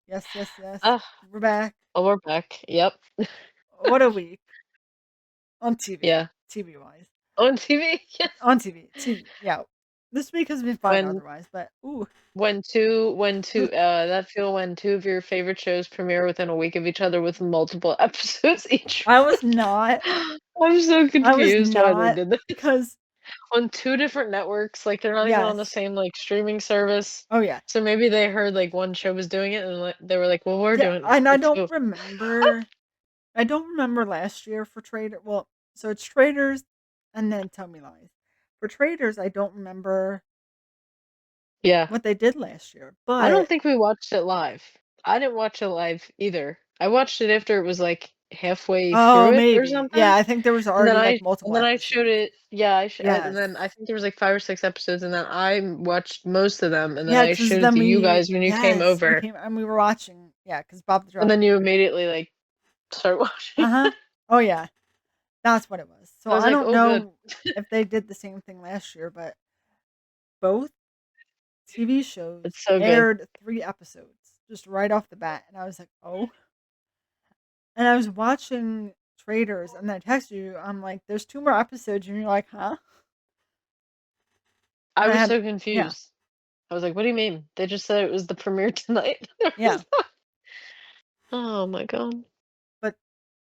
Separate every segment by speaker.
Speaker 1: Yes, yes, yes.
Speaker 2: Ah,
Speaker 1: We're back.
Speaker 2: oh, we're back. Yep.
Speaker 1: What a week on TV.
Speaker 2: Yeah.
Speaker 1: TV wise,
Speaker 2: On TV? Yes.
Speaker 1: on TV. TV. Yeah, this week has been fine
Speaker 2: When
Speaker 1: otherwise, but ooh,
Speaker 2: when two of your favorite shows premiere within a week of each other with multiple episodes each.
Speaker 1: I was not.
Speaker 2: I'm so
Speaker 1: I was
Speaker 2: confused why they
Speaker 1: not
Speaker 2: did this.
Speaker 1: because
Speaker 2: On 2 different networks, like, they're not even on the
Speaker 1: yes.
Speaker 2: same, like, streaming service.
Speaker 1: Oh yeah,
Speaker 2: So maybe they heard, like, one show was doing it and, like, they were like, "Well, we're
Speaker 1: yeah.
Speaker 2: doing it
Speaker 1: And I
Speaker 2: here
Speaker 1: don't
Speaker 2: too."
Speaker 1: remember. I don't remember last year for Trader. Well, so it's Traders, and then Tell Me Lies. For Traders, I don't remember
Speaker 2: Yeah.
Speaker 1: what they did last year,
Speaker 2: I don't
Speaker 1: but
Speaker 2: think we watched it live. I didn't watch it live either. I watched it after it was, like, halfway
Speaker 1: oh,
Speaker 2: through it or
Speaker 1: maybe. Yeah,
Speaker 2: something,
Speaker 1: I think there was
Speaker 2: and then
Speaker 1: already like multiple
Speaker 2: I showed
Speaker 1: episodes.
Speaker 2: it yeah, and
Speaker 1: Yes.
Speaker 2: then I think there was, like, 5 or 6 episodes, and then I watched most of them, and then
Speaker 1: Yeah,
Speaker 2: I
Speaker 1: because
Speaker 2: showed it
Speaker 1: then
Speaker 2: to you guys when you came
Speaker 1: we
Speaker 2: over,
Speaker 1: came and we were watching. Yeah, because Bob the
Speaker 2: and
Speaker 1: Drop.
Speaker 2: then you immediately, like, start watching.
Speaker 1: Uh-huh. Oh, yeah. That's what it was. So
Speaker 2: I was
Speaker 1: I
Speaker 2: like,
Speaker 1: don't
Speaker 2: "Oh, good."
Speaker 1: know if they did the same thing last year, but both TV shows
Speaker 2: It's so good.
Speaker 1: aired 3 episodes just right off the bat, and I was like, "Oh." And I was watching Traitors, and then I texted you, I'm like, "There's 2 more episodes," and you're like, "Huh?"
Speaker 2: I
Speaker 1: And I
Speaker 2: was
Speaker 1: had
Speaker 2: so
Speaker 1: yeah,
Speaker 2: confused. I was like, "What do you mean? They just said it was the premiere tonight." There
Speaker 1: yeah.
Speaker 2: was not Oh my god.
Speaker 1: But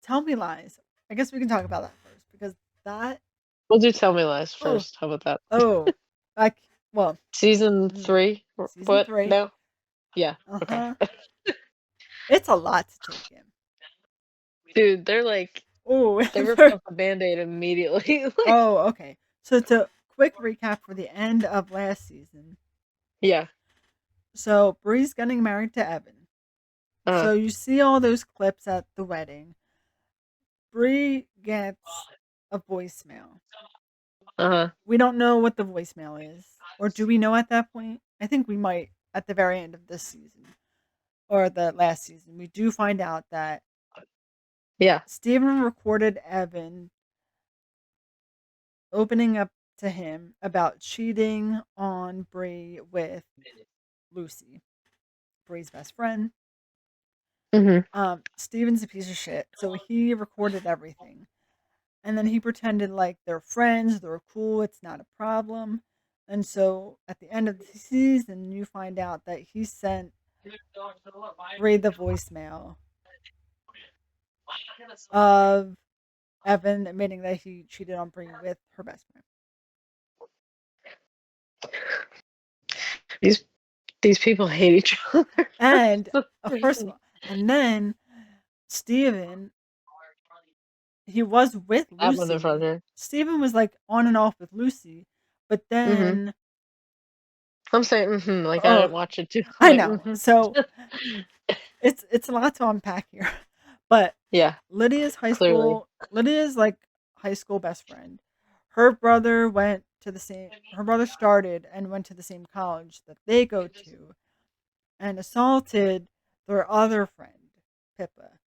Speaker 1: Tell Me Lies. I guess we can talk about that first because that
Speaker 2: We'll do Tell Me Lies
Speaker 1: oh,
Speaker 2: first, how about that?
Speaker 1: oh, like, well,
Speaker 2: Season
Speaker 1: mhm,
Speaker 2: 3? Or
Speaker 1: season
Speaker 2: what?
Speaker 1: 3.
Speaker 2: No? Yeah, okay.
Speaker 1: Uh-huh. It's a lot to take in.
Speaker 2: Dude, they're like
Speaker 1: Oh,
Speaker 2: they ripped off the Band-Aid immediately, like
Speaker 1: oh, okay. So to quick recap for the end of last season.
Speaker 2: Yeah,
Speaker 1: So Bree's getting married to Evan.
Speaker 2: uh,
Speaker 1: So you see all those clips at the wedding. Bree gets a voicemail.
Speaker 2: uh-huh.
Speaker 1: We don't know what the voicemail is. Or do we know at that point? I think we might at the very end of this season or the last season. We do find out that
Speaker 2: Yeah.
Speaker 1: Steven recorded Evan opening up to him about cheating on Bree with Lucy, Bree's best friend.
Speaker 2: Mhm.
Speaker 1: Steven's a piece of shit, so he recorded everything. And then he pretended like they're friends, they're cool, it's not a problem. And so at the end of the season, you find out that he sent Bree the voicemail of Evan admitting that he cheated on Bree with her best friend.
Speaker 2: These these people hate each other.
Speaker 1: And
Speaker 2: So
Speaker 1: first of
Speaker 2: freaking
Speaker 1: all, and then Steven, he was with
Speaker 2: that
Speaker 1: Lucy.
Speaker 2: motherfucker.
Speaker 1: Steven was like on and off with Lucy, but
Speaker 2: Mhm.
Speaker 1: then
Speaker 2: I'm saying, "Mhm," like I
Speaker 1: oh,
Speaker 2: didn't watch it too. I'm
Speaker 1: I
Speaker 2: like,
Speaker 1: know.
Speaker 2: "Mhm."
Speaker 1: So it's a lot to unpack here. But
Speaker 2: Yeah, clearly.
Speaker 1: Lydia's like high school best friend. Her brother started and went to the same college that they go to and assaulted their other friend, Pippa.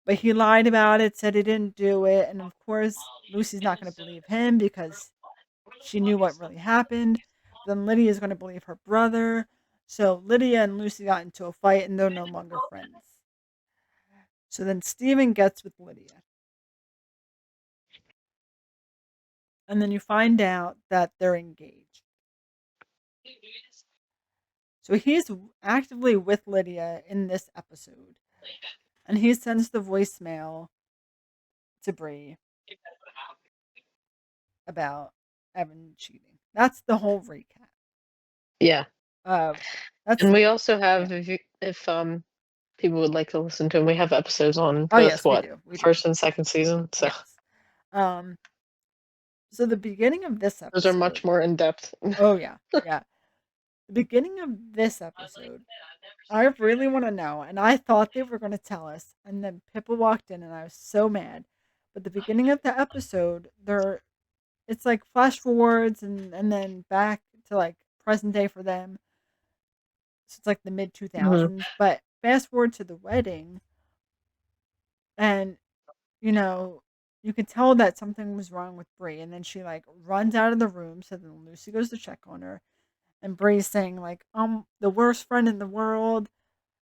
Speaker 1: But he lied about it, said he didn't do it, and of course Lucy's not going to believe him because she knew what really happened. Then Lydia's going to believe her brother. So Lydia and Lucy got into a fight and they're no longer friends. So then Steven gets with Lydia. And then you find out that they're engaged. So he's actively with Lydia in this episode. And he sends the voicemail to Bree about Evan cheating. That's the whole recap.
Speaker 2: Yeah.
Speaker 1: Uh, that's
Speaker 2: And we also
Speaker 1: yeah.
Speaker 2: have if, people would like to listen to 'em, we have episodes on
Speaker 1: Oh
Speaker 2: both,
Speaker 1: yes, we
Speaker 2: what,
Speaker 1: do. We do.
Speaker 2: 1st and 2nd season, so
Speaker 1: Yes. Um, so the beginning of this
Speaker 2: those are
Speaker 1: episode.
Speaker 2: much more in-depth.
Speaker 1: Oh yeah, yeah. The beginning of this episode, I really want to know, and I thought they were going to tell us, and then Pippa walked in, and I was so mad. But the beginning of the episode, it's like flash forwards and then back to like present day for them. So it's like the mid two
Speaker 2: Mhm.
Speaker 1: thousands. But fast forward to the wedding, and you know, you could tell that something was wrong with Bree, and then she like runs out of the room. So then Lucy goes to check on her, and Bree's saying like, "I'm the worst friend in the world,"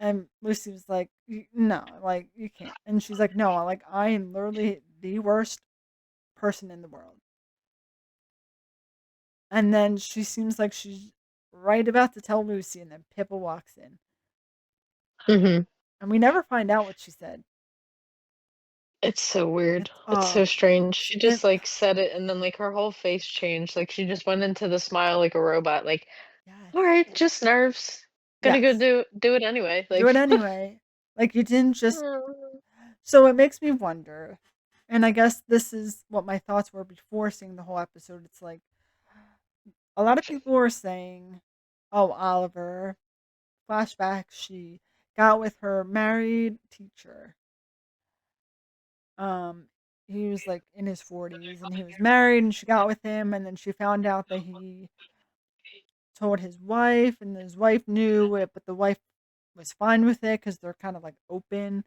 Speaker 1: and Lucy was like, "No, like you can't," and she's like, "No, like I am literally the worst person in the world," and then she seems like she's right about to tell Lucy, and then Pippa walks in,
Speaker 2: Mhm.
Speaker 1: and we never find out what she said.
Speaker 2: It's so weird.
Speaker 1: It's
Speaker 2: It's so strange. She
Speaker 1: it
Speaker 2: just, like, said it, and then, like, her whole face changed, like, she just went into the smile like a robot, like,
Speaker 1: yes,
Speaker 2: "Alright, just nerves. Gonna go
Speaker 1: yes,
Speaker 2: do it anyway."
Speaker 1: do it
Speaker 2: Like,
Speaker 1: anyway. Like you didn't just.
Speaker 2: "Mm."
Speaker 1: So it makes me wonder, and I guess this is what my thoughts were before seeing the whole episode. It's like a lot of people were saying, "Oh, Oliver, flashback, she got with her married teacher. Um, he was like in his 40s and he was married and she got with him and then she found out that he told his wife and his wife knew it, but the wife was fine with it because they're kind of like open.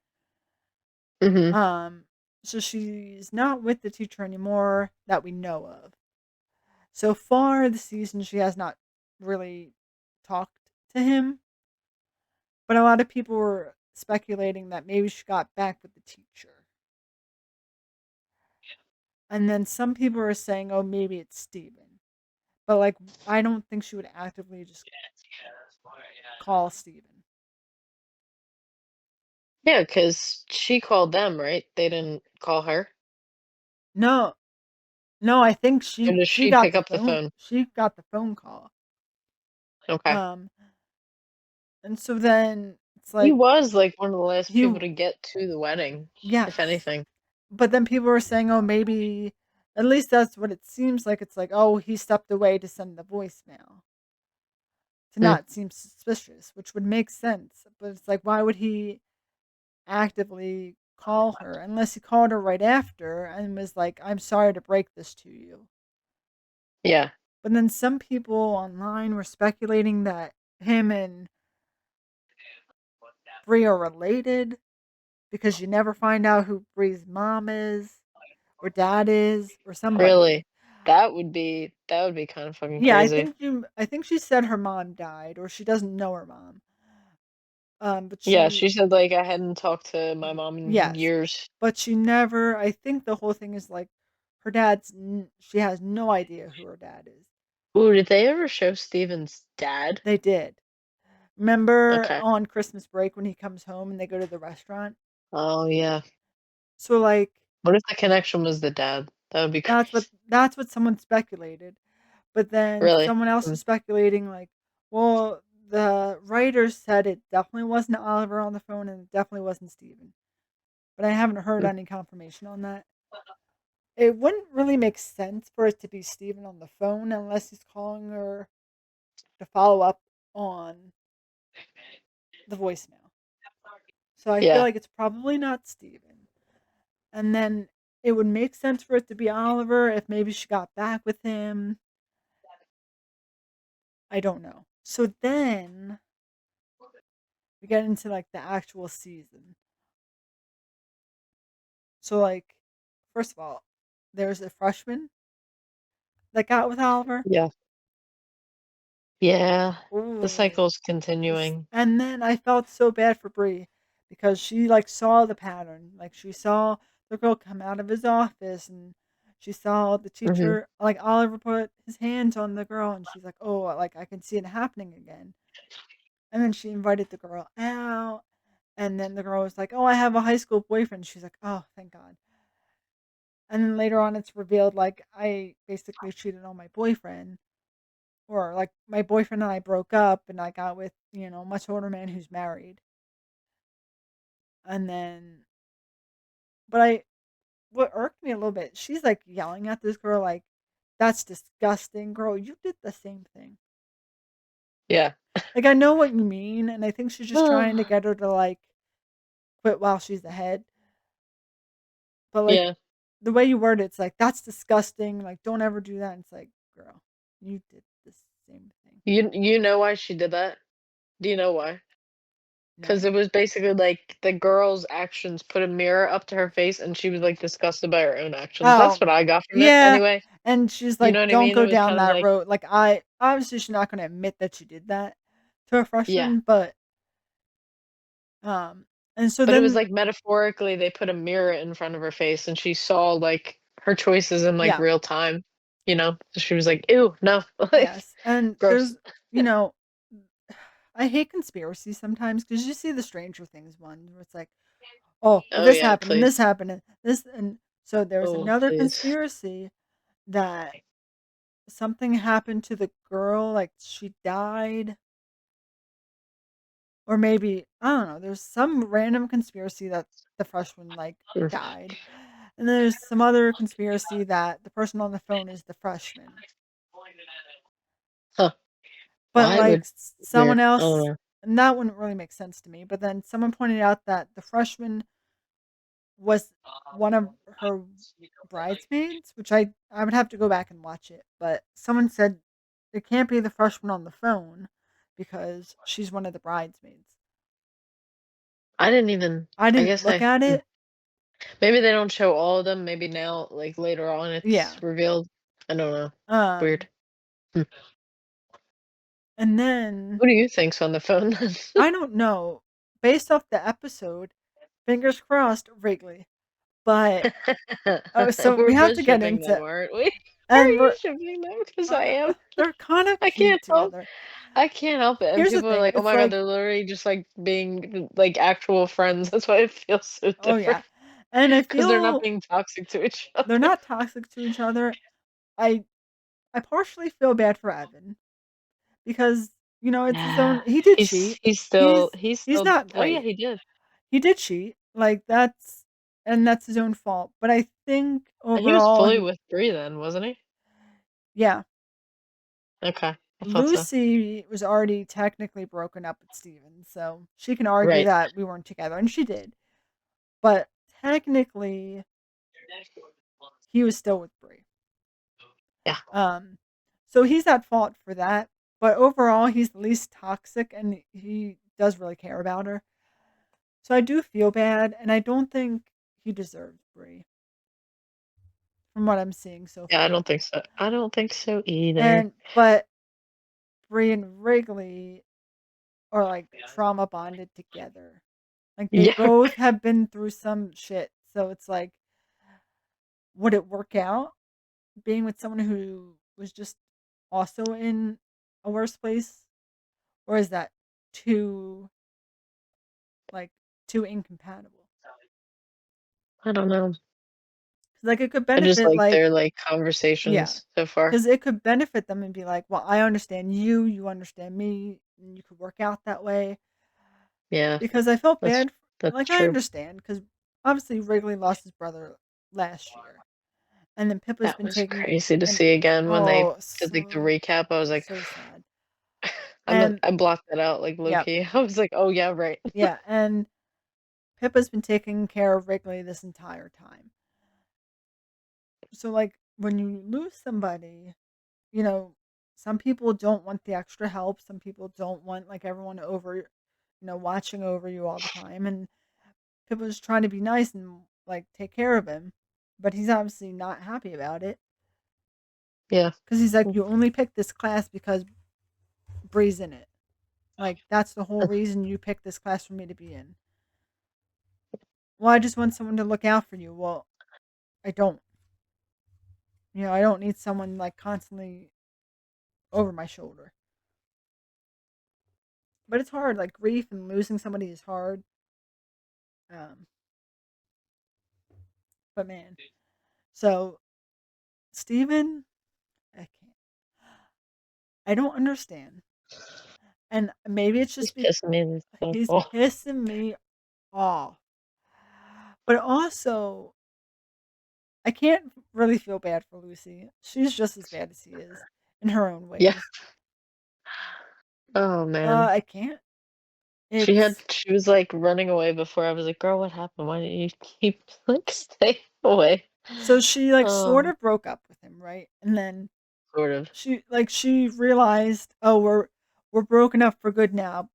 Speaker 2: Mhm.
Speaker 1: Um, so she's not with the teacher anymore that we know of. So far this season, she has not really talked to him, but a lot of people were speculating that maybe she got back with the teacher. And then some people are saying, oh, maybe it's Steven. But like, I don't think she would actively just call Steven.
Speaker 2: Yeah, 'cause she called them, right? They didn't call her?
Speaker 1: No, no, I think
Speaker 2: Or does
Speaker 1: she
Speaker 2: she
Speaker 1: got
Speaker 2: pick
Speaker 1: the
Speaker 2: up the
Speaker 1: phone.
Speaker 2: phone?
Speaker 1: She got the phone call.
Speaker 2: Okay.
Speaker 1: Um, and so then it's
Speaker 2: He
Speaker 1: like
Speaker 2: was, like, one of the last
Speaker 1: he,
Speaker 2: people to get to the wedding, if
Speaker 1: yes,
Speaker 2: anything.
Speaker 1: but then people were saying, oh, maybe, at least that's what it seems like. It's like, oh, he stepped away to send the voicemail to
Speaker 2: Mm,
Speaker 1: not seem suspicious, which would make sense. But it's like, why would he actively call her unless he called her right after and was like, I'm sorry to break this to you?
Speaker 2: yeah.
Speaker 1: But then some people online were speculating that him and Bree are related because you never find out who Bree's mom is or dad is or somebody.
Speaker 2: Really? That would be kinda fucking
Speaker 1: Yeah,
Speaker 2: crazy.
Speaker 1: I think she said her mom died or she doesn't know her mom. But
Speaker 2: Yeah,
Speaker 1: she
Speaker 2: she said, like, "I hadn't talked to my mom in
Speaker 1: yes,
Speaker 2: years."
Speaker 1: but she never. I think the whole thing is like her dad's. She has no idea who her dad is.
Speaker 2: Ooh, did they ever show Steven's dad?
Speaker 1: They did. Remember
Speaker 2: Okay.
Speaker 1: on Christmas break when he comes home and they go to the restaurant?
Speaker 2: Oh, yeah.
Speaker 1: So like
Speaker 2: What if the connection was the dad? That would be crazy.
Speaker 1: that's what someone speculated. But then
Speaker 2: Really?
Speaker 1: someone else
Speaker 2: Mm,
Speaker 1: was speculating like, well, the writers said it definitely wasn't Oliver on the phone and it definitely wasn't Steven. But I haven't heard
Speaker 2: mm,
Speaker 1: any confirmation on that. It wouldn't really make sense for it to be Steven on the phone unless he's calling her to follow up on the voicemail. So I feel
Speaker 2: yeah.
Speaker 1: like it's probably not Steven. And then it would make sense for it to be Oliver if maybe she got back with him. I don't know. So then we get into like the actual season. So like first of all, there's a freshman that got with Oliver.
Speaker 2: Yeah. Yeah. The
Speaker 1: Ooh.
Speaker 2: cycle's continuing.
Speaker 1: And then I felt so bad for Bree because she like saw the pattern. Like she saw the girl come out of his office and she saw the
Speaker 2: Mhm.
Speaker 1: teacher like Oliver put his hands on the girl and she's like, "Oh, like I can see it happening again." And then she invited the girl out and then the girl was like, "Oh, I have a high school boyfriend." She's like, "Oh, thank God." And then later on it's revealed like I basically cheated on my boyfriend or like my boyfriend and I broke up and I got with, a much older man who's married. And then but I what irked me a little bit, she's, like, yelling at this girl, like, "That's disgusting, girl, you did the same thing."
Speaker 2: Yeah.
Speaker 1: Like, I know what you mean, and I think she's just trying to get her to, like, quit while she's ahead, but, like,
Speaker 2: Yeah.
Speaker 1: the way you word it, it's like, "That's disgusting, like, don't ever do that." And it's like, "Girl, you did the same thing."
Speaker 2: You know why she did that? Do you know why? 'Cause
Speaker 1: No.
Speaker 2: it was basically, like, the girl's actions put a mirror up to her face, and she was, like, disgusted by her own actions. That's
Speaker 1: Oh,
Speaker 2: what I got from it
Speaker 1: yeah,
Speaker 2: anyway.
Speaker 1: and she's
Speaker 2: You
Speaker 1: like,
Speaker 2: know what I
Speaker 1: "Don't
Speaker 2: mean? It
Speaker 1: go
Speaker 2: was
Speaker 1: down
Speaker 2: kind of
Speaker 1: that
Speaker 2: like
Speaker 1: road." Like, I obviously she's not gonna admit that she did that to a
Speaker 2: yeah.
Speaker 1: freshman, but, um and so
Speaker 2: But it was,
Speaker 1: then
Speaker 2: like, metaphorically, they put a mirror in front of her face, and she saw, like, her choices in, like,
Speaker 1: yeah,
Speaker 2: real time, you know? So she was like, "Ew, no." Like,
Speaker 1: yes, and
Speaker 2: gross.
Speaker 1: there's you know, I hate conspiracies sometimes because you see the Stranger Things one where it's like, "Oh, well,
Speaker 2: Oh,
Speaker 1: this
Speaker 2: yeah,
Speaker 1: happened, and
Speaker 2: please.
Speaker 1: this happened, and this," and so there's
Speaker 2: Oh,
Speaker 1: another
Speaker 2: please.
Speaker 1: conspiracy that something happened to the girl, like, she died, or maybe I don't know, there's some random conspiracy that the freshman, like,
Speaker 2: Mm.
Speaker 1: died, and there's some other conspiracy that the person on the phone is the freshman.
Speaker 2: Huh.
Speaker 1: But,
Speaker 2: Why
Speaker 1: like,
Speaker 2: would
Speaker 1: s someone
Speaker 2: weird. I don't
Speaker 1: else
Speaker 2: know.
Speaker 1: and that wouldn't really make sense to me, but then someone pointed out that the freshman was one of her bridesmaids, which I would have to go back and watch it, but someone said it can't be the freshman on the phone because she's one of the bridesmaids.
Speaker 2: I didn't even
Speaker 1: I
Speaker 2: I
Speaker 1: didn't
Speaker 2: guess
Speaker 1: look
Speaker 2: I
Speaker 1: at
Speaker 2: mm.
Speaker 1: it.
Speaker 2: Maybe they don't show all of them, maybe now, like, later on it's
Speaker 1: Yeah.
Speaker 2: revealed. I don't know. Weird.
Speaker 1: Um,
Speaker 2: Hmm.
Speaker 1: and then
Speaker 2: Who do you think's on the phone then?
Speaker 1: I don't know, based off the episode, fingers crossed, Wrigley. But oh, so we
Speaker 2: We're
Speaker 1: have
Speaker 2: both
Speaker 1: to get
Speaker 2: shipping them,
Speaker 1: into
Speaker 2: aren't we? Are
Speaker 1: and
Speaker 2: you
Speaker 1: we're
Speaker 2: shipping them? 'Cause I am.
Speaker 1: they're kind of
Speaker 2: I can't
Speaker 1: cute
Speaker 2: help
Speaker 1: together.
Speaker 2: I can't help it, and
Speaker 1: Here's the
Speaker 2: people are
Speaker 1: thing,
Speaker 2: like, "Oh
Speaker 1: it's
Speaker 2: my god,
Speaker 1: like
Speaker 2: they're literally just, like, being, like, actual friends." That's why it feels so
Speaker 1: oh,
Speaker 2: different
Speaker 1: yeah, and I
Speaker 2: because 'cause they're not
Speaker 1: feel
Speaker 2: being toxic to each
Speaker 1: they're
Speaker 2: other.
Speaker 1: not toxic to each other. I I partially feel bad for Evan because, it's his
Speaker 2: Yeah.
Speaker 1: own he did
Speaker 2: He's
Speaker 1: cheat.
Speaker 2: he's still
Speaker 1: He's
Speaker 2: he's
Speaker 1: he's
Speaker 2: still
Speaker 1: not
Speaker 2: oh, yeah,
Speaker 1: great.
Speaker 2: he did.
Speaker 1: He did cheat, like, that's his own fault, but I think
Speaker 2: He was
Speaker 1: overall
Speaker 2: fully
Speaker 1: he
Speaker 2: with Bree then, wasn't he?
Speaker 1: yeah,
Speaker 2: Okay, I thought so.
Speaker 1: Lucy was already technically broken up with Steven, so she can argue
Speaker 2: Right.
Speaker 1: that we weren't together, and she did, but technically, he was still with Bree.
Speaker 2: Yeah.
Speaker 1: Um, so he's at fault for that, but overall, he's the least toxic, and he does really care about her. So I do feel bad, and I don't think he deserves Bree from what I'm seeing so
Speaker 2: Yeah, I
Speaker 1: far.
Speaker 2: don't think so. I don't think so either.
Speaker 1: But Bree and Wrigley are like trauma bonded together. Like they
Speaker 2: Yeah,
Speaker 1: both have been through some shit. So it's like, would it work out being with someone who was just also in a worse place? Or is that too, like, too incompatible?
Speaker 2: I don't know.
Speaker 1: Like, it could
Speaker 2: I just
Speaker 1: benefit,
Speaker 2: like
Speaker 1: like,
Speaker 2: their, like,
Speaker 1: yeah,
Speaker 2: conversations so far.
Speaker 1: because it could benefit them and be like, well, I understand you, you understand me, and you could work out that way.
Speaker 2: Yeah,
Speaker 1: Because I felt
Speaker 2: that's
Speaker 1: bad,
Speaker 2: that's
Speaker 1: like, I
Speaker 2: true.
Speaker 1: understand, because obviously Wrigley lost his brother last year, and then Pippa's
Speaker 2: That
Speaker 1: been
Speaker 2: was
Speaker 1: taking,
Speaker 2: crazy to
Speaker 1: and
Speaker 2: see again when they
Speaker 1: oh,
Speaker 2: did, like, the
Speaker 1: so,
Speaker 2: recap. I was like,
Speaker 1: so sad.
Speaker 2: I'm
Speaker 1: And,
Speaker 2: I blocked that out, like, low
Speaker 1: yeah,
Speaker 2: key. I was like, "Oh, yeah, right."
Speaker 1: yeah, and Pippa's been taking care of Wrigley this entire time. So, like, when you lose somebody, you know, some people don't want the extra help. Some people don't want like everyone over, watching over you all the time. And Pip was trying to be nice and like take care of him, but he's obviously not happy about it
Speaker 2: Yeah.
Speaker 1: because he's like, you only picked this class because Bree's in it. Like that's the whole reason you picked this class for me to be in. Well, I just want someone to look out for you. Well, I don't. I don't need someone like constantly over my shoulder. But it's hard. Like grief and losing somebody is hard. Um, but man, so Steven, I can't. I don't understand. And maybe it's
Speaker 2: He's
Speaker 1: just because
Speaker 2: pissing me
Speaker 1: he's
Speaker 2: off.
Speaker 1: pissing me off. But also, I can't really feel bad for Lucy. She's just as bad as he is in her own
Speaker 2: Yeah.
Speaker 1: ways.
Speaker 2: Oh, man.
Speaker 1: I can't. It's
Speaker 2: She was, like, running away before. I was like, "Girl, what happened? Why didn't you keep, like, staying away?"
Speaker 1: so she like sort
Speaker 2: Oh,
Speaker 1: of broke up with him, right? And then
Speaker 2: sort of.
Speaker 1: she realized, oh, we're broken up for good now.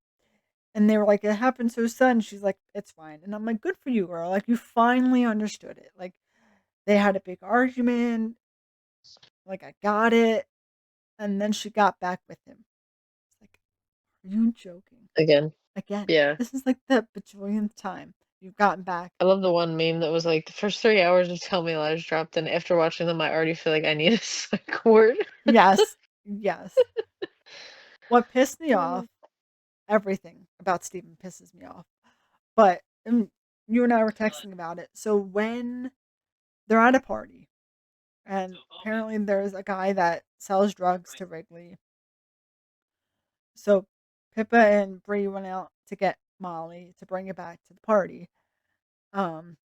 Speaker 1: And they were like, "It happened so sudden." She's like, "It's fine." And I'm like, "Good for you, girl. Like, you finally understood it." Like, they had a big argument. Like, I got it. And then she got back with him. It's like, are you joking?
Speaker 2: Again.
Speaker 1: Again,
Speaker 2: Yeah.
Speaker 1: this is like the bajillionth time you've gotten back.
Speaker 2: I love the one meme that was like, "The first 3 hours of Tell Me Lies dropped, and after watching them, I already feel like I need a psych ward."
Speaker 1: Yes, yes. What pissed me
Speaker 2: Mm.
Speaker 1: off, everything about Steven pisses me off. But you and I were texting about it. So when they're at a party, and apparently there's a guy that sells drugs to Wrigley. So Pippa and Bree went out to get Molly to bring it back to the party. Um,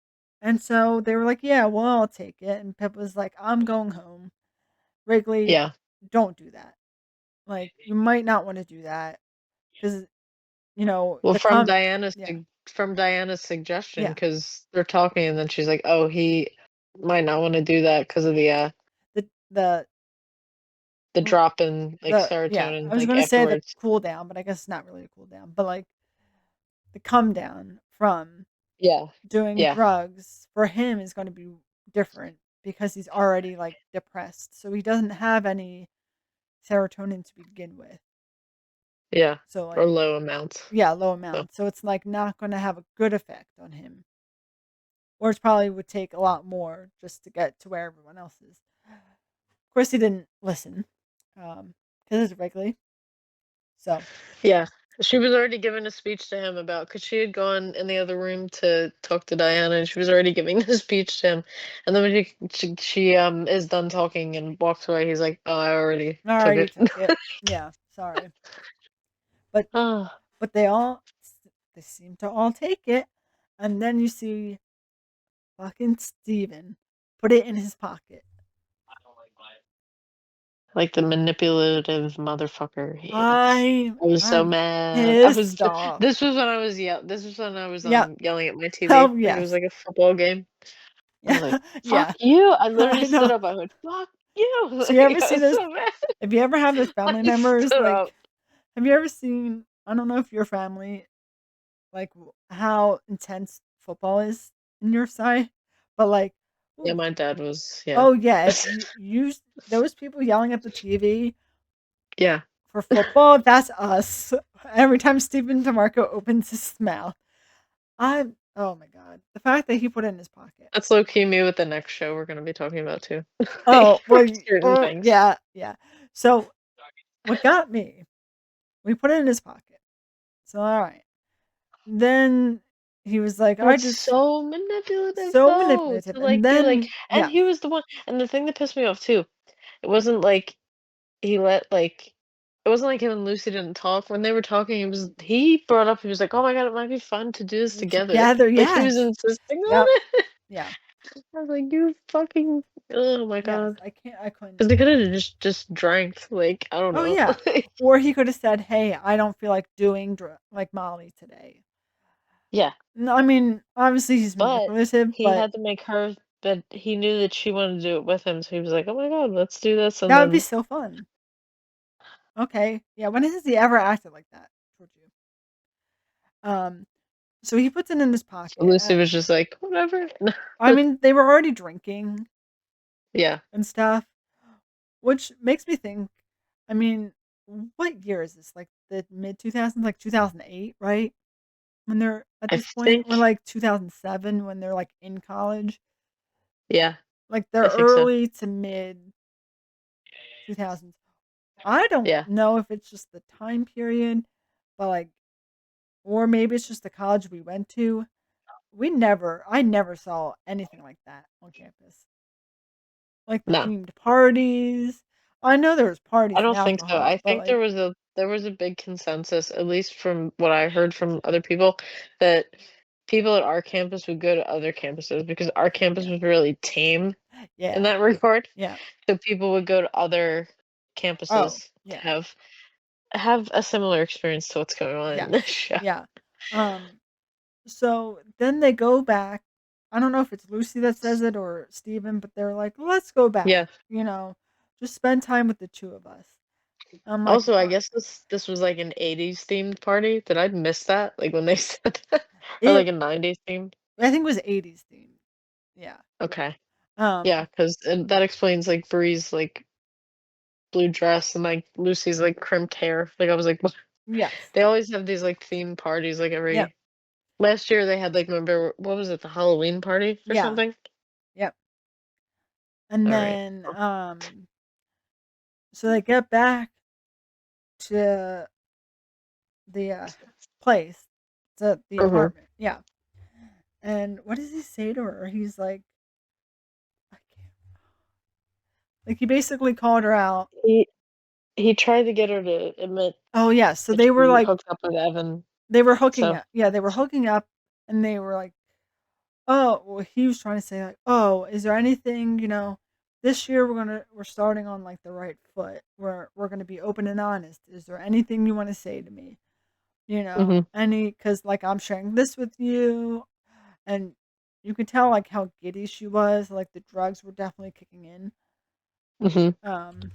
Speaker 1: and so they were like, "Yeah, well, I'll take it." And Pippa was like, "I'm going home." Wrigley,
Speaker 2: Yeah.
Speaker 1: don't do that. Like, you might not want to do that because
Speaker 2: Well,
Speaker 1: the com, yeah,
Speaker 2: from Diana's suggestion,
Speaker 1: yeah,
Speaker 2: because 'cause they're talking, and then she's like, "Oh, he might not wanna do that because of
Speaker 1: the
Speaker 2: the drop in, like,
Speaker 1: yeah. I
Speaker 2: serotonin,
Speaker 1: was
Speaker 2: like,
Speaker 1: gonna say the
Speaker 2: afterwards."
Speaker 1: cool down, but I guess it's not really a cool down. But like the come down from
Speaker 2: Yeah.
Speaker 1: doing
Speaker 2: Yeah.
Speaker 1: drugs for him is going to be different because he's already like depressed, so he doesn't have any serotonin to begin with.
Speaker 2: Yeah.
Speaker 1: So
Speaker 2: Or
Speaker 1: like,
Speaker 2: low amounts.
Speaker 1: yeah, low
Speaker 2: So,
Speaker 1: amount. So it's like not going to have a good effect on him, or it probably would take a lot more just to get to where everyone else is. Of course, he didn't listen, because it's Wrigley. So
Speaker 2: yeah. She was already giving a speech to him about, because she had gone in the other room to talk to Diana, and she was already giving the speech to him, and then when she is done talking and walks away, he's like, "Oh, I already
Speaker 1: I
Speaker 2: took
Speaker 1: already
Speaker 2: it."
Speaker 1: took it. Yeah, sorry, but
Speaker 2: Ah.
Speaker 1: they all they seem to all take it, and then you see fucking Steven put it in his pocket.
Speaker 2: Like the manipulative motherfucker he is.
Speaker 1: I
Speaker 2: I was so
Speaker 1: I'm
Speaker 2: mad.
Speaker 1: pissed off.
Speaker 2: This was when I was,
Speaker 1: Yeah.
Speaker 2: yelling at my TV,
Speaker 1: Oh
Speaker 2: like it was
Speaker 1: yes.
Speaker 2: like a football game. I was like,
Speaker 1: Yeah.
Speaker 2: "Fuck
Speaker 1: Yeah.
Speaker 2: you." I literally
Speaker 1: I
Speaker 2: stood
Speaker 1: know.
Speaker 2: up, I went, "Fuck you."
Speaker 1: So you
Speaker 2: Like,
Speaker 1: ever
Speaker 2: I
Speaker 1: see
Speaker 2: was
Speaker 1: those?
Speaker 2: so mad.
Speaker 1: If you ever have those family
Speaker 2: I
Speaker 1: members,
Speaker 2: stood up.
Speaker 1: like, have you ever seen? I don't know if your family like how intense football is in your side, but like,
Speaker 2: Yeah,
Speaker 1: ooh,
Speaker 2: my dad was, yeah.
Speaker 1: oh yeah, if you use those people yelling at the TV
Speaker 2: Yeah.
Speaker 1: for football, that's us. Every time Stephen DeMarco opens his mouth, I oh my god, the fact that he put it in his pocket.
Speaker 2: That's low key me with the next show we're gonna be talking about too. Like,
Speaker 1: Oh
Speaker 2: for
Speaker 1: well,
Speaker 2: certain
Speaker 1: oh
Speaker 2: things.
Speaker 1: yeah, yeah. So what got me? We put it in his pocket. So all right. Then he was like,
Speaker 2: But
Speaker 1: I just
Speaker 2: so manipulative
Speaker 1: so
Speaker 2: though,
Speaker 1: manipulative.
Speaker 2: to,
Speaker 1: And
Speaker 2: like, be like,
Speaker 1: then
Speaker 2: and
Speaker 1: yes,
Speaker 2: he was the one, and the thing that pissed me off too, it wasn't like he let, like, it wasn't like him and Lucy didn't talk. When they were talking, he brought up, he was like, "Oh my god, it might be fun to do this
Speaker 1: we're
Speaker 2: together."
Speaker 1: together.
Speaker 2: Like, he was
Speaker 1: Yes.
Speaker 2: insisting
Speaker 1: Yep.
Speaker 2: on it.
Speaker 1: Yeah.
Speaker 2: I was like, "You fucking, oh my
Speaker 1: Yes.
Speaker 2: god."
Speaker 1: I can't. I couldn't.
Speaker 2: 'Cause they coulda just drank, like, I don't
Speaker 1: Oh
Speaker 2: know.
Speaker 1: yeah.
Speaker 2: Like,
Speaker 1: Or he could have said, "Hey, I don't feel like doing like Molly today."
Speaker 2: yeah,
Speaker 1: No, I mean, obviously he's
Speaker 2: but
Speaker 1: manipulative,
Speaker 2: he
Speaker 1: but
Speaker 2: had to make her, but he knew that she wanted to do it with him, so he was like, "Oh my god, let's do this," and
Speaker 1: that would be
Speaker 2: then
Speaker 1: so fun. Okay. Yeah. When has he ever acted like that towards you? Um. So he puts it in his pocket.
Speaker 2: Lucy was just like, "Whatever."
Speaker 1: I mean, they were already drinking
Speaker 2: Yeah,
Speaker 1: and stuff, which makes me think. I mean, what year is this? Like the mid 2000s, like 2008, right? When they're at
Speaker 2: I
Speaker 1: this point, or
Speaker 2: think,
Speaker 1: like 2007 when they're like in college,
Speaker 2: yeah,
Speaker 1: like they're
Speaker 2: I think so.
Speaker 1: early to mid 2000s. I don't
Speaker 2: Yeah.
Speaker 1: know if it's just the time period, but like, or maybe it's just the college we went to. I never saw anything like that on campus. Like the
Speaker 2: No,
Speaker 1: themed parties. I know there was
Speaker 2: I
Speaker 1: parties and
Speaker 2: don't think so. I
Speaker 1: alcohol, but
Speaker 2: think
Speaker 1: like,
Speaker 2: there was a big consensus, at least from what I heard from other people, that people at our campus would go to other campuses because our campus
Speaker 1: yeah,
Speaker 2: was really tame in
Speaker 1: yeah,
Speaker 2: that regard.
Speaker 1: yeah.
Speaker 2: So people would go to other
Speaker 1: Oh,
Speaker 2: campuses to
Speaker 1: yeah,
Speaker 2: have a similar experience to what's going on in
Speaker 1: yes,
Speaker 2: this show.
Speaker 1: yeah. Um, so then they go back. I don't know if it's Lucy that says it or Steven, but they're like, let's go
Speaker 2: Yeah.
Speaker 1: back, just spend time with the two of us. I'm like,
Speaker 2: Also, I guess this was like an 80s themed party. Did I miss that? Like when they said that? Or like
Speaker 1: it.
Speaker 2: a 90s themed?
Speaker 1: I think it was 80s themed. Yeah.
Speaker 2: Okay. Yeah,
Speaker 1: Um.
Speaker 2: 'cause that explains like Bree's like blue dress and like Lucy's like crimped hair. Like I was like, what?
Speaker 1: Yes.
Speaker 2: They always have these like themed parties like
Speaker 1: Yep.
Speaker 2: every last year they had like remember what was it, the Halloween party or
Speaker 1: Yeah.
Speaker 2: something?
Speaker 1: Yep. And
Speaker 2: All right.
Speaker 1: then so they get back to the place, to the
Speaker 2: Mhm.
Speaker 1: apartment. Yeah. And what does he say to her? He's like, I can't. Like he basically called her out.
Speaker 2: He he tried to get her to admit
Speaker 1: Oh yeah. So
Speaker 2: that
Speaker 1: they were
Speaker 2: she
Speaker 1: like
Speaker 2: hooked up with Evan.
Speaker 1: they were hooking
Speaker 2: So,
Speaker 1: up. Yeah, they were hooking up, and they were like, oh, well, he was trying to say like, oh, is there anything, this year we're starting on like the right foot. We're gonna be open and honest. Is there anything you want to say to me?
Speaker 2: mhm,
Speaker 1: Because like I'm sharing this with you, and you could tell like how giddy she was. Like the drugs were definitely kicking in.
Speaker 2: mhm.
Speaker 1: Um,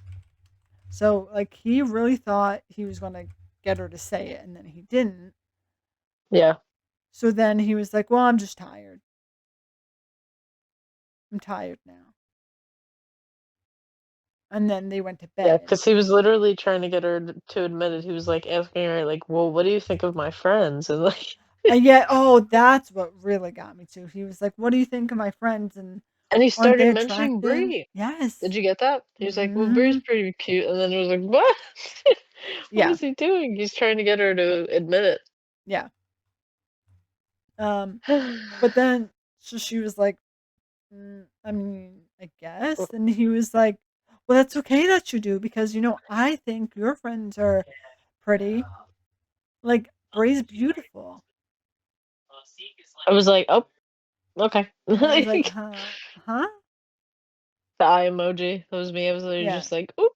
Speaker 1: so like he really thought he was gonna get her to say it, and then he didn't.
Speaker 2: Yeah.
Speaker 1: So then he was like, well, I'm just tired. I'm tired now. And then they went to
Speaker 2: Yeah,
Speaker 1: bed.
Speaker 2: because he was literally trying to get her to admit it. He was like asking her like, "Well, what do you think of my friends?" And like
Speaker 1: And yet, oh, that's what really got me too. He was like, "What do you think of my friends? And
Speaker 2: and he
Speaker 1: aren't they
Speaker 2: started mentioning
Speaker 1: attractive?"
Speaker 2: Bree. Did
Speaker 1: Yes.
Speaker 2: you get that? He was like, "Well, Bree's
Speaker 1: Hmm.
Speaker 2: pretty cute." And then it was like, "What? What
Speaker 1: Yeah.
Speaker 2: is he doing?" He's trying to get her to admit
Speaker 1: Yeah. Um,
Speaker 2: it.
Speaker 1: but then so she was like, I mean, I guess. And he was like, "Well, that's okay that you do because I think your friends are pretty. Like Bray's beautiful."
Speaker 2: I was like, "Oh, okay."
Speaker 1: And I was like,
Speaker 2: Like,
Speaker 1: "Huh? Huh?"
Speaker 2: the eye emoji. That was me. I was literally
Speaker 1: Yeah.
Speaker 2: just like, "Oop."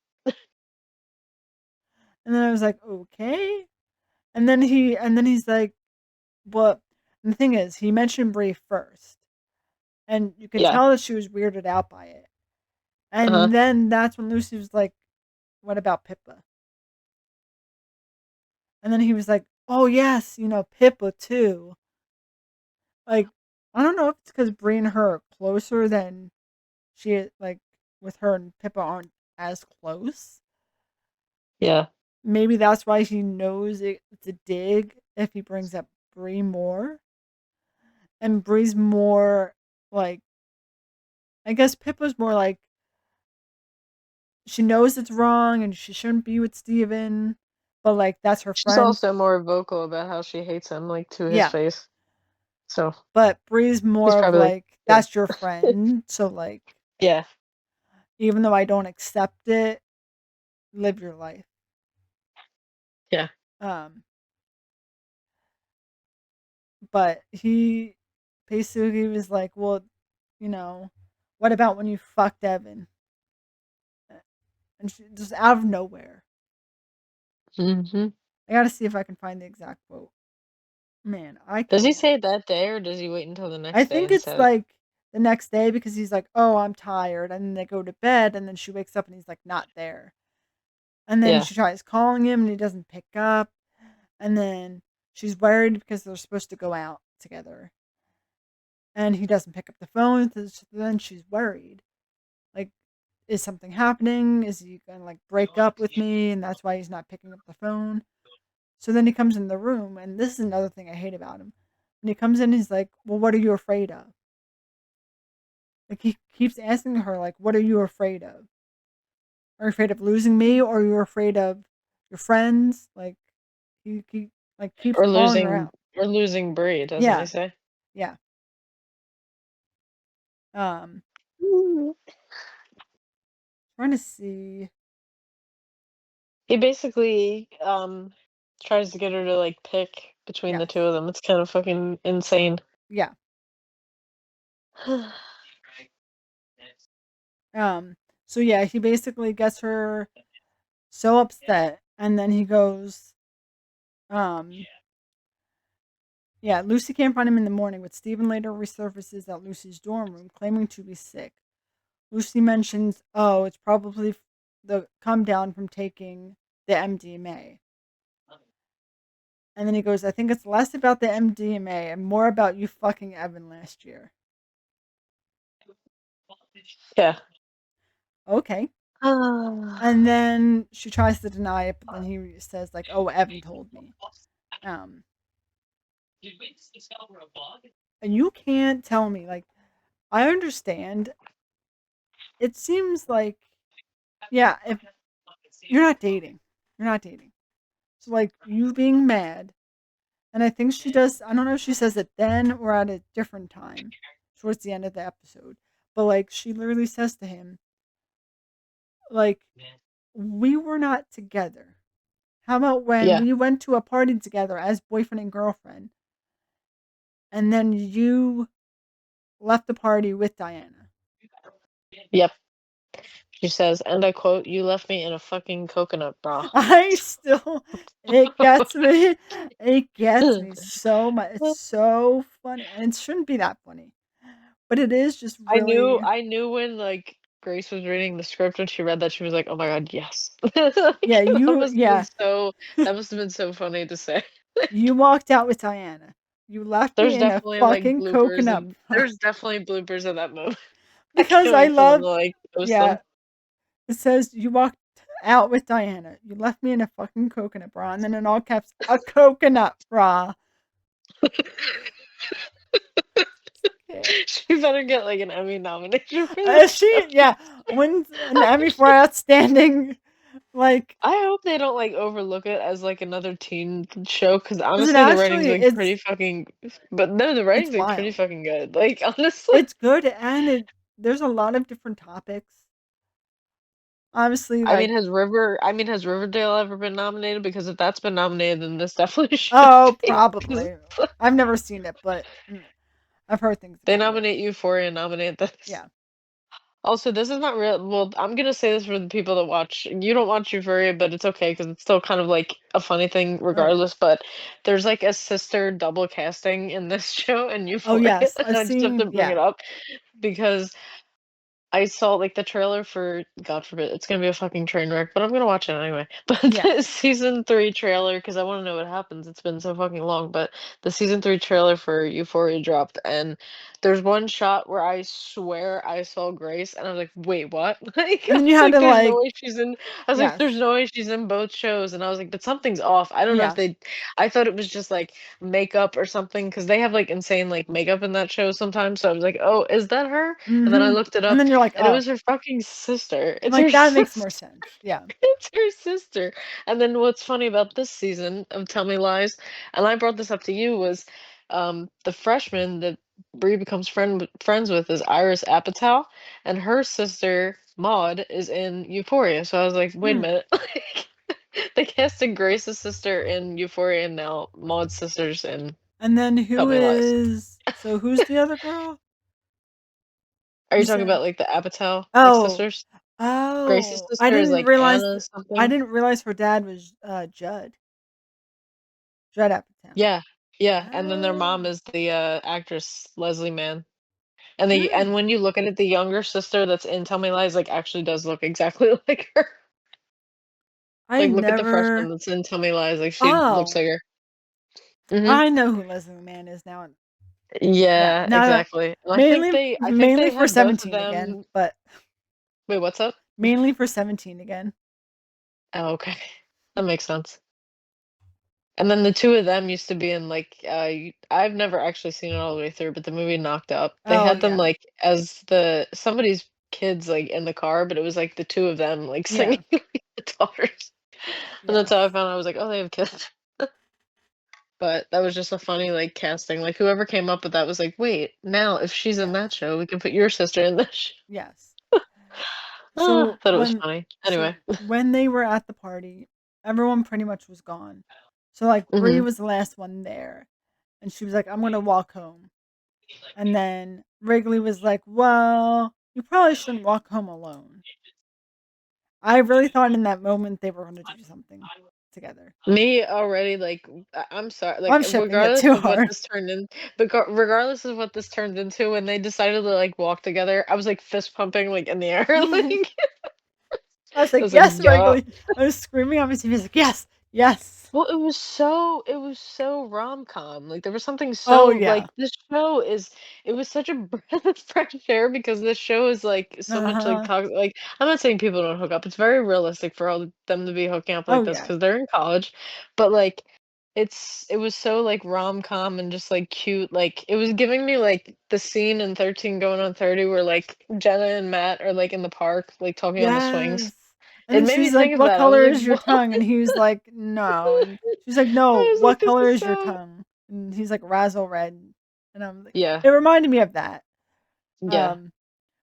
Speaker 1: And then I was like, "Okay." And then he's like, "What?" And the thing is, he mentioned Brie first, and you could
Speaker 2: Yeah.
Speaker 1: tell that she was weirded out by it.
Speaker 2: Uh-huh.
Speaker 1: And then that's when Lucy was like, "What about Pippa?" And then he was like, "Oh yes, Pippa too." Like, I don't know if it's because Brie and her are closer than like with her and Pippa aren't as close.
Speaker 2: Yeah.
Speaker 1: Maybe that's why he knows it's a dig if he brings up Brie more. And Brie's more like, I guess Pippa's more like, she knows it's wrong and she shouldn't be with Steven, but like that's her
Speaker 2: She's
Speaker 1: friend.
Speaker 2: also more vocal about how she hates him, like to his
Speaker 1: Yeah.
Speaker 2: face. So
Speaker 1: But Bree's
Speaker 2: he's
Speaker 1: more of
Speaker 2: probably like,
Speaker 1: like,
Speaker 2: yeah.
Speaker 1: that's your friend. So like,
Speaker 2: Yeah.
Speaker 1: even though I don't accept it, live your life.
Speaker 2: Yeah.
Speaker 1: Um, but he basically was like, well, you know, what about when you fucked Evan? And she, just out of nowhere.
Speaker 2: Mhm.
Speaker 1: I gotta see if I can find the exact quote. Man, I
Speaker 2: Does he
Speaker 1: can't.
Speaker 2: say it that day or does he wait until the
Speaker 1: I
Speaker 2: next day
Speaker 1: think
Speaker 2: and
Speaker 1: it's
Speaker 2: say it?
Speaker 1: like the next day because he's like, "Oh, I'm tired," and then they go to bed, and then she wakes up and he's like not there, and then
Speaker 2: Yeah.
Speaker 1: she tries calling him and he doesn't pick up, and then she's worried because they're supposed to go out together, and he doesn't pick up the phone. So then she's worried, like, is something happening? Is he gonna like break up with me? And that's why he's not picking up the phone. So then he comes in the room, and this is another thing I hate about him. When he comes in, he's like, "Well, what are you afraid of?" Like he keeps asking her, like, "What are you afraid of? Are you afraid of losing me, or are you afraid of your friends?" Like he like keeps calling her out.
Speaker 2: Or losing Bree, doesn't he
Speaker 1: Yeah,
Speaker 2: say?
Speaker 1: yeah. Um,
Speaker 2: Mm.
Speaker 1: trying to see.
Speaker 2: He basically tries to get her to like pick between the two
Speaker 1: Yes,
Speaker 2: of them. It's kind of fucking insane.
Speaker 1: yeah. Um, so yeah, he basically gets her so upset, and then he goes, um, yeah. Lucy can't find him in the morning, but Stephen later resurfaces at Lucy's dorm room, claiming to be sick. Lucy mentions, "Oh, it's probably the come down from taking." the MDMA. And then he goes, I think it's less about the MDMA and more about you fucking Evan last year.
Speaker 2: Yeah.
Speaker 1: Okay.
Speaker 2: Ah.
Speaker 1: And then she tries to deny it, but then he says, like, oh, Evan told me. Um, and you can't tell me, like, I understand. It seems like, yeah, if you're not dating, you're not dating. So, like, you being mad, and I think she does, I don't know if she says it then or at a different time towards the end of the episode, but, like, she literally says to him, like, we were not together. How about when
Speaker 2: Yeah.
Speaker 1: we went to a party together as boyfriend and girlfriend, and then you left the party with Diana?
Speaker 2: Yep. She says, and I quote, "You left me in a fucking coconut bra."
Speaker 1: I still, it gets me. It gets me so much. It's so funny, and it shouldn't be that funny, but it is just really.
Speaker 2: I knew when, like, Grace was reading the script when she read that, she was like, "Oh my god, yes."
Speaker 1: Yeah,
Speaker 2: Like,
Speaker 1: yeah,
Speaker 2: that must have been so funny to say.
Speaker 1: you walked out with Diana. You left me
Speaker 2: There's
Speaker 1: in a
Speaker 2: definitely, like,
Speaker 1: fucking
Speaker 2: bloopers
Speaker 1: coconut
Speaker 2: and
Speaker 1: bra.
Speaker 2: there's definitely bloopers of that moment. I
Speaker 1: Because
Speaker 2: can't
Speaker 1: I
Speaker 2: wait for them
Speaker 1: love.
Speaker 2: to, like, post
Speaker 1: Yeah,
Speaker 2: them.
Speaker 1: it says you walked out with Diana. You left me in a fucking coconut bra, and then in all caps, a coconut bra. Okay.
Speaker 2: She better get, like, an Emmy nomination for that show.
Speaker 1: She, yeah, wins an Emmy for outstanding. Like,
Speaker 2: I hope they don't, like, overlook it as, like, another teen show. Cause
Speaker 1: is it
Speaker 2: honestly, the writing's,
Speaker 1: actually?
Speaker 2: like, pretty fucking but no, the
Speaker 1: It's
Speaker 2: writing's, like, pretty
Speaker 1: wild.
Speaker 2: fucking good, like, honestly.
Speaker 1: It's good, and there's a lot of different topics. Obviously, like,
Speaker 2: Has Riverdale ever been nominated? Because if that's been nominated, then this definitely should
Speaker 1: oh,
Speaker 2: be. 'Cause
Speaker 1: probably. I've never seen it, but I've heard things
Speaker 2: they
Speaker 1: about it.
Speaker 2: nominate Euphoria, nominate this.
Speaker 1: Yeah.
Speaker 2: Also, this is not real well, I'm gonna say this for the people that watch you don't watch Euphoria, but it's okay because it's still kind of, like, a funny thing
Speaker 1: Oh yeah.
Speaker 2: regardless, but there's, like, a sister double casting in this show in
Speaker 1: Oh
Speaker 2: Euphoria,
Speaker 1: yes,
Speaker 2: and
Speaker 1: I've
Speaker 2: I just have to
Speaker 1: seen.
Speaker 2: bring it
Speaker 1: Yeah.
Speaker 2: up because I saw, like, the trailer for God forbid, it's gonna be a fucking train wreck, but I'm gonna watch it anyway. But
Speaker 1: Yeah.
Speaker 2: the season 3 trailer, because I wanna know what happens, it's been so fucking long, but the season 3 trailer for Euphoria dropped, and there's one shot where I swear I saw Grace, and I was like, "Wait, what?" Like,
Speaker 1: And
Speaker 2: I
Speaker 1: then you
Speaker 2: was
Speaker 1: had
Speaker 2: like,
Speaker 1: to
Speaker 2: "There's no
Speaker 1: like.
Speaker 2: way she's in" I was like,
Speaker 1: Yes.
Speaker 2: "There's no way she's in both shows," and I was like, "But something's off." I don't know if
Speaker 1: Yeah.
Speaker 2: they I thought it was just, like, makeup or something, because they have, like, insane, like, makeup in that show sometimes, so I was like, "Oh, is that her?" And then I
Speaker 1: Mhm.
Speaker 2: looked it
Speaker 1: And
Speaker 2: up,
Speaker 1: then you're like,
Speaker 2: and it
Speaker 1: oh,
Speaker 2: was her fucking sister. It's her
Speaker 1: like that makes more
Speaker 2: sister.
Speaker 1: sense. Yeah.
Speaker 2: It's her sister. And then what's funny about this season of Tell Me Lies, and I brought this up to you, was the freshman that Bree becomes friends with is Iris Apatow, and her sister Maud is in Euphoria. So I was like, wait a
Speaker 1: Hmm.
Speaker 2: minute, like they casted Grace's sister in Euphoria, and now Maud's sister's in
Speaker 1: And then
Speaker 2: Tell
Speaker 1: who
Speaker 2: Me Lies.
Speaker 1: is? So who's the other girl?
Speaker 2: Are
Speaker 1: You
Speaker 2: you talking
Speaker 1: said.
Speaker 2: about like the Apatow like
Speaker 1: Oh.
Speaker 2: sisters? Grace's
Speaker 1: Oh, I
Speaker 2: sister is
Speaker 1: didn't
Speaker 2: like
Speaker 1: realize.
Speaker 2: Anna
Speaker 1: I
Speaker 2: something.
Speaker 1: didn't realize her dad was Judd Apatow.
Speaker 2: Yeah, yeah, and then their mom
Speaker 1: Oh.
Speaker 2: is the, actress Leslie Mann, and
Speaker 1: Hmm.
Speaker 2: when you look at it, the younger sister that's in Tell Me Lies, like, actually does look exactly like her.
Speaker 1: I
Speaker 2: Like, look at the freshman
Speaker 1: never.
Speaker 2: that's in Tell Me Lies, like, she looks
Speaker 1: Oh,
Speaker 2: like her. Mhm.
Speaker 1: I know who Leslie Mann is now. Yeah,
Speaker 2: Yeah,
Speaker 1: now
Speaker 2: exactly, and I think
Speaker 1: mainly
Speaker 2: they
Speaker 1: for
Speaker 2: had both of
Speaker 1: 17 again,
Speaker 2: them
Speaker 1: but
Speaker 2: wait, what's up?
Speaker 1: mainly for 17 again.
Speaker 2: Oh, okay. That makes sense. And then the 2 of them used to be in, like, I've never actually seen it all the way through, but the movie Knocked Up, they
Speaker 1: Oh
Speaker 2: had them,
Speaker 1: yeah,
Speaker 2: like, as somebody's kids, like, in the car, but it was, like, the 2 of them, like,
Speaker 1: yeah,
Speaker 2: singing the daughters, and that's
Speaker 1: yes,
Speaker 2: how I found out, I was like, "Oh, they have kids." But that was just a funny, like, casting, like, whoever came up with that was like, "Wait, now if she's in
Speaker 1: yes,
Speaker 2: that show, we can put your sister in this sh"
Speaker 1: yes. So
Speaker 2: Thought it was funny. Anyway.
Speaker 1: when they were at the party, everyone pretty much was gone. So like Bree
Speaker 2: Mhm.
Speaker 1: was the last one there, and she was like, "I'm gonna walk home." And then Wrigley was like, "Well, you probably shouldn't walk home alone." I really thought in that moment they were gonna do something together.
Speaker 2: Me already, like, I'm sorry,
Speaker 1: Well,
Speaker 2: like,
Speaker 1: I'm shipping it
Speaker 2: regardless
Speaker 1: too
Speaker 2: of what
Speaker 1: hard.
Speaker 2: this turned in regardless of what this turned into, when they decided to, like, walk together, I was, like, fist pumping, like, in the air, like
Speaker 1: I was
Speaker 2: I
Speaker 1: like,
Speaker 2: was like,
Speaker 1: yes,
Speaker 2: yeah.
Speaker 1: Wrigley. I was screaming on my TV. I was like, yes, yes.
Speaker 2: Well, it was so rom-com, like, there was something
Speaker 1: Oh,
Speaker 2: so
Speaker 1: yeah.
Speaker 2: like, this show is it was such a breath of fresh air because this show is, like, so much, like,
Speaker 1: Uh-huh.
Speaker 2: talk like, I'm not saying people don't hook up, it's very realistic for all them to be hooking up
Speaker 1: Oh,
Speaker 2: like this
Speaker 1: yeah.
Speaker 2: because 'cause they're in college, but, like, it was so, like, rom-com and just, like, cute, like, it was giving me, like, the scene in 13 Going on 30 where, like, Jenna and Matt are, like, in the park, like, talking on the swings.
Speaker 1: Yes. And
Speaker 2: It
Speaker 1: then
Speaker 2: made me
Speaker 1: she's like,
Speaker 2: think of
Speaker 1: "What
Speaker 2: that, I was
Speaker 1: color
Speaker 2: like,
Speaker 1: is your
Speaker 2: "What?"
Speaker 1: tongue?" And he was like, "No." And she's like, "No,
Speaker 2: I was like,
Speaker 1: what
Speaker 2: "This
Speaker 1: color
Speaker 2: is
Speaker 1: is your
Speaker 2: so."
Speaker 1: tongue?" And he's like, "Razzle red." And I'm like,
Speaker 2: Yeah.
Speaker 1: it reminded me of that.
Speaker 2: Yeah,
Speaker 1: Um,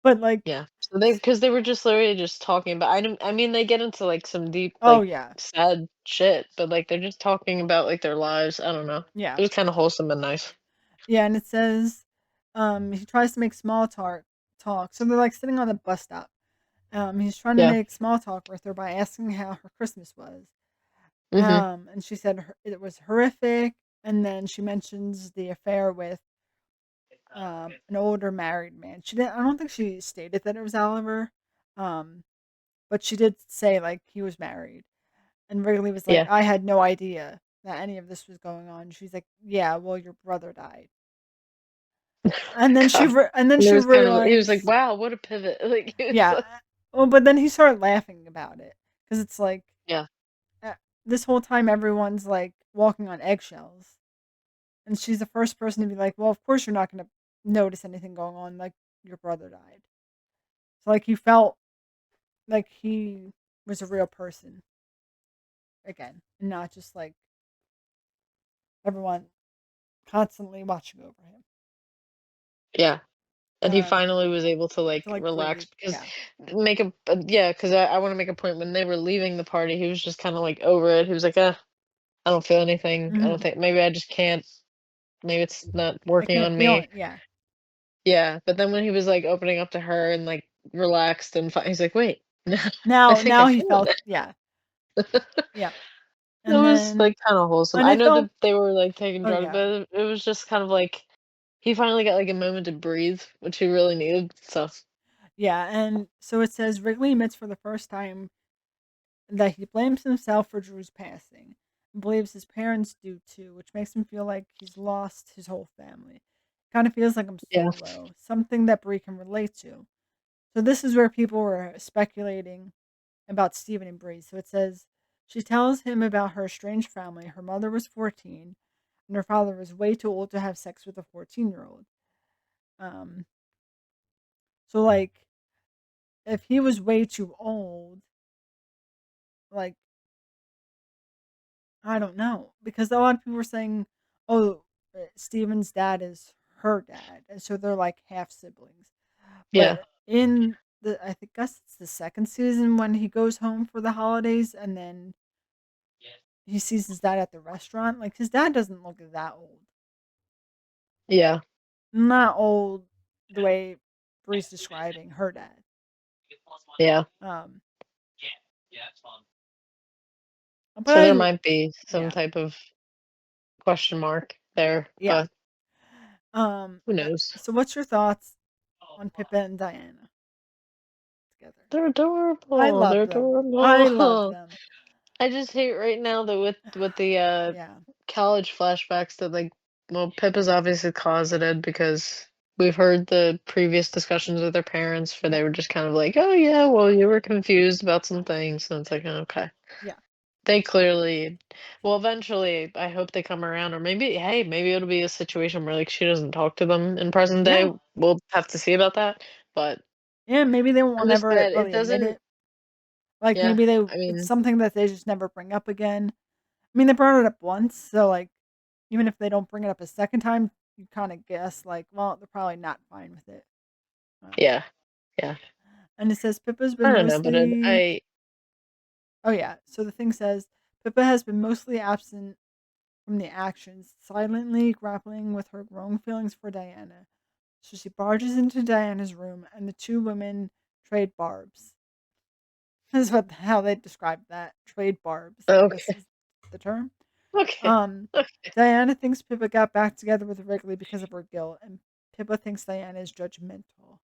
Speaker 1: but like,
Speaker 2: yeah. So because they were just literally just talking about I mean, they get into, like, some deep,
Speaker 1: oh
Speaker 2: like,
Speaker 1: yeah,
Speaker 2: sad shit, but, like, they're just talking about, like, their lives, I don't know.
Speaker 1: yeah,
Speaker 2: It was kinda wholesome and nice.
Speaker 1: yeah. And it says, he tries to make small talk. So they're like sitting on the bus stop. He's trying to
Speaker 2: Yeah.
Speaker 1: make small talk with her by asking how her Christmas was.
Speaker 2: Mhm.
Speaker 1: And she said it was horrific. And then she mentions the affair with an older married man. She didn't. I don't think she stated that it was Oliver, um, but she did say like he was married. And Wrigley was like,
Speaker 2: Yeah.
Speaker 1: "I had no idea that any of this was going on." She's like, "Yeah, well, your brother died." And then
Speaker 2: God. And it
Speaker 1: she
Speaker 2: was kind of he was like,
Speaker 1: realized,
Speaker 2: "Wow, what a pivot." Like, he was
Speaker 1: yeah.
Speaker 2: like
Speaker 1: Well, but then he started laughing about it because it's like
Speaker 2: yeah.
Speaker 1: uh, this whole time everyone's like walking on eggshells, and she's the first person to be like, "Well, of course you're not going to notice anything going on. Like your brother died." So like he felt like he was a real person again, and not just like everyone constantly watching over him.
Speaker 2: Yeah. And he
Speaker 1: Um,
Speaker 2: finally was able to,
Speaker 1: to
Speaker 2: like,
Speaker 1: like
Speaker 2: relax
Speaker 1: breathe.
Speaker 2: because
Speaker 1: Yeah.
Speaker 2: make a yeah, because I wanna make a point when they were leaving the party, he was just kinda, like, over it. He was like, I don't feel anything. I don't
Speaker 1: Hmm.
Speaker 2: think maybe I just can't. Maybe it's not
Speaker 1: I
Speaker 2: working
Speaker 1: can't
Speaker 2: on
Speaker 1: feel
Speaker 2: me."
Speaker 1: it. Yeah.
Speaker 2: Yeah, but then when he was, like, opening up to her and, like, relaxed and he's like, "Wait, I think I
Speaker 1: Now he
Speaker 2: feel
Speaker 1: felt.
Speaker 2: it."
Speaker 1: Yeah. Yeah.
Speaker 2: It
Speaker 1: And
Speaker 2: was,
Speaker 1: then
Speaker 2: like, kinda wholesome.
Speaker 1: and
Speaker 2: I
Speaker 1: it
Speaker 2: know
Speaker 1: felt.
Speaker 2: that they were, like, taking
Speaker 1: Oh
Speaker 2: drugs,
Speaker 1: yeah.
Speaker 2: but it was just kind of like he finally got, like, a moment to breathe, which he really needed, so
Speaker 1: Yeah. And so it says Wrigley admits for the first time that he blames himself for Drew's passing and believes his parents do too, which makes him feel like he's lost his whole family. Kind of feels like I'm
Speaker 2: yeah.
Speaker 1: solo, something that Bree can relate to. So this is where people were speculating about Stephen and Bree. So it says she tells him about her estranged family. Her mother was 14, and her father was way too old to have sex with a 14-year-old. Um, so like if he was way too old, like I don't know, because a lot of people were saying, "Oh, Steven's dad is her dad," and so they're like half siblings.
Speaker 2: Yeah.
Speaker 1: But in I think guess it's the second season when he goes home for the holidays, and then he sees his dad at the restaurant. Like his dad doesn't look that old,
Speaker 2: Yeah.
Speaker 1: not old the way Bree's describing her dad.
Speaker 2: Yeah.
Speaker 1: Um, but
Speaker 2: So there might be some
Speaker 1: yeah,
Speaker 2: type of question mark there,
Speaker 1: yeah.
Speaker 2: but who knows?
Speaker 1: So what's your thoughts on Pippa and Diana together?
Speaker 2: They're
Speaker 1: I
Speaker 2: adorable, they're
Speaker 1: love them. I love
Speaker 2: adorable.
Speaker 1: them.
Speaker 2: I just hate right now that with the,
Speaker 1: Yeah,
Speaker 2: college flashbacks that, like well, Pippa's obviously closeted because we've heard the previous discussions with their parents where
Speaker 1: yeah,
Speaker 2: they were just kind of like, "Oh, yeah, well, you were confused about some things," and it's like, "Oh, okay."
Speaker 1: yeah,
Speaker 2: They clearly well, eventually, I hope they come around or maybe hey, maybe it'll be a situation where, like, she doesn't talk to them in present day.
Speaker 1: yeah,
Speaker 2: We'll have to see about that, but
Speaker 1: yeah. Maybe they
Speaker 2: I'm
Speaker 1: won't
Speaker 2: just
Speaker 1: ever
Speaker 2: glad it
Speaker 1: really admit
Speaker 2: doesn't
Speaker 1: it. Like
Speaker 2: yeah,
Speaker 1: maybe they
Speaker 2: I
Speaker 1: it's
Speaker 2: mean
Speaker 1: something that they just never bring up again. I mean, they brought it up once, so like even if they don't bring it up a second time, you kind of guess like, well, they're probably not fine with it. Um,
Speaker 2: yeah, yeah.
Speaker 1: and it says Pippa's
Speaker 2: I
Speaker 1: been
Speaker 2: don't know, but
Speaker 1: mostly. Oh yeah, so the thing says Pippa has been mostly absent from the actions, silently grappling with her growing feelings for Diana. So she barges into Diana's room, and the two women trade barbs. Is what how they describe that. Trade barbs, I guess
Speaker 2: Okay,
Speaker 1: is the term.
Speaker 2: okay,
Speaker 1: Um,
Speaker 2: okay.
Speaker 1: Diana thinks Pippa got back together with Wrigley because of her guilt, and Pippa thinks Diana is judgmental.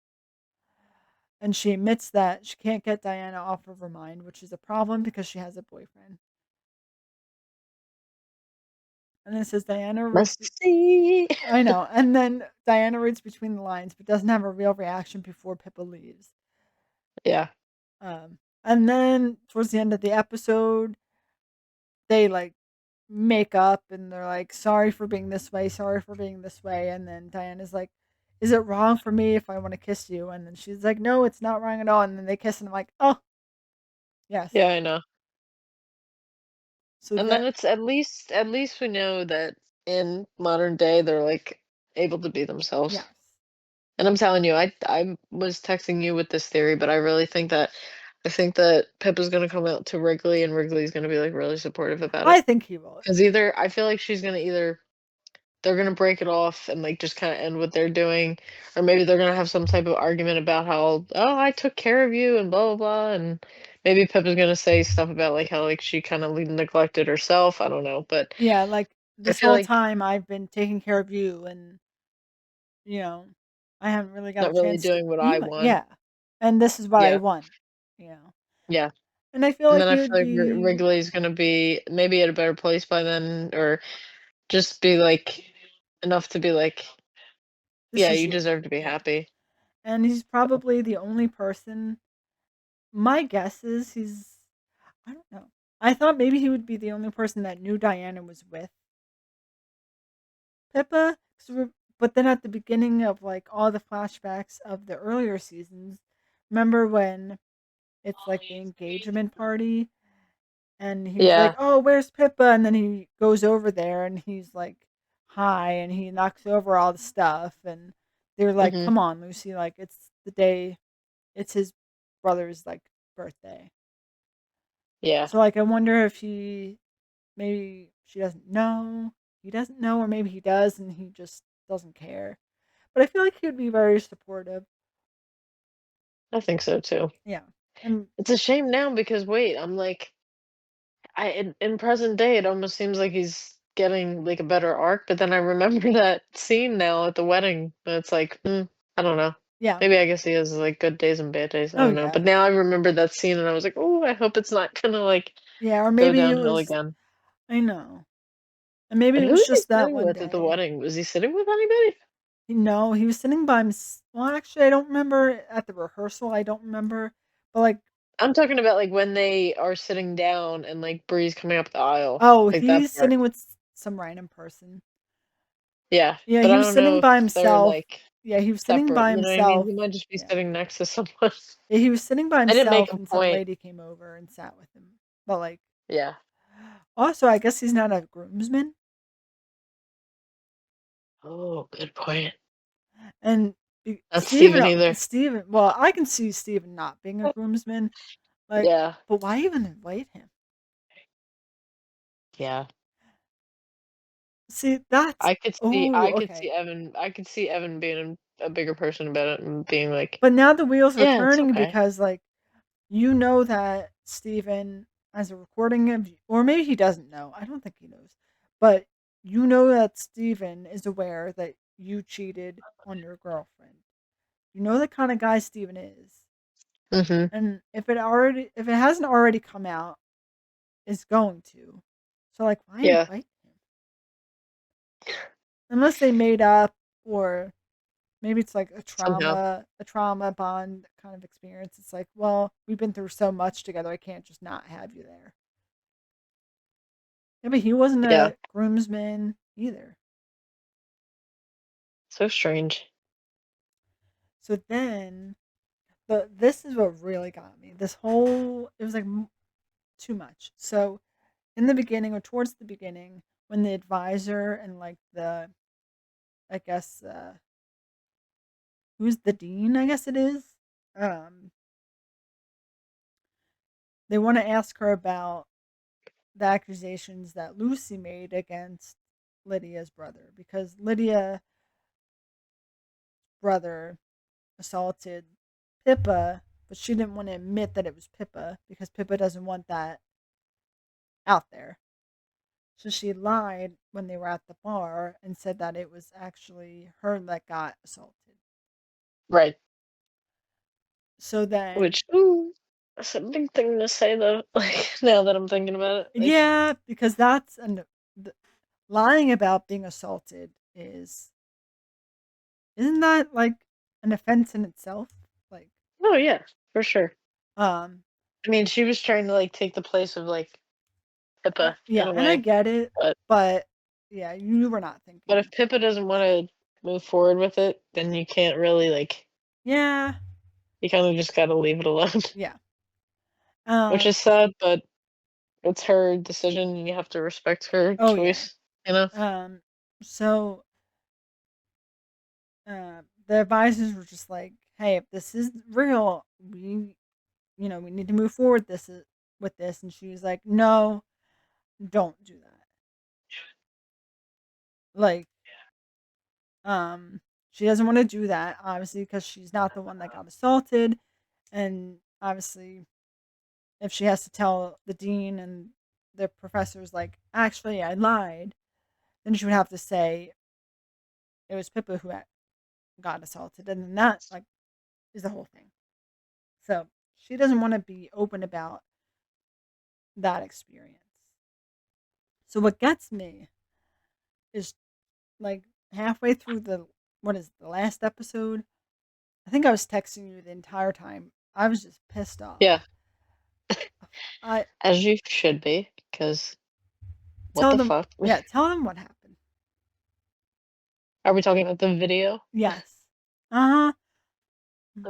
Speaker 1: And she admits that she can't get Diana off of her mind, which is a problem because she has a boyfriend. And then it says Diana reads.
Speaker 2: Must see.
Speaker 1: I know. And then Diana reads between the lines, but doesn't have a real reaction before Pippa leaves.
Speaker 2: Yeah.
Speaker 1: And then towards the end of the episode, they like make up and they're like, sorry for being this way, sorry for being this way. And then Diana's like, is it wrong for me if I want to kiss you? And then she's like, no, it's not wrong at all. And then they kiss and I'm like, oh, yes.
Speaker 2: Yeah, I know.
Speaker 1: So
Speaker 2: And then
Speaker 1: that,
Speaker 2: it's at least we know that in modern day they're like able to be themselves.
Speaker 1: yes.
Speaker 2: And I'm telling you, I was texting you with this theory, but I really think that I think that Pippa's gonna come out to Wrigley and Wrigley's gonna be like really supportive about it.
Speaker 1: I think he will.
Speaker 2: Because either I feel like she's gonna either they're gonna break it off and like just kind of end what they're doing, or maybe they're gonna have some type of argument about how oh I took care of you and blah blah blah, and maybe Pippa's gonna say stuff about like how like she kind of neglected herself. I don't know, but
Speaker 1: Yeah, like
Speaker 2: I
Speaker 1: this
Speaker 2: feel
Speaker 1: whole
Speaker 2: like
Speaker 1: time I've been taking care of you and, you know, I haven't really got a
Speaker 2: not really
Speaker 1: chance to
Speaker 2: doing what
Speaker 1: be
Speaker 2: I
Speaker 1: my,
Speaker 2: want.
Speaker 1: yeah. And this is what I
Speaker 2: Yeah,
Speaker 1: want, you know.
Speaker 2: yeah.
Speaker 1: And I feel
Speaker 2: And
Speaker 1: like
Speaker 2: then I
Speaker 1: he would
Speaker 2: feel like
Speaker 1: be,
Speaker 2: Wrigley's gonna be maybe at a better place by then, or just be like enough to be like,
Speaker 1: this
Speaker 2: yeah,
Speaker 1: is
Speaker 2: you
Speaker 1: you.
Speaker 2: deserve to be
Speaker 1: Yeah.
Speaker 2: happy.
Speaker 1: And he's
Speaker 2: So,
Speaker 1: probably the only person, my guess is I don't know. I thought maybe he would be the only person that knew Diana was with Pippa. But then at the beginning of like all the flashbacks of the earlier seasons, remember when it's like the engagement party and he was like,
Speaker 2: yeah.
Speaker 1: "Oh, where's Pippa?" And then he goes over there and he's like, "Hi," and he knocks over all the stuff and they're like,
Speaker 2: Hmm.
Speaker 1: "Come on, Lucy, like it's the day it's his brother's like birthday."
Speaker 2: Yeah.
Speaker 1: So like I wonder if he maybe she doesn't know, he doesn't know, or maybe he does and he just doesn't care. But I feel like he would be very supportive.
Speaker 2: I think so too.
Speaker 1: Yeah. And
Speaker 2: It's a shame now because wait, I'm like in present day it almost seems like he's getting like a better arc, but then I remember that scene now at the wedding. And it's like, I don't know.
Speaker 1: yeah.
Speaker 2: Maybe I guess he has like good days and bad days. I
Speaker 1: Oh
Speaker 2: don't know. But
Speaker 1: yeah.
Speaker 2: now I remember that scene and I was like, oh, I hope it's not gonna like
Speaker 1: Yeah, or
Speaker 2: go
Speaker 1: maybe it
Speaker 2: downhill
Speaker 1: was
Speaker 2: again.
Speaker 1: I know. And maybe
Speaker 2: And
Speaker 1: it
Speaker 2: who
Speaker 1: was
Speaker 2: was he
Speaker 1: just that
Speaker 2: sitting
Speaker 1: one
Speaker 2: with at the
Speaker 1: day.
Speaker 2: wedding? Was he sitting with anybody?
Speaker 1: No, he was sitting by him. Well, actually, I don't remember at the rehearsal. I don't remember, but like,
Speaker 2: I'm talking about like when they are sitting down and like Bree's coming up the aisle,
Speaker 1: oh,
Speaker 2: like that
Speaker 1: he's
Speaker 2: part.
Speaker 1: sitting with some random person.
Speaker 2: Yeah,
Speaker 1: Yeah,
Speaker 2: but
Speaker 1: he
Speaker 2: I
Speaker 1: was
Speaker 2: don't know
Speaker 1: sitting by
Speaker 2: if they're
Speaker 1: himself.
Speaker 2: like
Speaker 1: Yeah, he was sitting
Speaker 2: separate.
Speaker 1: by
Speaker 2: You know what I mean?
Speaker 1: himself.
Speaker 2: He might just be
Speaker 1: Yeah.
Speaker 2: sitting next to someone.
Speaker 1: Yeah, he was sitting by
Speaker 2: I didn't make
Speaker 1: himself,
Speaker 2: a
Speaker 1: and some
Speaker 2: point.
Speaker 1: lady came over and sat with him. But like,
Speaker 2: Yeah.
Speaker 1: also, I guess he's not a groomsman.
Speaker 2: Oh, good point.
Speaker 1: And
Speaker 2: Not Steven either.
Speaker 1: Steven. Well, I can see Steven not being a groomsman. Like,
Speaker 2: Yeah.
Speaker 1: but why even invite him?
Speaker 2: Yeah.
Speaker 1: See, that's oh,
Speaker 2: I could
Speaker 1: okay.
Speaker 2: see Evan being a bigger person about it and being like,
Speaker 1: But now the wheels are
Speaker 2: yeah, it's
Speaker 1: turning
Speaker 2: okay.
Speaker 1: because, like, you know that Steven has a recording of, or maybe he doesn't know. I don't think he knows. But you know that Steven is aware that you cheated on your girlfriend. You know the kind of guy Steven is.
Speaker 2: Hmm.
Speaker 1: And if it hasn't already come out, it's going to. So, like, why
Speaker 2: Yeah.
Speaker 1: invite him? Unless they made up or maybe it's like
Speaker 2: Somehow.
Speaker 1: a trauma bond kind of experience. It's like, well, we've been through so much together. I can't just not have you there. Yeah, but he wasn't
Speaker 2: Yeah.
Speaker 1: a groomsman either.
Speaker 2: So strange.
Speaker 1: So then, but this is what really got me. This whole it was like too much. So in the beginning or towards the beginning, when the advisor and like the I guess who's the dean? I guess it is. Um, they want to ask her about the accusations that Lucy made against Lydia's brother because Lydia's brother assaulted Pippa, but she didn't want to admit that it was Pippa because Pippa doesn't want that out there. So she lied when they were at the bar and said that it was actually her that got assaulted.
Speaker 2: Right.
Speaker 1: So then,
Speaker 2: Which, ooh, that's a big thing to say though. Like now that I'm thinking about it, like,
Speaker 1: yeah, because the, lying about being assaulted isn't that like an offense in itself? Like,
Speaker 2: oh yeah, for sure.
Speaker 1: um,
Speaker 2: I mean, she was trying to like take the place of like Pippa in
Speaker 1: yeah,
Speaker 2: a
Speaker 1: and I
Speaker 2: way,
Speaker 1: get it,
Speaker 2: but
Speaker 1: but yeah, you were not
Speaker 2: if
Speaker 1: thinking.
Speaker 2: Pippa doesn't want to move forward with it, then you can't really like.
Speaker 1: Yeah,
Speaker 2: You kind of just got to leave it alone,
Speaker 1: yeah,
Speaker 2: which
Speaker 1: um,
Speaker 2: is sad, but it's her decision, and you have to respect her
Speaker 1: oh yeah,
Speaker 2: choice. You know?
Speaker 1: um, so the advisors were just like, "Hey, if this is real, we need to move forward with this." And she was like, "No, don't do that." Like, um, she doesn't want to do that, obviously, because she's not the one that got assaulted, and obviously, if she has to tell the dean and the professors, like, actually, I lied, then she would have to say it was Pippa who got assaulted, and then that like is the whole thing. So she doesn't want to be open about that experience. So what gets me is like halfway through the last episode. I think I was texting you the entire time. I was just pissed off.
Speaker 2: Yeah,
Speaker 1: I
Speaker 2: as you should be, because what
Speaker 1: tell
Speaker 2: the
Speaker 1: them,
Speaker 2: fuck?
Speaker 1: yeah, tell them what happened.
Speaker 2: Are we talking about the video?
Speaker 1: Yes. Uh huh.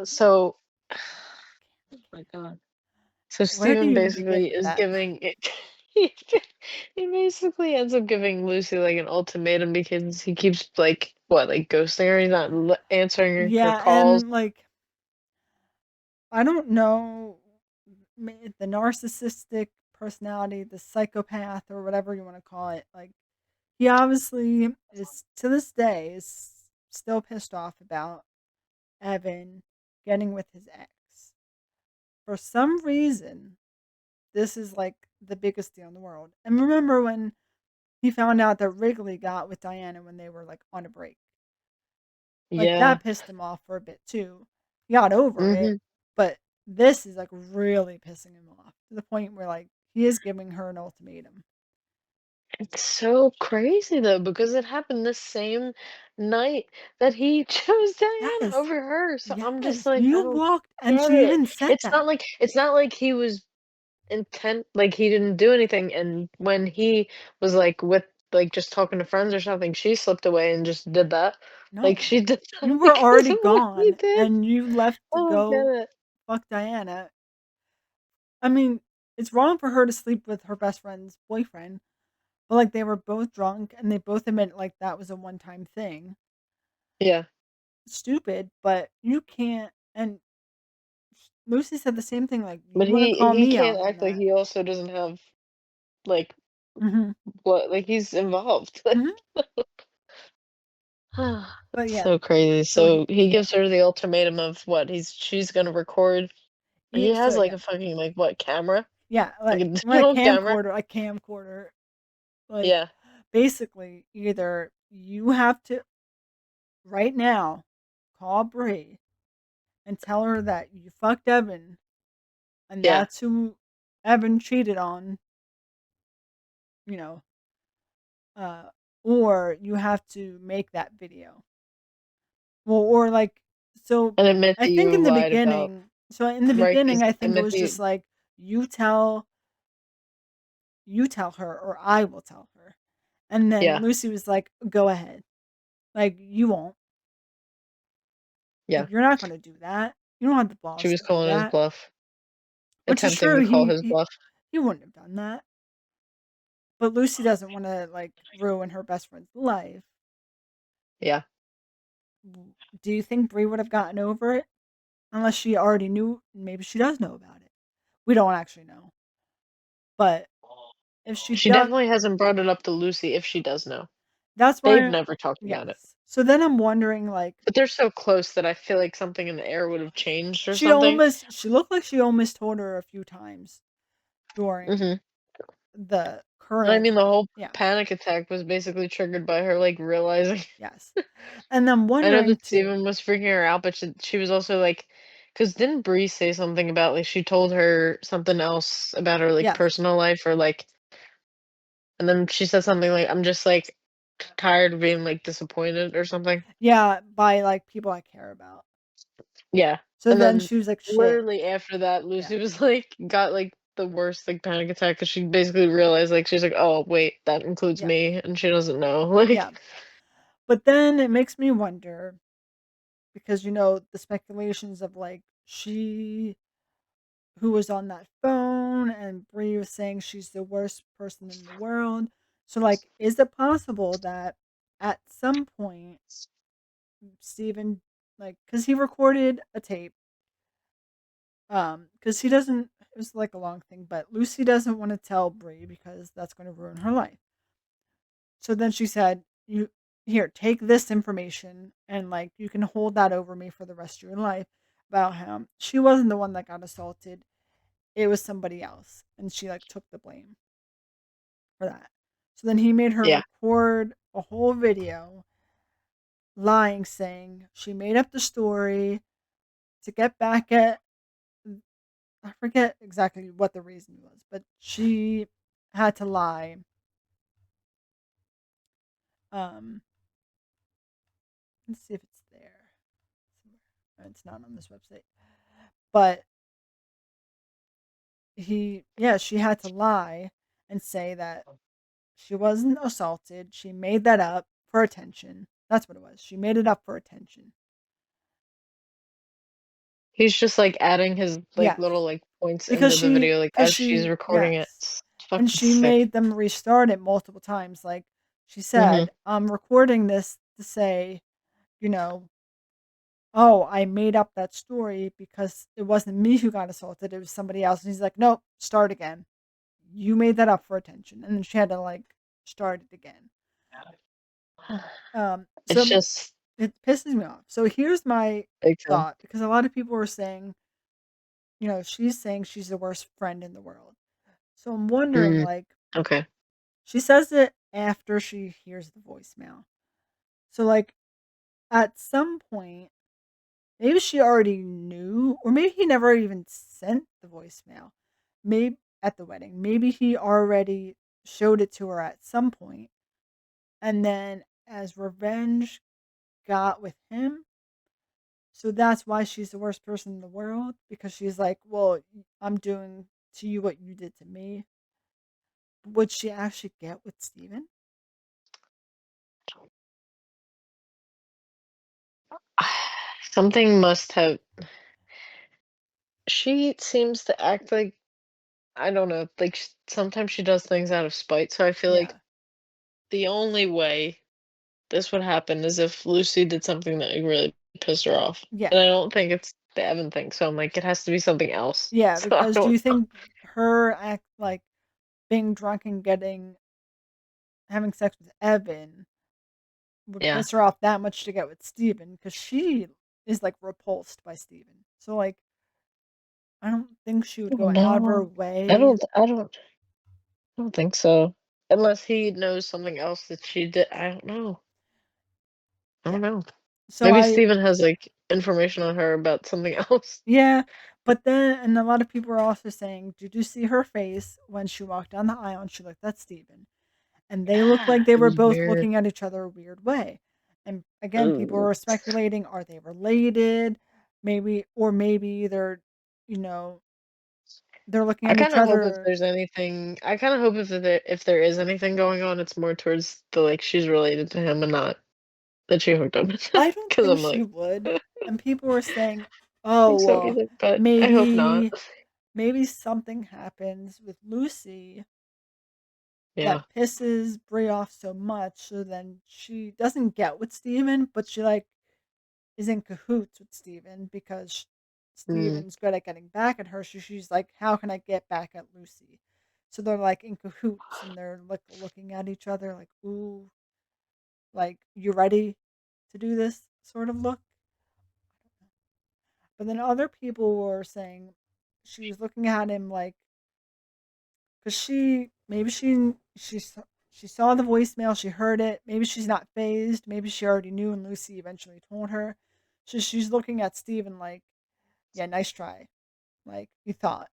Speaker 2: So, oh my god. So
Speaker 1: Where do
Speaker 2: Steven
Speaker 1: you even begin
Speaker 2: basically
Speaker 1: with
Speaker 2: is
Speaker 1: that?
Speaker 2: giving it. he he basically ends up giving Lucy like an ultimatum because he keeps like what, like ghosting her. He's not answering her
Speaker 1: Yeah,
Speaker 2: calls.
Speaker 1: and like I don't know the narcissistic personality, the psychopath, or whatever you want to call it. Like he obviously is to this day is still pissed off about Evan getting with his ex. For some reason, this is like the biggest deal in the world. And remember when he found out that Wrigley got with Diana when they were like on a break? Like
Speaker 2: Yeah.
Speaker 1: that pissed him off for a bit too. He got over it,
Speaker 2: Hmm.
Speaker 1: but this is like really pissing him off to the point where like he is giving her an ultimatum.
Speaker 2: It's so crazy though because it happened the same night that he chose Diana
Speaker 1: Yes,
Speaker 2: over her. So I'm just
Speaker 1: yes.
Speaker 2: like, I
Speaker 1: You
Speaker 2: don't
Speaker 1: walked, and
Speaker 2: get
Speaker 1: she
Speaker 2: it.
Speaker 1: even said that.
Speaker 2: It's not like he was intent, like he didn't do anything, and when he was like with like just talking to friends or something, she slipped away and just did that. Like
Speaker 1: No,
Speaker 2: she did
Speaker 1: you
Speaker 2: that
Speaker 1: were
Speaker 2: because
Speaker 1: already
Speaker 2: of what he
Speaker 1: gone,
Speaker 2: did.
Speaker 1: and you left
Speaker 2: I
Speaker 1: to
Speaker 2: don't get
Speaker 1: go
Speaker 2: it.
Speaker 1: fuck Diana. I mean, it's wrong for her to sleep with her best friend's boyfriend, but like they were both drunk, and they both admit like that was a one-time thing.
Speaker 2: Yeah.
Speaker 1: Stupid, but you can't. And Lucy said the same thing. Like, you
Speaker 2: But
Speaker 1: want to call
Speaker 2: he
Speaker 1: me
Speaker 2: can't
Speaker 1: out on
Speaker 2: act like
Speaker 1: that?
Speaker 2: he also doesn't have like
Speaker 1: Hmm.
Speaker 2: what, like he's involved.
Speaker 1: Hmm. But yeah,
Speaker 2: So crazy.
Speaker 1: so
Speaker 2: So he gives her the ultimatum of what she's gonna record. He
Speaker 1: so
Speaker 2: has like
Speaker 1: yeah,
Speaker 2: a fucking like what camera?
Speaker 1: yeah,
Speaker 2: Like a
Speaker 1: like
Speaker 2: digital camera?
Speaker 1: a camcorder. Like
Speaker 2: Yeah,
Speaker 1: basically, either you have to right now call Brie and tell her that you fucked Evan, and
Speaker 2: yeah.
Speaker 1: that's who Evan cheated on, you know, uh, or you have to make that video. Well, or like, so
Speaker 2: And admit
Speaker 1: I
Speaker 2: that you
Speaker 1: think
Speaker 2: have
Speaker 1: in the
Speaker 2: lied about,
Speaker 1: beginning, so in the
Speaker 2: right?
Speaker 1: beginning,
Speaker 2: Because
Speaker 1: I think it
Speaker 2: admit
Speaker 1: was
Speaker 2: that
Speaker 1: just
Speaker 2: you,
Speaker 1: like, you tell, you tell her, or I will tell her. And then
Speaker 2: yeah,
Speaker 1: Lucy was like, go ahead. Like, you won't.
Speaker 2: yeah.
Speaker 1: Like, you're not going to do that. You don't have the
Speaker 2: She
Speaker 1: balls
Speaker 2: was
Speaker 1: to do
Speaker 2: calling his
Speaker 1: that.
Speaker 2: bluff,
Speaker 1: Which is
Speaker 2: attempting
Speaker 1: true.
Speaker 2: to call his bluff.
Speaker 1: He wouldn't have done that. But Lucy doesn't want to, like, ruin her best friend's life.
Speaker 2: Yeah.
Speaker 1: Do you think Brie would have gotten over it? Unless she already knew. Maybe she does know about it. We don't actually know. But if she
Speaker 2: She
Speaker 1: does,
Speaker 2: definitely hasn't brought it up to Lucy if she does know.
Speaker 1: that's
Speaker 2: They've
Speaker 1: why,
Speaker 2: never talked about it.
Speaker 1: yes. So then I'm wondering, like,
Speaker 2: But they're so close that I feel like something in the air would have changed or
Speaker 1: she
Speaker 2: something.
Speaker 1: almost, she looked like she almost told her a few times during
Speaker 2: Mhm.
Speaker 1: the
Speaker 2: I
Speaker 1: current,
Speaker 2: mean, the whole
Speaker 1: yeah,
Speaker 2: panic attack was basically triggered by her, like, realizing.
Speaker 1: yes. And I'm
Speaker 2: I know
Speaker 1: wondering
Speaker 2: that
Speaker 1: too,
Speaker 2: Steven was freaking her out, but she was also, like, Because didn't Bree say something about like she told her something else about her like
Speaker 1: Yes.
Speaker 2: personal life or like, and then she said something like, "I'm just like tired of being like disappointed" or something.
Speaker 1: Yeah, by like people I care about.
Speaker 2: Yeah,
Speaker 1: So
Speaker 2: and
Speaker 1: then
Speaker 2: then
Speaker 1: she was like, shit.
Speaker 2: literally after that,
Speaker 1: Yeah.
Speaker 2: Lucy was like got like the worst like panic attack because she basically realized like she's like, "Oh wait, that includes
Speaker 1: Yes.
Speaker 2: me," and she doesn't know.
Speaker 1: Yeah.
Speaker 2: Like,
Speaker 1: But then it makes me wonder because the speculations of like she who was on that phone and Bree was saying she's the worst person in the world. So like is it possible that at some point Steven like cuz he recorded a tape cuz he doesn't it was like a long thing but Lucy doesn't want to tell Bree because that's going to ruin her life. So then she said, "You here, take this information and like you can hold that over me for the rest of your life about him. She wasn't the one that got assaulted. It was somebody else." And she like took the blame for that. So then he made her
Speaker 2: yeah,
Speaker 1: record a whole video lying saying she made up the story to get back at I forget exactly what the reason was, but she had to lie. Um let's see if it's there. It's not on this website. But she had to lie and say that she wasn't assaulted. She made that up for attention. That's what it was. She made it up for attention.
Speaker 2: he's just like adding his like
Speaker 1: Yes,
Speaker 2: little like points
Speaker 1: because
Speaker 2: into the
Speaker 1: she,
Speaker 2: video like
Speaker 1: because
Speaker 2: as she's
Speaker 1: she,
Speaker 2: recording it.
Speaker 1: yes,
Speaker 2: It's
Speaker 1: and
Speaker 2: fucking
Speaker 1: she
Speaker 2: sick.
Speaker 1: made them restart it multiple times. Like she
Speaker 2: Hmm.
Speaker 1: said, I'm recording this to say, you know, oh, I made up that story because it wasn't me who got assaulted. It was somebody else. And he's like, nope, start again. You made that up for attention. And then she had to like start it again.
Speaker 2: It's
Speaker 1: So
Speaker 2: just
Speaker 1: it pisses me off. So here's my
Speaker 2: big time.
Speaker 1: thought because a lot of people were saying, she's saying she's the worst friend in the world. So I'm wondering,
Speaker 2: Mm,
Speaker 1: like,
Speaker 2: okay.
Speaker 1: she says it after she hears the voicemail. So, like, at some point, maybe she already knew, or maybe he never even sent the voicemail. Maybe at the wedding, maybe he already showed it to her at some point, and then as revenge got with him, so that's why she's the worst person in the world because she's like, well, I'm doing to you what you did to me. Would she actually get with Steven?
Speaker 2: Something must have. She seems to act like I don't know. Like sometimes she does things out of spite. So I feel like
Speaker 1: Yeah.
Speaker 2: the only way this would happen is if Lucy did something that like, really pissed her off,
Speaker 1: Yeah.
Speaker 2: and I don't think it's the Evan thing. So I'm like, it has to be something else.
Speaker 1: Yeah.
Speaker 2: So I
Speaker 1: Because do
Speaker 2: don't
Speaker 1: you
Speaker 2: know.
Speaker 1: think her act like being drunk and having sex with Evan would
Speaker 2: Yeah.
Speaker 1: piss her off that much to get with Steven? Because she is like repulsed by Steven. So, like, I don't think she would go out of her
Speaker 2: No, I
Speaker 1: way.
Speaker 2: don't. I don't think so. Unless he knows something else that she did. I don't know. I
Speaker 1: Yeah.
Speaker 2: don't know.
Speaker 1: So
Speaker 2: Maybe
Speaker 1: I,
Speaker 2: Steven has like information on her about something else.
Speaker 1: yeah. But then, and a lot of people are also saying, did you see her face when she walked down the aisle and she looked at Steven? And they looked
Speaker 2: Yeah,
Speaker 1: like they
Speaker 2: it
Speaker 1: were
Speaker 2: was
Speaker 1: both
Speaker 2: weird.
Speaker 1: looking at each other a weird way. And again, people
Speaker 2: Ooh.
Speaker 1: were speculating, are they related? Maybe, or maybe you know, they're looking
Speaker 2: I
Speaker 1: at
Speaker 2: kind
Speaker 1: each
Speaker 2: of hope if
Speaker 1: other.
Speaker 2: there's anything, I kind of hope if there is anything going on, it's more towards the like she's related to him and not that she hooked up with him.
Speaker 1: I don't
Speaker 2: Because
Speaker 1: think
Speaker 2: I'm
Speaker 1: she
Speaker 2: like,
Speaker 1: would.
Speaker 2: I
Speaker 1: And people were saying,
Speaker 2: think
Speaker 1: oh,
Speaker 2: so
Speaker 1: well,
Speaker 2: either, but I hope not.
Speaker 1: maybe, maybe something happens with Lucy that
Speaker 2: Yeah.
Speaker 1: pisses Brie off so much. So then she doesn't get with Steven, but she like is in cahoots with Steven because
Speaker 2: Mm.
Speaker 1: Steven's good at getting back at her. So she's like, how can I get back at Lucy? So they're like in cahoots and they're like looking at each other like, ooh, like you ready to do this sort of look. But then other people were saying she was looking at him like, because she saw the voicemail, she heard it. Maybe she's not phased. Maybe she already knew, and Lucy eventually told her. So she's looking at Steven like, yeah, nice try. Like you thought,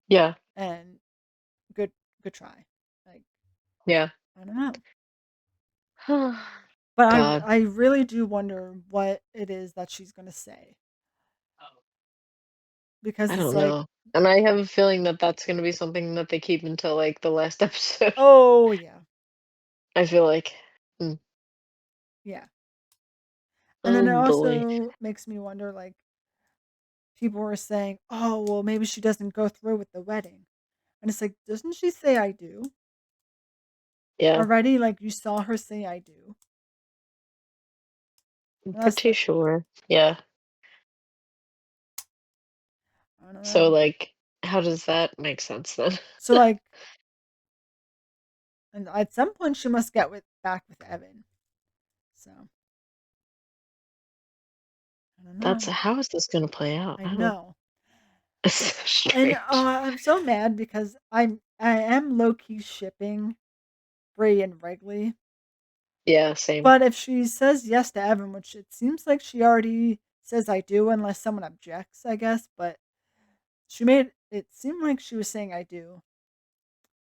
Speaker 2: Yeah.
Speaker 1: and good, good try. Like
Speaker 2: Yeah.
Speaker 1: I don't know, but
Speaker 2: God,
Speaker 1: I really do wonder what it is that she's gonna say because
Speaker 2: I
Speaker 1: it's
Speaker 2: don't
Speaker 1: like,
Speaker 2: know. And I have a feeling that that's gonna be something that they keep until, like, the last episode.
Speaker 1: oh yeah,
Speaker 2: I feel like. Mm.
Speaker 1: yeah, and then
Speaker 2: Oh,
Speaker 1: it
Speaker 2: boy.
Speaker 1: also makes me wonder like people were saying, oh well, maybe she doesn't go through with the wedding, and it's like, doesn't she say I do
Speaker 2: Yeah,
Speaker 1: already? Like you saw her say I do.
Speaker 2: I'm
Speaker 1: And that's
Speaker 2: pretty
Speaker 1: the
Speaker 2: sure. Yeah.
Speaker 1: I don't
Speaker 2: So,
Speaker 1: know.
Speaker 2: like, how does that make sense then?
Speaker 1: So like, and at some point she must get with back with Evan. So I don't
Speaker 2: That's
Speaker 1: know.
Speaker 2: how is this gonna play out?
Speaker 1: I
Speaker 2: I don't know.
Speaker 1: know.
Speaker 2: It's so
Speaker 1: And
Speaker 2: strange.
Speaker 1: I'm so mad because I am low key shipping Brie and Wrigley.
Speaker 2: Yeah, same.
Speaker 1: But if she says yes to Evan, which it seems like she already says I do, unless someone objects, I guess. But she made it seem like she was saying I do.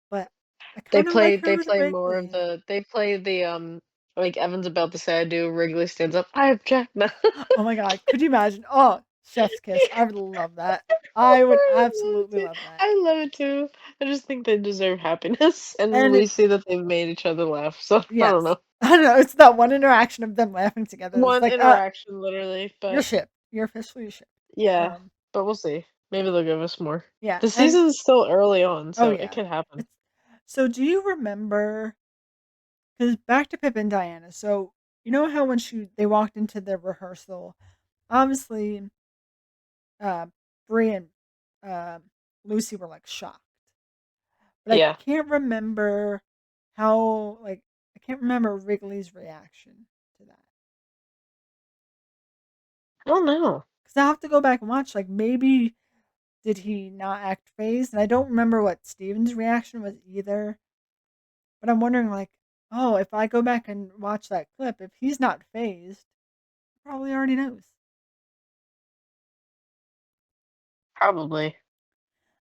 Speaker 1: But I kind of like her
Speaker 2: They
Speaker 1: with
Speaker 2: play more of
Speaker 1: Wrigley.
Speaker 2: the they play the, like, Evan's about to say, "I do," Wrigley stands up, "I object." No.
Speaker 1: Oh my god, could you imagine? Oh, chef's kiss. I would love that. I would
Speaker 2: I love it
Speaker 1: absolutely
Speaker 2: too.
Speaker 1: love that.
Speaker 2: I love it too. I just think they deserve happiness, and
Speaker 1: And
Speaker 2: we
Speaker 1: it
Speaker 2: see that they've made each other laugh, so I don't
Speaker 1: yes.
Speaker 2: know.
Speaker 1: I don't know, it's that one interaction of them laughing together that's
Speaker 2: One
Speaker 1: like,
Speaker 2: interaction, literally,
Speaker 1: you're
Speaker 2: but
Speaker 1: shipped. You're officially shipped.
Speaker 2: yeah,
Speaker 1: Um,
Speaker 2: but we'll see. Maybe they'll give us more.
Speaker 1: yeah,
Speaker 2: The
Speaker 1: and
Speaker 2: season's still early on,
Speaker 1: oh
Speaker 2: so it
Speaker 1: yeah.
Speaker 2: could happen.
Speaker 1: It's so do you remember because back to Pip and Diana, so you know how when they walked into the rehearsal, obviously uh Brie and uh, Lucy were like shocked. But I
Speaker 2: Yeah.
Speaker 1: can't remember how like I can't remember Wrigley's reaction to that.
Speaker 2: I don't know.
Speaker 1: Because I have to go back and watch. Like maybe did he not act phased? And I don't remember what Steven's reaction was either. But I'm wondering like, oh, if I go back and watch that clip, if he's not phased, he probably already knows.
Speaker 2: Probably.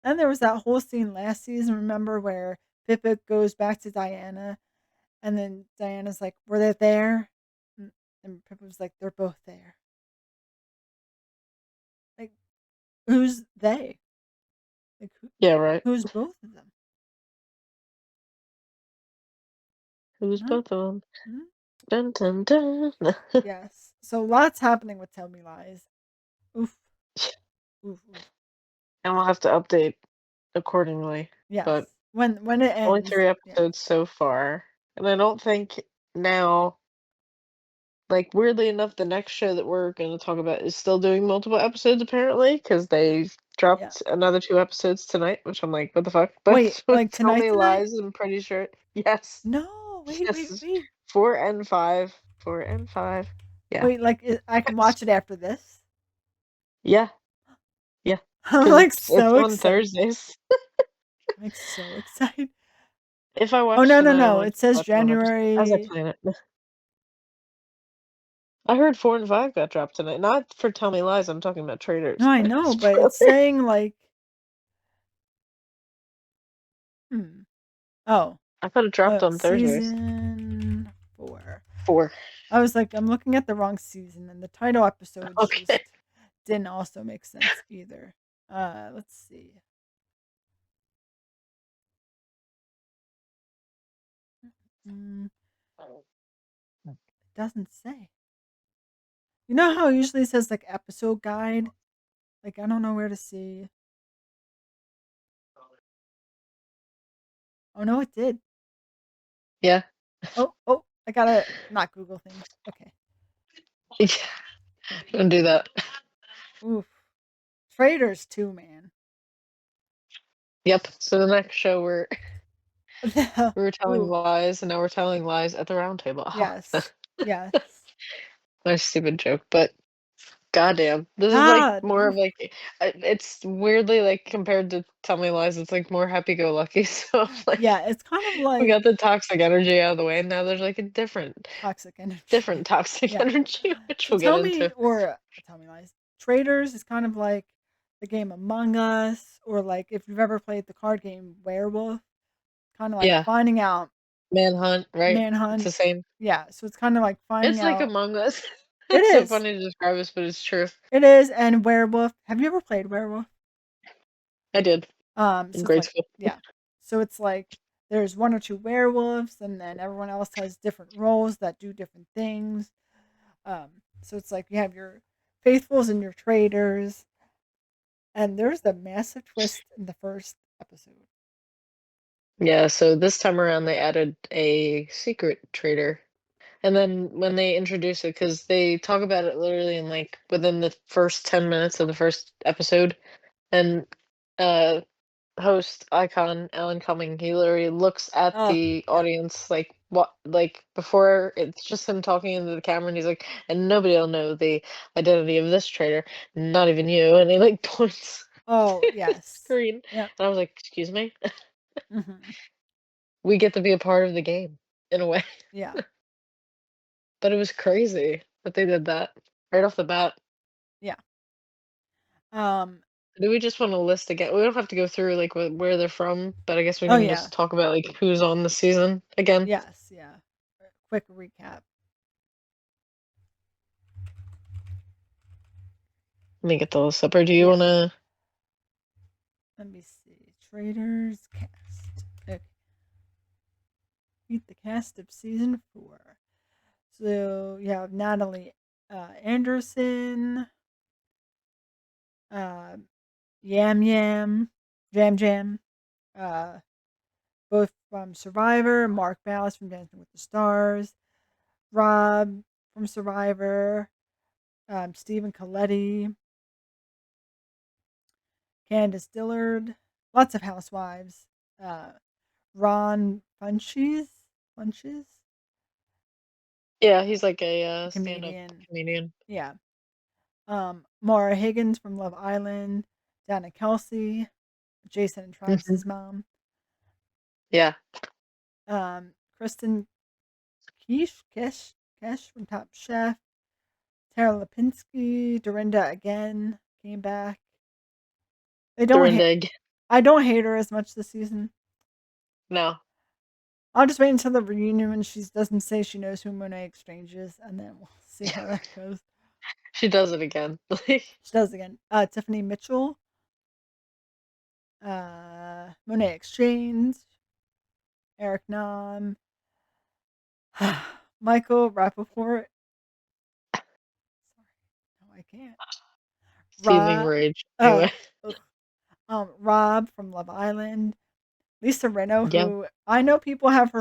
Speaker 1: Then there was that whole scene last season, remember, where Pippa goes back to Diana and then Diana's like, were they there? And Pippa was like, they're both there. Like, who's they? Like,
Speaker 2: Yeah, right.
Speaker 1: who's both of them?
Speaker 2: Who's
Speaker 1: Huh?
Speaker 2: both of them?
Speaker 1: Hmm?
Speaker 2: Dun dun dun.
Speaker 1: Yes. So lots happening with Tell Me Lies. Oof, oof, oof.
Speaker 2: And we'll have to update accordingly,
Speaker 1: Yes.
Speaker 2: but
Speaker 1: When it
Speaker 2: only
Speaker 1: ends,
Speaker 2: 3
Speaker 1: yes.
Speaker 2: episodes so far, and I don't think now like, weirdly enough, the next show that we're gonna talk about is still doing multiple episodes apparently because they
Speaker 1: Yeah.
Speaker 2: dropped another 2 episodes tonight, which I'm like, "What the fuck?"
Speaker 1: Wait,
Speaker 2: But with
Speaker 1: like
Speaker 2: Tell
Speaker 1: tonight,
Speaker 2: Me
Speaker 1: tonight?
Speaker 2: Lies, I'm pretty sure yes.
Speaker 1: No, wait, wait,
Speaker 2: Yes.
Speaker 1: wait.
Speaker 2: 4 and 5. 4 and 5. Yeah.
Speaker 1: Wait, like I can watch it after this?
Speaker 2: Yeah, yeah,
Speaker 1: I'm
Speaker 2: 'cause
Speaker 1: like
Speaker 2: it's
Speaker 1: so
Speaker 2: on
Speaker 1: excited.
Speaker 2: Thursdays.
Speaker 1: I'm like so excited.
Speaker 2: If I
Speaker 1: Oh
Speaker 2: watch
Speaker 1: no, no,
Speaker 2: tonight, I'm
Speaker 1: no.
Speaker 2: going
Speaker 1: It
Speaker 2: to
Speaker 1: says
Speaker 2: watch 1 episode as I
Speaker 1: January.
Speaker 2: plan it. I heard 4 and 5 got dropped tonight. Not for Tell Me Lies, I'm talking about
Speaker 1: No,
Speaker 2: Traitors.
Speaker 1: I know, but it's
Speaker 2: Spoiler.
Speaker 1: saying like hmm. Oh,
Speaker 2: I thought it dropped on Thursdays.
Speaker 1: season 4.
Speaker 2: 4.
Speaker 1: I was like, I'm looking at the wrong season, and the title episodes
Speaker 2: Okay.
Speaker 1: just didn't also make sense either. Let's see. Mm, it doesn't say. You know how it usually says like episode guide? Like I don't know where to see. Oh no, it did.
Speaker 2: Yeah.
Speaker 1: Oh, oh, I gotta not Google things. Okay.
Speaker 2: Yeah, don't do that.
Speaker 1: Oof. Traitors too, man.
Speaker 2: Yep. So the next show we were telling
Speaker 1: Ooh,
Speaker 2: lies, and now we're telling lies at the round table. Ah,
Speaker 1: yes, yes.
Speaker 2: my stupid joke, but goddamn, this is like
Speaker 1: God,
Speaker 2: more of
Speaker 1: oof.
Speaker 2: like it's weirdly like compared to Tell Me Lies, it's like more happy go lucky. So like
Speaker 1: Yeah, it's kind of
Speaker 2: we
Speaker 1: like
Speaker 2: got the toxic energy out of the way, and now there's like a
Speaker 1: toxic energy.
Speaker 2: different toxic
Speaker 1: Yeah.
Speaker 2: energy, which
Speaker 1: So
Speaker 2: we'll get
Speaker 1: tell me,
Speaker 2: into.
Speaker 1: or tell me lies. Traitors is kind of like the game Among Us, or like if you've ever played the card game Werewolf, kind of like
Speaker 2: Yeah,
Speaker 1: finding out
Speaker 2: Manhunt, right? It's the
Speaker 1: manhunt.
Speaker 2: same.
Speaker 1: Yeah, so it's kind of like finding
Speaker 2: It's like
Speaker 1: out.
Speaker 2: Among Us.
Speaker 1: It
Speaker 2: It's so
Speaker 1: is.
Speaker 2: funny to describe this, but it's true.
Speaker 1: It is, and Werewolf. Have you ever played Werewolf?
Speaker 2: I did in
Speaker 1: So it's
Speaker 2: grade
Speaker 1: like,
Speaker 2: school.
Speaker 1: yeah. So it's like there's one or two werewolves, and then everyone else has different roles that do different things. So it's like you have your faithfuls and your traitors, and there's the massive twist in the first episode.
Speaker 2: Yeah, so this time around they added a secret traitor. And then when they introduce it, because they talk about it literally in like within the first 10 minutes of the first episode, and uh host icon Alan Cumming, he literally looks at
Speaker 1: Oh,
Speaker 2: the
Speaker 1: yeah.
Speaker 2: audience like what like before it's just him talking into the camera and he's like, and nobody will know the identity of this traitor, not even you, and he like points
Speaker 1: Oh,
Speaker 2: to the
Speaker 1: yes.
Speaker 2: screen.
Speaker 1: Yep.
Speaker 2: And I was like, excuse me?
Speaker 1: Hmm.
Speaker 2: We get to be a part of the game in a way.
Speaker 1: Yeah.
Speaker 2: But it was crazy that they did that right off the bat.
Speaker 1: Yeah. Um.
Speaker 2: Do we just want to list again? We don't have to go through like where they're from, but I guess we
Speaker 1: Oh,
Speaker 2: can
Speaker 1: yeah.
Speaker 2: just talk about like who's on the season again.
Speaker 1: Yes. Yeah. Quick recap.
Speaker 2: Let me get the list up. Or do you
Speaker 1: Yeah.
Speaker 2: want to?
Speaker 1: Let me see. Traders cast. Okay. Meet the cast of season 4. So you have Natalie Anderson, uh, Yam Yam, Jam Jam, uh, both from Survivor, Mark Ballas from Dancing with the Stars, Rob from Survivor, Stephen Coletti, Candace Dillard, lots of housewives, uh, Ron Funches,
Speaker 2: Yeah, he's like a stand-up
Speaker 1: comedian.
Speaker 2: comedian.
Speaker 1: Yeah. Maura Higgins from Love Island, Dana Kelsey, Jason and
Speaker 2: Mhm.
Speaker 1: Travis's mom,
Speaker 2: Yeah,
Speaker 1: Kristen Kesh from Top Chef, Tara Lipinski, Dorinda again came back. I don't hate.
Speaker 2: Dorinda.
Speaker 1: I don't hate her as much this season.
Speaker 2: No,
Speaker 1: I'll just wait until the reunion when she doesn't say she knows who Monet Exchange is, and then we'll see how that goes.
Speaker 2: she does it again. Like,
Speaker 1: She does again. Tiffany Mitchell, Monet Exchange, Eric Nam, Michael Rappaport. Sorry, no, I can't.
Speaker 2: seething
Speaker 1: Rob,
Speaker 2: rage.
Speaker 1: uh,
Speaker 2: Anyway,
Speaker 1: ugh, Rob from Love Island, Lisa Rinno,
Speaker 2: yeah,
Speaker 1: who I know people have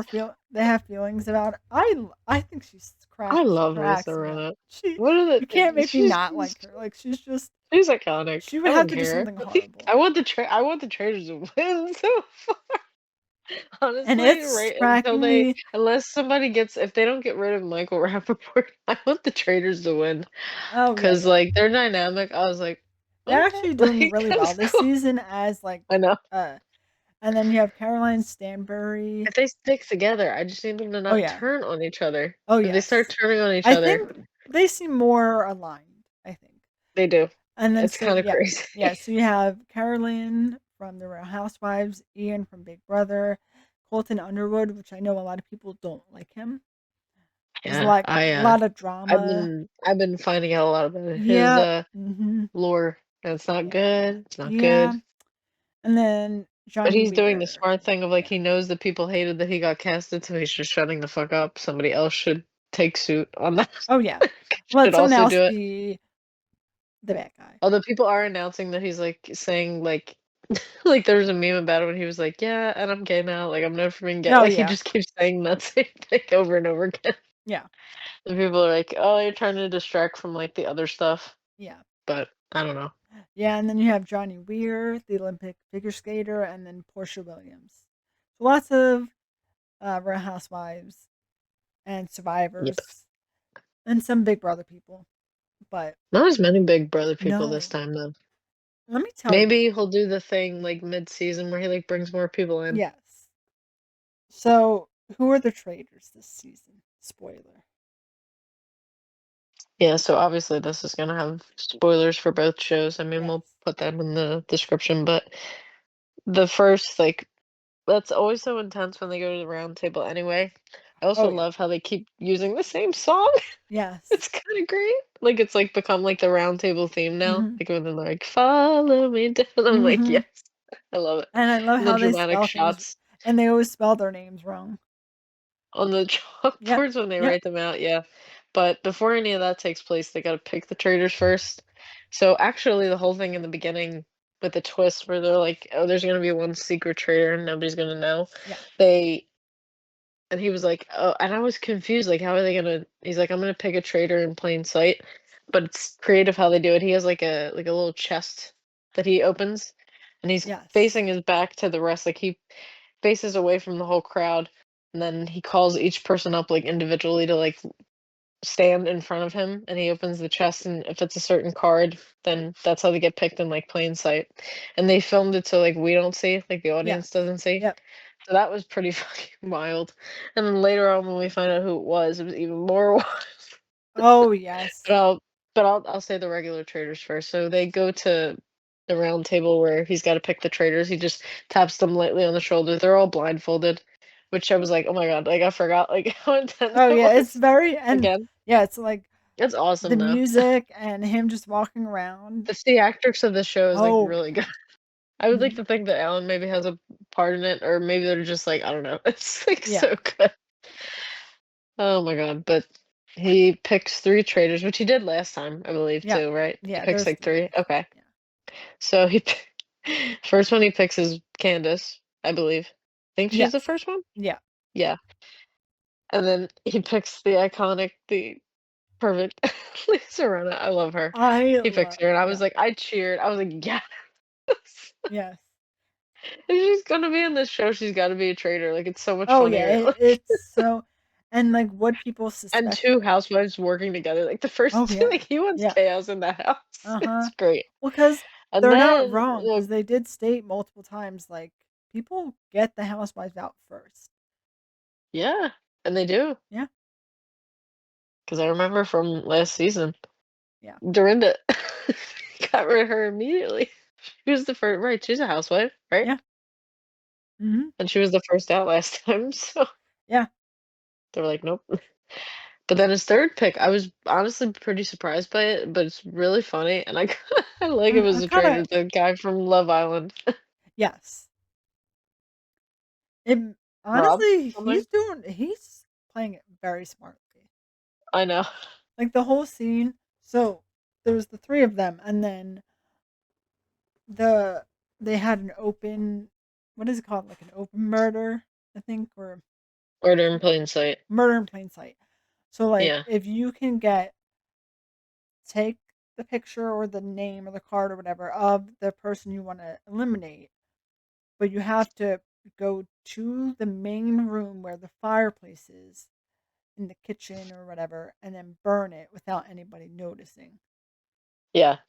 Speaker 1: they have feelings about. I think
Speaker 2: I
Speaker 1: she
Speaker 2: love Lisa
Speaker 1: cracks me up.
Speaker 2: Rinna.
Speaker 1: She
Speaker 2: What are
Speaker 1: You can't
Speaker 2: the?
Speaker 1: make me not like her. Like
Speaker 2: She's iconic.
Speaker 1: she
Speaker 2: I
Speaker 1: would have
Speaker 2: don't
Speaker 1: to do
Speaker 2: care.
Speaker 1: something horrible.
Speaker 2: I want the Traitors to win so
Speaker 1: And
Speaker 2: honestly,
Speaker 1: it's
Speaker 2: right until
Speaker 1: cracking
Speaker 2: they
Speaker 1: me.
Speaker 2: unless somebody gets if they don't get rid of Michael Rappaport, I want the Traitors to win.
Speaker 1: Oh yeah,
Speaker 2: 'Cause,
Speaker 1: yeah.
Speaker 2: like, their dynamic, I was like,
Speaker 1: They're
Speaker 2: "Okay."
Speaker 1: actually doing
Speaker 2: Like,
Speaker 1: really
Speaker 2: that was
Speaker 1: well this
Speaker 2: cool.
Speaker 1: season as like
Speaker 2: I know.
Speaker 1: uh and then you have Caroline Stanbury.
Speaker 2: If they stick together, I just need them to
Speaker 1: Oh
Speaker 2: not
Speaker 1: yeah.
Speaker 2: turn on each other.
Speaker 1: Oh
Speaker 2: If they start
Speaker 1: yes.
Speaker 2: turning on each
Speaker 1: I
Speaker 2: other,
Speaker 1: think they seem more aligned, I think.
Speaker 2: they do.
Speaker 1: And then
Speaker 2: It's
Speaker 1: so
Speaker 2: kinda
Speaker 1: yeah.
Speaker 2: crazy.
Speaker 1: Yeah, so you have Carolyn from The Real Housewives, Ian from Big Brother, Colton Underwood, which I know a lot of people don't like him. There's
Speaker 2: Yeah,
Speaker 1: a lot of
Speaker 2: I've
Speaker 1: drama.
Speaker 2: been finding out a lot about his,
Speaker 1: Yeah. Mhm.
Speaker 2: lore, and it's not
Speaker 1: Yeah.
Speaker 2: good, it's not
Speaker 1: Yeah.
Speaker 2: good.
Speaker 1: And then
Speaker 2: But
Speaker 1: Johnny
Speaker 2: he's doing the
Speaker 1: Weir.
Speaker 2: smart thing of, like,
Speaker 1: Yeah.
Speaker 2: he knows that people hated that he got casted, so he's just shutting the fuck up. Somebody else should take suit on that.
Speaker 1: Oh yeah. Let
Speaker 2: Should
Speaker 1: someone
Speaker 2: also
Speaker 1: else
Speaker 2: do it.
Speaker 1: be the bad guy.
Speaker 2: Although people are announcing that he's, like, saying, like like, there was a meme about it when he was like, "Yeah, and I'm gay now, like, I'm known for being gay."
Speaker 1: Oh
Speaker 2: Like, he
Speaker 1: yeah.
Speaker 2: just keeps saying that same thing over and over again.
Speaker 1: Yeah.
Speaker 2: And people are like, "Oh, you're trying to distract from, like, the other stuff."
Speaker 1: Yeah.
Speaker 2: But I don't know.
Speaker 1: Yeah, and then you have Johnny Weir, the Olympic figure skater, and then Portia Williams. So lots of Real Housewives and
Speaker 2: Yep.
Speaker 1: survivors and some Big Brother people. But
Speaker 2: Not as many Big Brother people this
Speaker 1: no,
Speaker 2: time, though.
Speaker 1: let me tell you.
Speaker 2: Maybe he'll do the thing, like, mid-season where he, like, brings more people in.
Speaker 1: Yes. So who are the traitors this season? Spoiler.
Speaker 2: Yeah, so obviously this is gonna have spoilers for both shows. I mean, we'll
Speaker 1: Yes.
Speaker 2: put them in the description, but the first, like, that's always so intense when they go to the round table anyway. I
Speaker 1: Oh
Speaker 2: also
Speaker 1: yeah.
Speaker 2: love how they keep using the same song.
Speaker 1: Yes.
Speaker 2: It's kinda great. Like, it's, like, become, like, the round table theme now.
Speaker 1: Mhm.
Speaker 2: Like, when they're like, "Follow me down." I'm like,
Speaker 1: Mhm.
Speaker 2: "Yes." I love it.
Speaker 1: And I love
Speaker 2: And the
Speaker 1: how they
Speaker 2: dramatic
Speaker 1: spell things,
Speaker 2: shots
Speaker 1: and they always spell their names wrong.
Speaker 2: on the
Speaker 1: Yep.
Speaker 2: chalkboards when they
Speaker 1: Yep.
Speaker 2: write them out, yeah. But before any of that takes place, they gotta pick the traitors first. So, actually, the whole thing in the beginning with the twist where they're like, "Oh, there's gonna be one secret traitor and nobody's gonna know."
Speaker 1: Yeah.
Speaker 2: They And he was like, "Oh," and I was confused, like, how are they gonna he's like, "I'm gonna pick a traitor in plain sight," but it's creative how they do it. He has, like a little chest that he opens, and he's
Speaker 1: Yes.
Speaker 2: facing his back to the rest, like, he faces away from the whole crowd, and then he calls each person up, like, individually to, like, stand in front of him, and he opens the chest, and if it's a certain card, then that's how they get picked in, like, plain sight, and they filmed it so, like, we don't see, like, the audience
Speaker 1: Yes.
Speaker 2: doesn't see.
Speaker 1: Yep.
Speaker 2: So that was pretty fucking wild, and then later on when we find out who it was even more wild.
Speaker 1: Oh,
Speaker 2: But
Speaker 1: yes.
Speaker 2: I'll say the regular traders first. So they go to the round table where he's gotta pick the traders, he just taps them lightly on the shoulder, they're all blindfolded, which I was like, "Oh my god," like, I forgot, like, how intense
Speaker 1: Oh,
Speaker 2: it
Speaker 1: yeah, it's
Speaker 2: was.
Speaker 1: very and
Speaker 2: Again,
Speaker 1: yeah, it's like
Speaker 2: it's
Speaker 1: the
Speaker 2: awesome though.
Speaker 1: music and him just walking around.
Speaker 2: The theatrics of the show is, like,
Speaker 1: Oh,
Speaker 2: really good.
Speaker 1: yeah.
Speaker 2: I would like
Speaker 1: Mhm.
Speaker 2: to think that Alan maybe has a part in it, or maybe they're just like, I don't know, it's, like,
Speaker 1: Yeah.
Speaker 2: so good. Oh my god, but he picks 3 traders, which he did last time, I believe,
Speaker 1: Yeah.
Speaker 2: too, right? He
Speaker 1: Yeah,
Speaker 2: picks,
Speaker 1: there's
Speaker 2: like, 3?
Speaker 1: 3.
Speaker 2: Okay.
Speaker 1: Yeah.
Speaker 2: So he p first one he picks is Candace, I believe. Think she's the
Speaker 1: Yes.
Speaker 2: first one?
Speaker 1: Yeah.
Speaker 2: Yeah. And then he picks the iconic, the perfect Lisa Rinna, I love her.
Speaker 1: I
Speaker 2: He picks
Speaker 1: love
Speaker 2: her, and I was
Speaker 1: yeah.
Speaker 2: like I cheered. I was like, "Yes!"
Speaker 1: Yes.
Speaker 2: If she's gonna be in this show, she's gotta be a traitor, like, it's so much
Speaker 1: Oh, yeah,
Speaker 2: funnier, like
Speaker 1: it's so and, like, what people
Speaker 2: and
Speaker 1: suspect.
Speaker 2: 2 housewives working together, like, the
Speaker 1: Oh,
Speaker 2: first 2,
Speaker 1: yeah.
Speaker 2: like, he wants
Speaker 1: Yeah.
Speaker 2: chaos in the house. It's
Speaker 1: Uh-huh.
Speaker 2: great.
Speaker 1: Well, because 'cause
Speaker 2: And
Speaker 1: they're not
Speaker 2: then,
Speaker 1: wrong, because they did state multiple times, like, people get the housewives out first.
Speaker 2: yeah, and they do,
Speaker 1: Yeah.
Speaker 2: 'cause I remember from last season,
Speaker 1: Yeah.
Speaker 2: Dorinda got rid of her immediately. She was the first, right, she's a housewife, right?
Speaker 1: Yeah. Mhm.
Speaker 2: And she was the first out last time, so
Speaker 1: Yeah.
Speaker 2: they were like, "Nope." But then his 3rd pick, I was honestly pretty surprised by it, but it's really funny, and I I like him as
Speaker 1: I
Speaker 2: a traitor,
Speaker 1: kinda
Speaker 2: the guy from Love Island.
Speaker 1: yes. It
Speaker 2: Rob
Speaker 1: honestly,
Speaker 2: something?
Speaker 1: he's playing it very smartly.
Speaker 2: I know.
Speaker 1: Like, the whole scene so, there was the 3 of them, and then the they had an open what is it called? Like, an open murder, I think, or
Speaker 2: Order in Plain Sight.
Speaker 1: murder in plain sight. So, like,
Speaker 2: Yeah,
Speaker 1: if you can take the picture or the name or the card or whatever of the person you wanna eliminate, but you have to go to the main room where the fireplace is in the kitchen or whatever and then burn it without anybody noticing.
Speaker 2: yeah,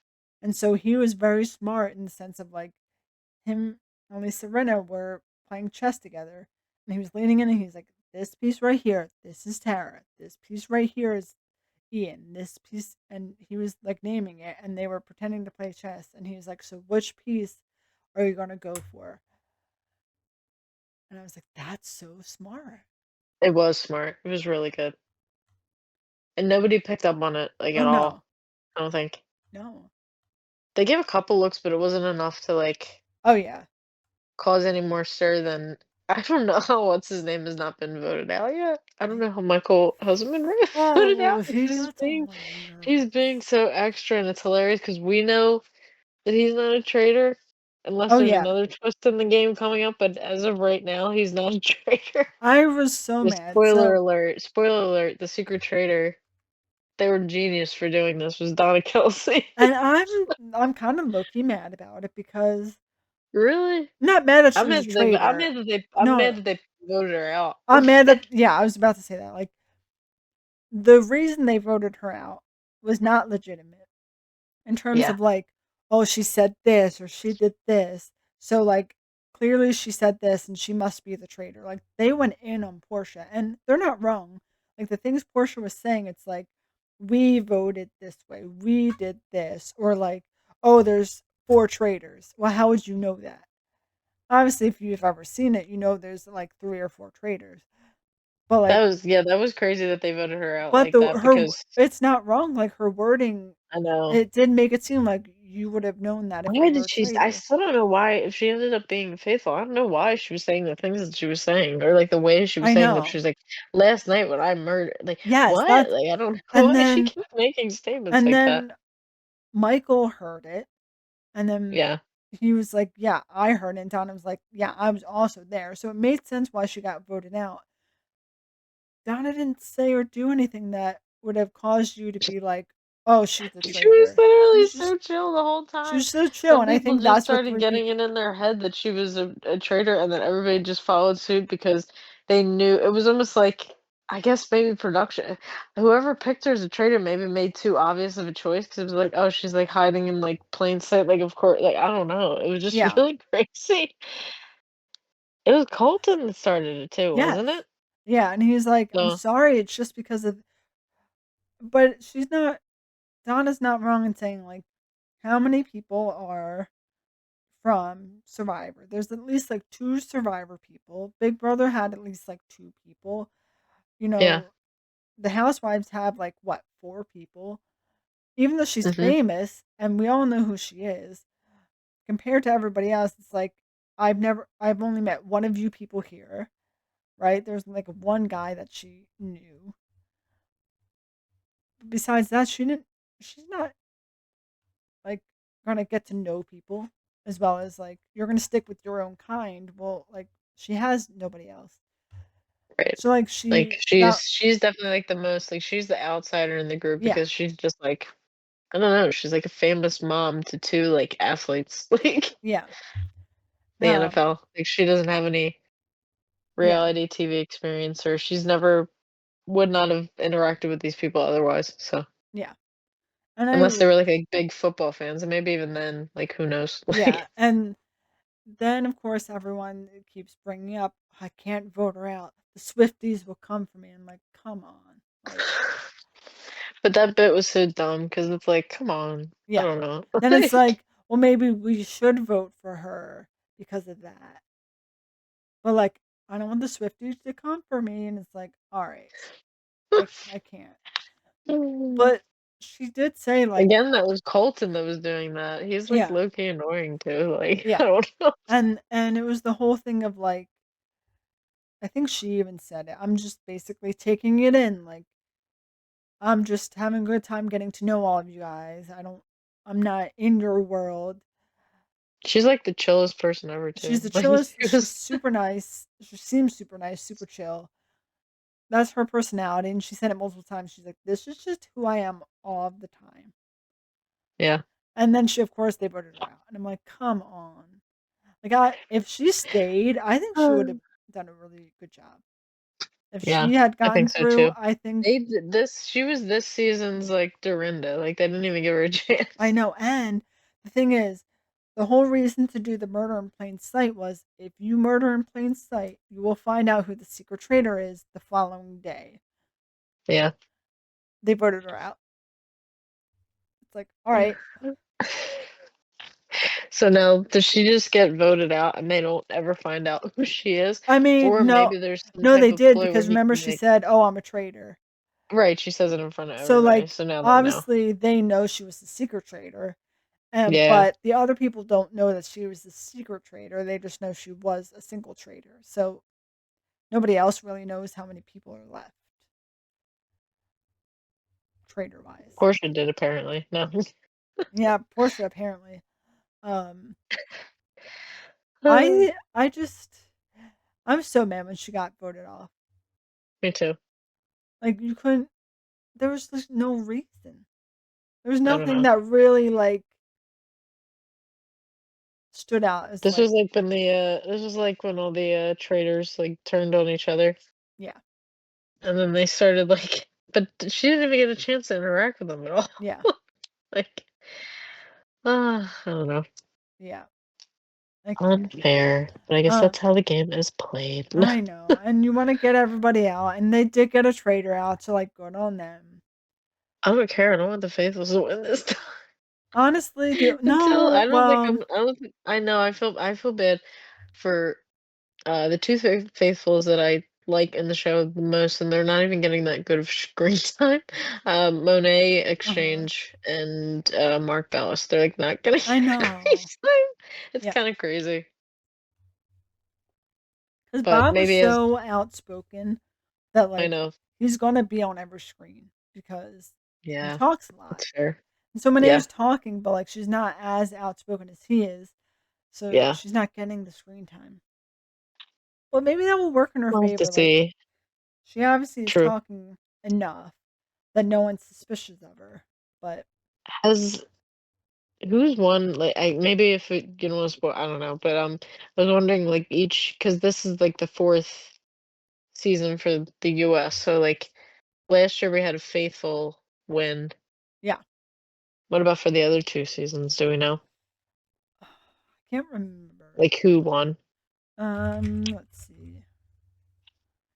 Speaker 1: And so he was very smart in the sense of like him and Lisa Rinna were playing chess together and he was leaning in and he's like, this piece right here, this is Tara. This piece right here is Ian. This piece and he was like naming it and they were pretending to play chess and he was like, so which piece are you gonna go for? And I was like, that's so smart.
Speaker 2: it was smart, it was really good, and nobody picked up on it, like,
Speaker 1: Oh
Speaker 2: at
Speaker 1: no.
Speaker 2: all, I don't think.
Speaker 1: No.
Speaker 2: They gave a couple looks, but it wasn't enough to, like,
Speaker 1: Oh yeah.
Speaker 2: cause any more stir than I don't know how what's his name has not been voted out yet. I don't know how Michael hasn't been voted
Speaker 1: Oh,
Speaker 2: out
Speaker 1: he
Speaker 2: because
Speaker 1: gets all on my
Speaker 2: he's being
Speaker 1: nerves.
Speaker 2: so extra, and it's hilarious because we know that he's not a traitor unless
Speaker 1: Oh
Speaker 2: there's
Speaker 1: yeah.
Speaker 2: another twist in the game coming up, but as of right now, he's not a traitor.
Speaker 1: I was so
Speaker 2: The
Speaker 1: mad. So
Speaker 2: spoiler alert, the secret traitor, they were genius for doing this, was Donna Kelsey.
Speaker 1: and I'm kind of low key mad about it because
Speaker 2: Really?
Speaker 1: not mad that she was a traitor.
Speaker 2: I'm
Speaker 1: No,
Speaker 2: mad that they voted her out.
Speaker 1: I'm mad that yeah, I was about to say that. Like the reason they voted her out was not legitimate in terms
Speaker 2: Yeah,
Speaker 1: of like, oh, she said this or she did this. So like clearly she said this and she must be the traitor. Like they went in on Portia and they're not wrong. Like the things Portia was saying, it's like we voted this way, we did this, or like, oh, there's 4 traitors. Well, how would you know that? Obviously, if you've ever seen it, you know there's like 3 or 4 traitors. But like,
Speaker 2: that was crazy that they voted her out
Speaker 1: but
Speaker 2: like
Speaker 1: the
Speaker 2: that
Speaker 1: her
Speaker 2: because
Speaker 1: it's not wrong. Like her wording,
Speaker 2: I know.
Speaker 1: it did make it seem like you would have known that if
Speaker 2: Why
Speaker 1: you were
Speaker 2: did
Speaker 1: a
Speaker 2: she I
Speaker 1: traitor.
Speaker 2: still don't know why if she ended up being faithful, I don't know why she was saying the things that she was saying, or, like, the way she was
Speaker 1: I
Speaker 2: saying that she
Speaker 1: know.
Speaker 2: was like, "Last night when I murdered," like,
Speaker 1: Yes,
Speaker 2: what?
Speaker 1: that's
Speaker 2: Like, I don't know
Speaker 1: and
Speaker 2: why she
Speaker 1: then
Speaker 2: keeps making statements
Speaker 1: and
Speaker 2: like that.
Speaker 1: then Michael heard it, and then
Speaker 2: Yeah.
Speaker 1: he was like, "Yeah, I heard it." And Donna was like, "Yeah, I was also there." So it made sense why she got voted out. Donna didn't say or do anything that would have caused you to be like, "Oh, she's a
Speaker 2: She was
Speaker 1: traitor."
Speaker 2: literally so chill the whole
Speaker 1: She was
Speaker 2: time.
Speaker 1: so chill,
Speaker 2: Then
Speaker 1: and I
Speaker 2: people
Speaker 1: think
Speaker 2: just
Speaker 1: that's what
Speaker 2: started
Speaker 1: three
Speaker 2: getting
Speaker 1: people.
Speaker 2: it in their head that she was a traitor, and then everybody just followed suit because they knew it was almost like I guess maybe production whoever picked her as a traitor maybe made too obvious of a choice because it was like, "Oh, she's, like, hiding in, like, plain sight," like, of course like, I don't know, it was just
Speaker 1: Yeah.
Speaker 2: really crazy. It was Colton that started it too, wasn't
Speaker 1: Yes.
Speaker 2: it?
Speaker 1: Yeah, and he's like, "I'm
Speaker 2: So,
Speaker 1: sorry, it's just because of." But she's not. Donna's not wrong in saying like, how many people are from Survivor? There's at least like 2 Survivor people. Big Brother had at least like 2 people. You
Speaker 2: yeah.
Speaker 1: know, the Housewives have like what 4 people. Even though she's
Speaker 2: Mhm.
Speaker 1: famous and we all know who she is, compared to everybody else, it's like I've only met one of you people here, right? There's like one guy that she knew. But besides that, she's not like gonna get to know people as well as like you're gonna stick with your own kind. Well, like she has nobody else.
Speaker 2: Right.
Speaker 1: So like
Speaker 2: Like,
Speaker 1: she got
Speaker 2: she's definitely, like, the most like, she's the outsider in the group
Speaker 1: yeah,
Speaker 2: because she's just, like I don't know, she's, like, a famous mom to 2, like, athletes, like,
Speaker 1: yeah,
Speaker 2: the
Speaker 1: um,
Speaker 2: NFL. Like, she doesn't have any
Speaker 1: yeah,
Speaker 2: reality TV experience, or she's never would not have interacted with these people otherwise, so
Speaker 1: yeah, and I
Speaker 2: unless they were, like, big football fans, and maybe even then, like, who knows?
Speaker 1: yeah,
Speaker 2: Like
Speaker 1: and then of course everyone keeps bringing up I can't vote her out. The Swifties will come for me. I'm like, come on, like
Speaker 2: but that bit was so dumb because it's like, "Come on." I
Speaker 1: yeah.
Speaker 2: don't know.
Speaker 1: Then it's like, well, maybe we should vote for her because of that. But like, I don't want the Swifties to come for me, and it's like, all right, I can't. But she did say like,
Speaker 2: Again, that was Colton that was doing that. He's, like,
Speaker 1: yeah,
Speaker 2: low-key annoying too, like, I
Speaker 1: yeah,
Speaker 2: don't know.
Speaker 1: and it was the whole thing of like, I think she even said it. I'm just basically taking it in, like I'm just having a good time getting to know all of you guys. I'm not in your world.
Speaker 2: She's, like, the chillest person ever
Speaker 1: She's
Speaker 2: too.
Speaker 1: the
Speaker 2: Like,
Speaker 1: chillest.
Speaker 2: she
Speaker 1: She's
Speaker 2: was
Speaker 1: super nice. She seems super nice, super chill. That's her personality, and she said it multiple times. She's like, "This is just who I am all of the time."
Speaker 2: yeah,
Speaker 1: And then she, of course, they voted her out, and I'm like, "Come on!" Like, if she stayed, I think she would have done a really good job. If
Speaker 2: yeah,
Speaker 1: she had
Speaker 2: I think
Speaker 1: gotten
Speaker 2: so
Speaker 1: through,
Speaker 2: too.
Speaker 1: I think
Speaker 2: They did this she was this season's, like, Dorinda, like, they didn't even give her a
Speaker 1: I
Speaker 2: chance.
Speaker 1: know. And the thing is, the whole reason to do the murder in plain sight was if you murder in plain sight, you will find out who the secret traitor is the following day.
Speaker 2: Yeah.
Speaker 1: They voted her out. It's like, all right,
Speaker 2: So now, does she just get voted out and they don't ever find out who she is?
Speaker 1: I mean,
Speaker 2: Or
Speaker 1: no,
Speaker 2: maybe there's some
Speaker 1: no,
Speaker 2: type
Speaker 1: they
Speaker 2: of
Speaker 1: did
Speaker 2: ploy where
Speaker 1: because
Speaker 2: he
Speaker 1: remember
Speaker 2: can,
Speaker 1: she
Speaker 2: like
Speaker 1: said, "Oh, I'm a traitor."
Speaker 2: Right, she says it in front of
Speaker 1: So
Speaker 2: everybody,
Speaker 1: like,
Speaker 2: so now they know.
Speaker 1: obviously, they know she was the secret traitor, and
Speaker 2: Yeah,
Speaker 1: but the other people don't know that she was the secret traitor. They just know she was a single traitor. So nobody else really knows how many people are left, traitor wise.
Speaker 2: Portia did apparently. No.
Speaker 1: Yeah, Portia apparently. Um, I just I'm so mad when she got voted off.
Speaker 2: Me too.
Speaker 1: Like you couldn't. There was just no reason. There was
Speaker 2: I don't
Speaker 1: nothing
Speaker 2: know.
Speaker 1: that really like stood out as
Speaker 2: This
Speaker 1: like
Speaker 2: was like when this was like when all the, traitors, like, turned on each other,
Speaker 1: yeah,
Speaker 2: and then they started, like but she didn't even get a chance to interact with them at all.
Speaker 1: yeah,
Speaker 2: Like, I don't know.
Speaker 1: yeah. I can't.
Speaker 2: Unfair, but I guess
Speaker 1: Uh,
Speaker 2: that's how the game is played.
Speaker 1: I know, and you want to get everybody out, and they did get a traitor out, so like good on them.
Speaker 2: I don't care. I don't want the Faithfuls to win this time.
Speaker 1: Honestly,
Speaker 2: Until
Speaker 1: no, well,
Speaker 2: I don't think I know, I feel bad for, the 2 faithfuls that I like in the show the most, and they're not even getting that good of screen time. Monet
Speaker 1: uh-huh.
Speaker 2: Exchange and, Mark Ballas, they're, like, not getting
Speaker 1: I
Speaker 2: screen
Speaker 1: know.
Speaker 2: time. It's
Speaker 1: Yeah.
Speaker 2: kinda crazy,
Speaker 1: Because
Speaker 2: but
Speaker 1: Bob was
Speaker 2: maybe as
Speaker 1: so outspoken that,
Speaker 2: I
Speaker 1: like,
Speaker 2: know.
Speaker 1: he's gonna be on every screen because he
Speaker 2: Yeah,
Speaker 1: talks a lot.
Speaker 2: that's fair.
Speaker 1: And so
Speaker 2: Yeah,
Speaker 1: Monea's talking, but, like, she's not as outspoken as he is, so
Speaker 2: yeah.
Speaker 1: she's not getting the screen time. But maybe that will work in her
Speaker 2: We'll have to
Speaker 1: favor, like,
Speaker 2: see.
Speaker 1: she obviously is
Speaker 2: True.
Speaker 1: talking enough that no one's suspicious of her, but
Speaker 2: Has Who's won, like, I maybe if it you don't wanna spoil I don't know, but, I was wondering, like, each because this is, like, the 4th season for the US, so, like, last year we had a faithful win.
Speaker 1: yeah.
Speaker 2: What about for the other 2 seasons, do we know?
Speaker 1: I can't remember.
Speaker 2: Like, who won?
Speaker 1: Let's see.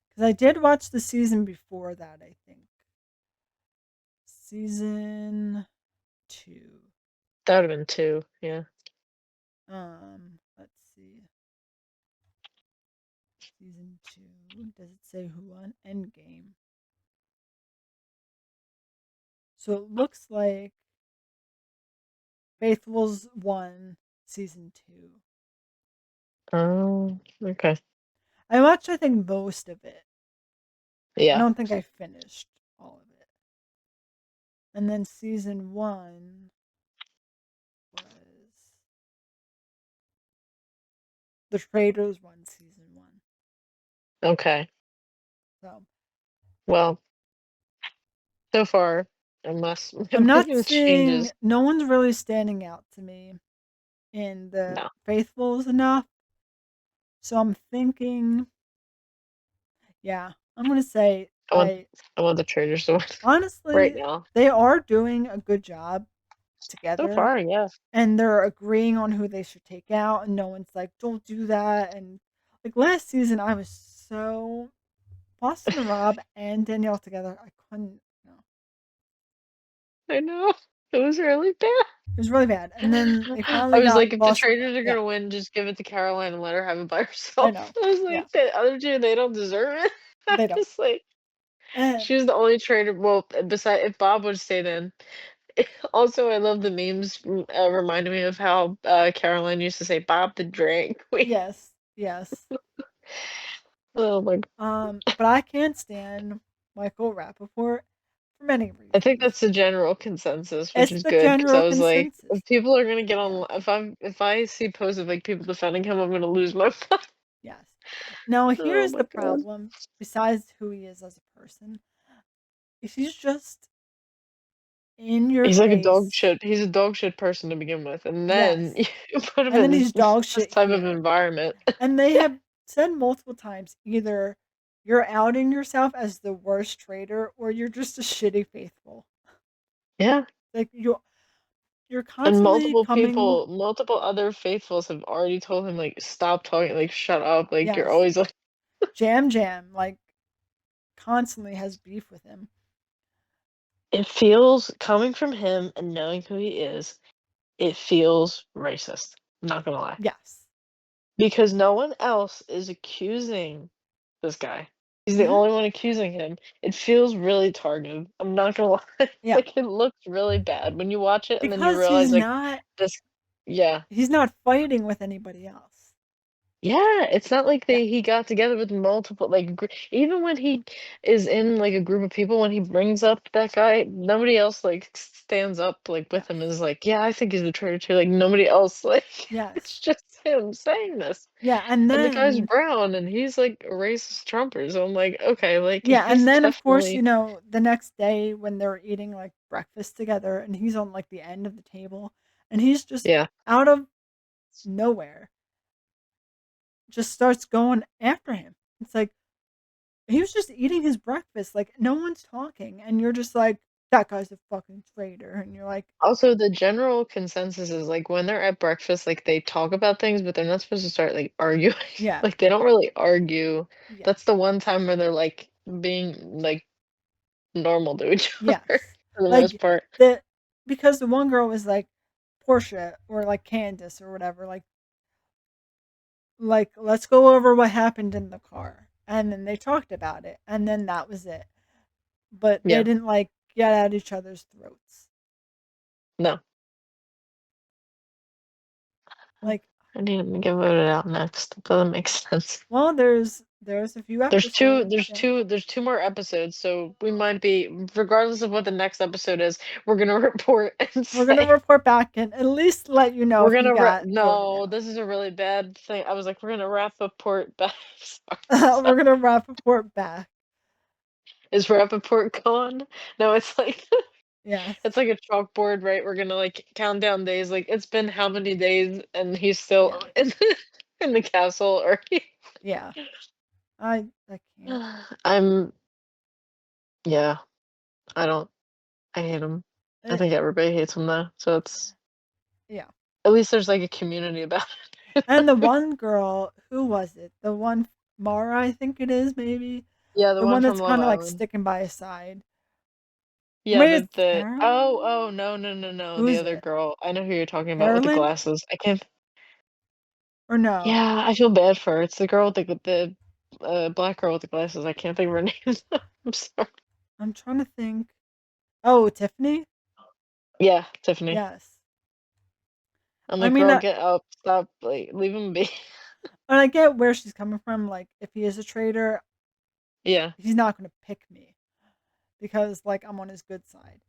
Speaker 1: Because I did watch the season before that, I think. Season 2.
Speaker 2: That would've been 2, yeah.
Speaker 1: Let's see. Season 2. Does it say who won? Endgame. So it looks like Faithfuls won season 2.
Speaker 2: Oh, okay.
Speaker 1: I watched, I think, most of it. I
Speaker 2: Yeah,
Speaker 1: don't think I finished all of it. And then season 1 was The Traitors won season 1.
Speaker 2: okay.
Speaker 1: So
Speaker 2: Well, so far, unless my
Speaker 1: I'm not
Speaker 2: opinion
Speaker 1: seeing,
Speaker 2: changes
Speaker 1: no one's really standing out to me in the
Speaker 2: no.
Speaker 1: Faithfuls enough. So I'm thinking, yeah, I'm going to say
Speaker 2: I want
Speaker 1: I
Speaker 2: I want the Traitors to win right
Speaker 1: honestly,
Speaker 2: now.
Speaker 1: they are doing a good job
Speaker 2: So
Speaker 1: together
Speaker 2: far, yeah.
Speaker 1: and they're agreeing on who they should take out and no one's like, don't do that. And like last season, I was so Boston and Rob and Danielle together. I couldn't, no,
Speaker 2: I know. It was really bad.
Speaker 1: it was really bad. And then they
Speaker 2: I
Speaker 1: finally
Speaker 2: was
Speaker 1: got
Speaker 2: like, if the
Speaker 1: Boston.
Speaker 2: Traitors are
Speaker 1: Yeah,
Speaker 2: gonna win, just give it to Caroline and let her have it by
Speaker 1: I
Speaker 2: herself.
Speaker 1: know.
Speaker 2: I was
Speaker 1: Yeah,
Speaker 2: like, the other 2, they don't deserve it. I
Speaker 1: they don't.
Speaker 2: was like,
Speaker 1: And
Speaker 2: she was the only traitor. Well, beside if Bob would stay in. Also, I love the memes reminding me of how Caroline used to say Bob the drag queen.
Speaker 1: yes, yes.
Speaker 2: Oh my!
Speaker 1: But I can't stand Michael Rappaport for many
Speaker 2: I think
Speaker 1: reasons.
Speaker 2: that's the general consensus, which
Speaker 1: It's
Speaker 2: is
Speaker 1: the
Speaker 2: good because I
Speaker 1: general
Speaker 2: was like,
Speaker 1: consensus.
Speaker 2: if people are gonna get
Speaker 1: Yeah,
Speaker 2: on, if I see posts of like people defending him, I'm gonna lose my mind.
Speaker 1: yes. Now,
Speaker 2: Oh
Speaker 1: here's
Speaker 2: my
Speaker 1: the
Speaker 2: god.
Speaker 1: problem, besides who he is as a person, is he's just in your
Speaker 2: He's like a dog
Speaker 1: face.
Speaker 2: shit. He's a dog shit person to begin with, and then
Speaker 1: Yes.
Speaker 2: you put him
Speaker 1: And then
Speaker 2: in
Speaker 1: he's dog
Speaker 2: this
Speaker 1: shit
Speaker 2: type of
Speaker 1: here.
Speaker 2: environment.
Speaker 1: And they have said multiple times either you're outing yourself as the worst traitor or you're just a shitty faithful.
Speaker 2: Yeah,
Speaker 1: Like you're
Speaker 2: and
Speaker 1: constantly coming,
Speaker 2: multiple other faithfuls have already told him like, stop talking, like, shut up, like you're
Speaker 1: yes,
Speaker 2: always like.
Speaker 1: Jam like constantly has beef with him.
Speaker 2: It feels coming from him and knowing who he is. It feels racist. I'm not gonna lie.
Speaker 1: Yes.
Speaker 2: Because no one else is accusing this guy. He's the
Speaker 1: Hmm.
Speaker 2: only one accusing him. It feels really targeted. I'm not gonna lie.
Speaker 1: Yeah.
Speaker 2: Like, it looks really bad when you watch it and then you
Speaker 1: Because he's
Speaker 2: realize, like,
Speaker 1: not
Speaker 2: this yeah.
Speaker 1: he's not fighting with anybody else.
Speaker 2: Yeah, it's not like
Speaker 1: Yeah.
Speaker 2: he got together with multiple, like, even when he is in, like, a group of people, when he brings up that guy, nobody else, like, stands up, like, with him and
Speaker 1: Yes.
Speaker 2: is like, "Yeah, I think he's a traitor too," like, nobody else, like,
Speaker 1: Yes.
Speaker 2: it's just him saying this.
Speaker 1: Yeah. And
Speaker 2: And the guy's
Speaker 1: then
Speaker 2: brown, and he's, like, a racist Trumper, so I'm like, "Okay," like,
Speaker 1: yeah, and
Speaker 2: he's
Speaker 1: then of course,
Speaker 2: definitely
Speaker 1: the next day when they're eating like breakfast together and he's on like the end of the table and he's just
Speaker 2: yeah.
Speaker 1: out of nowhere just starts going after him. It's like he was just eating his breakfast, like no one's talking, and you're just like, that guy's a fucking traitor, and you're like,
Speaker 2: Also, the general consensus is, like, when they're at breakfast, like, they talk about things, but they're not supposed to start, like, arguing.
Speaker 1: yeah,
Speaker 2: Like, they don't really argue.
Speaker 1: yeah,
Speaker 2: That's the one time where they're, like, being, like, normal to each other.
Speaker 1: yes.
Speaker 2: for the most
Speaker 1: Like
Speaker 2: part.
Speaker 1: the because the one girl was like Portia or like Candace or whatever, like let's go over what happened in the car. And then they talked about it and then that was it. But they
Speaker 2: Yeah,
Speaker 1: didn't like get at each other's throats.
Speaker 2: no.
Speaker 1: Like,
Speaker 2: I need to get voted out next. That doesn't make sense.
Speaker 1: well, there's a few episodes, yeah.
Speaker 2: There's two more episodes, so we might be, regardless of what the next episode is, we're gonna report and
Speaker 1: We're gonna
Speaker 2: say
Speaker 1: report back and at least let you know
Speaker 2: we're
Speaker 1: if you
Speaker 2: gonna
Speaker 1: got voted
Speaker 2: no,
Speaker 1: out.
Speaker 2: this is a really bad thing. I was like, we're gonna wrap report back. Sorry.
Speaker 1: We're gonna wrap report back.
Speaker 2: Is Rappaport gone? No, it's like
Speaker 1: Yes.
Speaker 2: it's like a chalkboard, right? We're gonna like count down days. Like it's been how many days, and he's
Speaker 1: Yeah.
Speaker 2: still in in the castle, or
Speaker 1: Yeah. I can't.
Speaker 2: I'm yeah. I don't. I hate him. I
Speaker 1: It,
Speaker 2: think everybody hates him though. So it's
Speaker 1: yeah.
Speaker 2: at least there's like a community about it.
Speaker 1: And the one girl, who was it? The one Mara, I think it is, maybe.
Speaker 2: Yeah, the
Speaker 1: The
Speaker 2: one
Speaker 1: one
Speaker 2: from
Speaker 1: that's
Speaker 2: Love
Speaker 1: kind of like
Speaker 2: Island.
Speaker 1: sticking by his side. Or
Speaker 2: Yeah,
Speaker 1: maybe it's
Speaker 2: the oh
Speaker 1: Caroline.
Speaker 2: no,
Speaker 1: Who
Speaker 2: the
Speaker 1: is
Speaker 2: other
Speaker 1: it?
Speaker 2: girl. I know who you're talking about with the
Speaker 1: Carolyn?
Speaker 2: glasses. I can't.
Speaker 1: Or no?
Speaker 2: Yeah, I feel bad for her. It's the girl with the black girl with the glasses. I can't think of her name. I'm sorry.
Speaker 1: I'm trying to think. Oh, Tiffany?
Speaker 2: Yeah, Tiffany.
Speaker 1: Yes.
Speaker 2: I'm
Speaker 1: I
Speaker 2: like,
Speaker 1: mean,
Speaker 2: girl, get up, stop, like, leave him be.
Speaker 1: and I get where she's coming from. Like, if he is a traitor,
Speaker 2: Yeah,
Speaker 1: he's not going to pick me because, like, I'm on his good side.